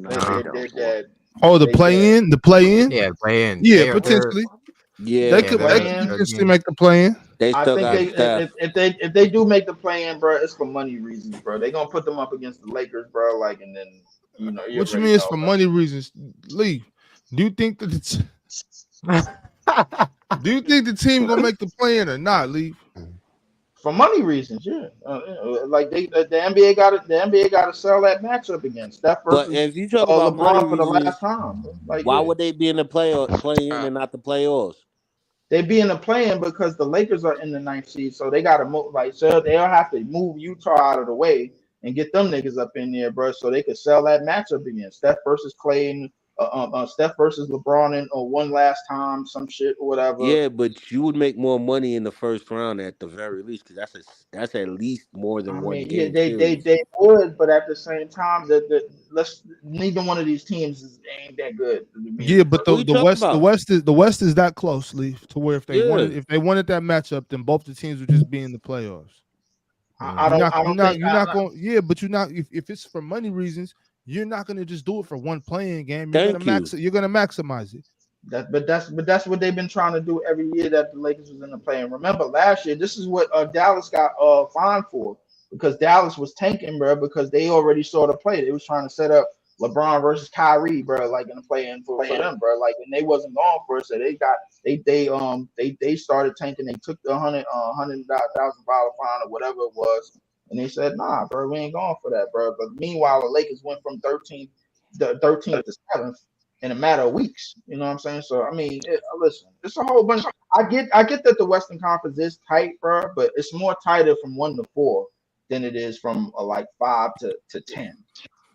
They're dead. Oh, the play-in? The play-in? Yeah, play-in. Yeah, potentially. They could potentially make the play-in. I think if they do make the play-in, bro, it's for money reasons, bro. They're gonna put them up against the Lakers, bro. And then what you mean it's for money reasons? Lee, do you think that do you think the team gonna make the play-in or not, Lee? For money reasons, yeah. The NBA got to sell that matchup against Steph versus but if you talk about LeBron for the last time. Why would they be in the play-in and not the playoffs? They be in the play-in because the Lakers are in the 9th seed, so they got to move. So they'll have to move Utah out of the way and get them niggas up in there, bro, so they could sell that matchup again. Steph versus Clay and Steph versus LeBron in one last time, some shit or whatever. Yeah, but you would make more money in the first round at the very least, because that's at least more than one game. Yeah, they would, but at the same time, neither one of these teams ain't that good. Yeah, but the West is that close, Lee, to where if they wanted that matchup, then both the teams would just be in the playoffs. If it's for money reasons, you're not gonna just do it for one playing game. You're gonna maximize it. But that's what they've been trying to do every year that the Lakers was in the play. And remember last year, this is what Dallas got fined for, because Dallas was tanking, bro, because they already saw the play. They was trying to set up LeBron versus Kyrie, bro, in the play-in for them, bro. And they wasn't going for it, so they started tanking. They took the $100,000 fine or whatever it was. And they said, nah, bro, we ain't going for that, bro. But meanwhile, the Lakers went from 13th to 7th in a matter of weeks. You know what I'm saying? So, I mean, listen, it's a whole bunch. I get that the Western Conference is tight, bro, but it's more tighter from 1 to 4 than it is from 5 to 10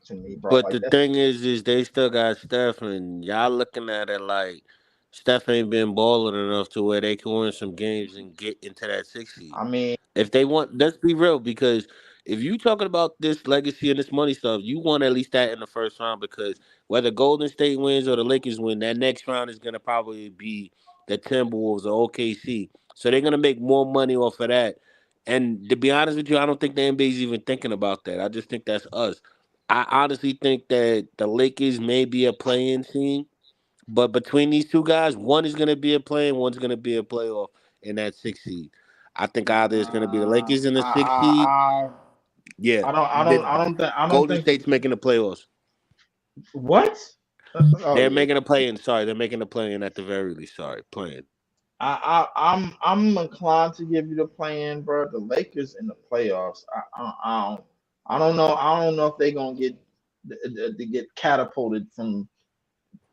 to me, bro. But the thing is they still got Steph, and y'all looking at it like Steph ain't been balling enough to where they can win some games and get into that 6 seed. I mean, if they want, let's be real, because if you talking about this legacy and this money stuff, you want at least that in the first round, because whether Golden State wins or the Lakers win, that next round is gonna probably be the Timberwolves or OKC. So they're gonna make more money off of that. And to be honest with you, I don't think the NBA is even thinking about that. I just think that's us. I honestly think that the Lakers may be a play-in team, but between these two guys, one is going to be a play and one's going to be a playoff in that 6th seed. I think either it's going to be the Lakers in the 6th seed. Yeah, I don't Golden think State's making the playoffs. What? They're making a play-in. Sorry, they're making a play-in at the very least. Sorry, playing. I'm inclined to give you the play-in, bro. The Lakers in the playoffs. I don't know. I don't know if they're gonna get catapulted from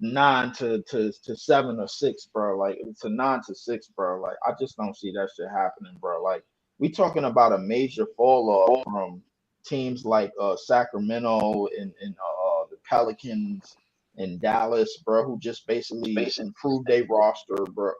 9 to 7 or 6, bro. Like it's a 9 to 6, bro. Like I just don't see that shit happening, bro. Like we talking about a major fall off from teams like Sacramento and the Pelicans and Dallas, bro, who just basically improved their roster, bro.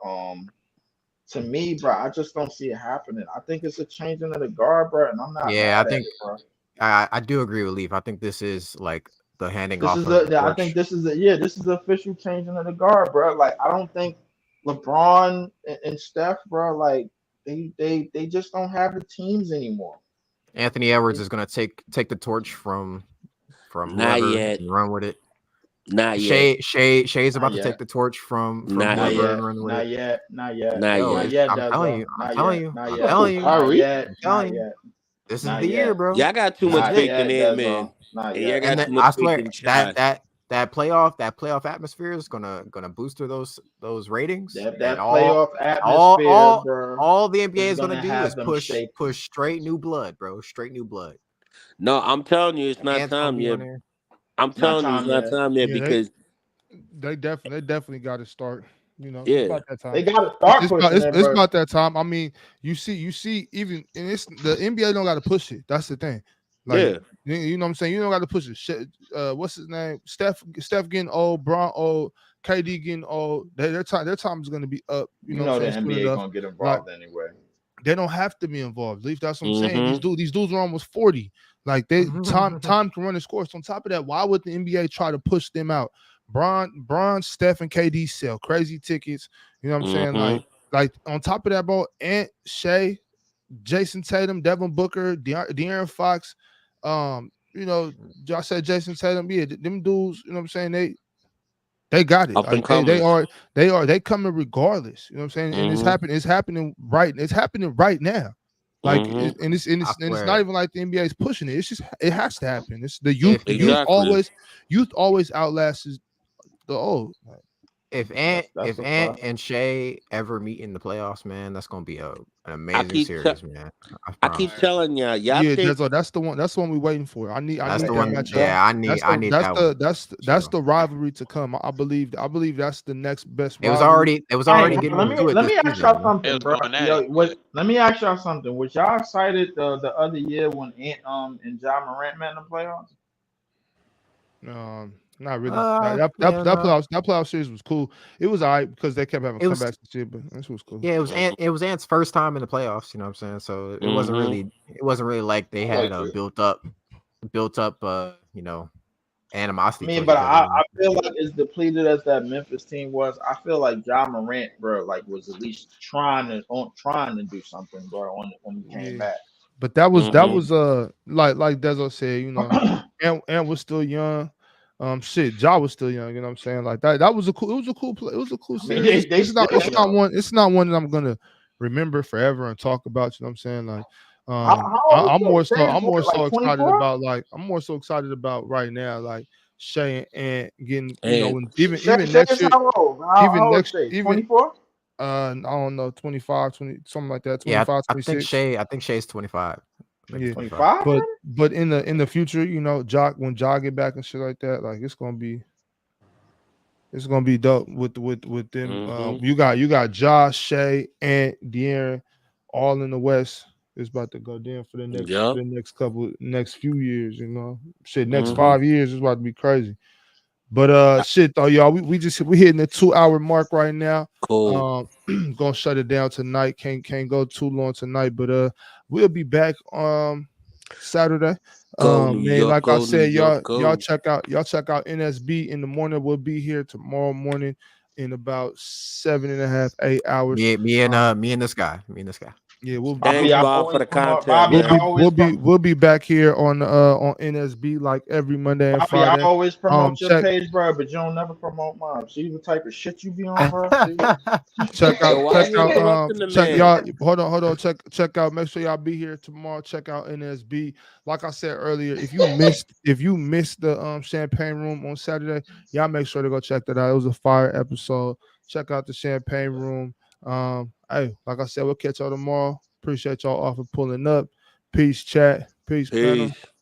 To me, bro, I just don't see it happening. I think it's a changing of the guard, bro, and I'm not Yeah, mad I think at it, bro. I do agree with Leaf. I think this is like the handing This off is of the I torch. think this is the official changing of the guard, bro. Like I don't think LeBron and Steph, bro, like they just don't have the teams anymore. Anthony Edwards is gonna take the torch from Not whoever yet. and run with it. Not yet. Shay's about Not to take yet. the torch from Not whoever yet. and run with Not it. yet. Not yet. Not Yo, yet. yet, I'm telling Denzel. you. I'm Not telling yet. you. Not I'm yet. telling you. Not Kyrie? yet. I'm Not telling you. yet. This is Not the year, yet. bro. Y'all got too This is much Not it. faith in yet, Ant-Man. Denzel. Not And y'all yet. got And too I much faith swear in Josh. that playoff atmosphere is gonna boost those ratings. That And playoff atmosphere, bro, all the NBA is is gonna gonna do have is them push shaking. straight new blood, bro. Straight new blood. No, I'm telling you, it's not Ant's gonna time be yet. on there. I'm Not telling you, it's time not yet. time yet Yeah, because they definitely got to start. You know, it's yeah, about that They time. gotta start It's about, pushing it's, it, it's but about that time. I mean, you see, even and it's the NBA don't got to push it. That's the thing. Like, yeah. you know what I'm saying? You don't got to push it. What's his name? Steph getting old, Bron old, KD getting old. Their time is going to be up. You you know know what the I'm saying? Soon NBA enough. gonna get Like, involved anyway. they don't have to be involved. Leaf, that's what I'm saying. Mm-hmm. These dudes are almost 40. Like time can run its course. On top of that, why would the NBA try to push them out? Bron, Steph, and KD sell crazy tickets. You know what I'm saying? Mm-hmm. Like on top of that, bro, Ant, Shea, Jason Tatum, Devin Booker, De'Aaron Fox. You know, I said Jason Tatum. Yeah, them dudes. You know what I'm saying? They got it. Up and Like coming. they coming regardless. You know what I'm saying? And it's happening right. It's happening right now. Like Mm-hmm. and it's not even like the NBA is pushing it. It's just it has to happen. It's the youth. If The Exactly. youth always outlasts the old. if Ant That's if a Ant fact. and Shay ever meet in the playoffs, man, that's gonna be an I amazing keep series, man. I I keep promise. telling y'all, y'all Yeah, think that's the one. That's the one we're waiting for. I need That's that the one. matchup. Yeah, I need that one. That's the rivalry to come. I believe that's the next best It was rivalry. already Hey, getting let me into it let this me ask season, y'all you know? It something, was bro. going at Yo, it. But let me ask y'all something. Was y'all excited the other year when Ant and Ja Morant met in the playoffs? Not really. Yeah, no. That playoff series was cool. It was all right because they kept having It was comebacks and shit, but this was cool. Yeah, it was Ant's first time in the playoffs, you know what I'm saying? So it wasn't really like they had a built up you know, I animosity mean, towards but each other. I feel like as depleted as that Memphis team was, I feel like Ja Morant, bro, like was at least trying to do something, bro, when he came Yeah. back. But that was like Dezo said, you know, Ant was still young. Ja was still young, you know what I'm saying? Like that was a cool play. It was a cool I mean, series. they still young. It's not one that I'm gonna remember forever and talk about, you know what I'm saying? Like How old I'm more was Shea? so Like excited 24? about I'm more so excited about right now, like Shay and getting, you know, And even Shea next is year, how old? even How old next Shea? even 24? I don't know, 25, 20, something like that, Yeah, 25, I think 26. Shay's 25. Yeah, 25? but in the future, you know, when Ja get back and shit like that, like it's gonna be dope with them. You got Josh, Shay, and De'Aaron all in the West. It's about to go down for the next few years, you know. Shit, next 5 years is about to be crazy. But shit though, y'all, we hitting the 2-hour mark right now. cool. Gonna shut it down tonight. Can't go too long tonight, but we'll be back Saturday. Go New Man, York, like I go New said, York, y'all go. check out NSB in the morning. We'll be here tomorrow morning. in about 7.5, 8 hours. Me and this guy. Yeah, we'll Thanks, Bobby, I Bob, for always the promote. content, Bobby, I man. always we'll be back here on NSB like every Monday and Bobby, I Friday. always promote your Check page, bro, but you don't never promote mine. See the type of shit you be on, bro. See? check Yo, why out you interrupting the check man? y'all. Hold on. Check out. Make sure y'all be here tomorrow. Check out NSB. Like I said earlier, if you missed the Champagne Room on Saturday, y'all make sure to go check that out. It was a fire episode. Check out the Champagne Room. Hey, like I said, we'll catch y'all tomorrow. Appreciate y'all all for pulling up. Peace, chat. Peace, panel. Peace.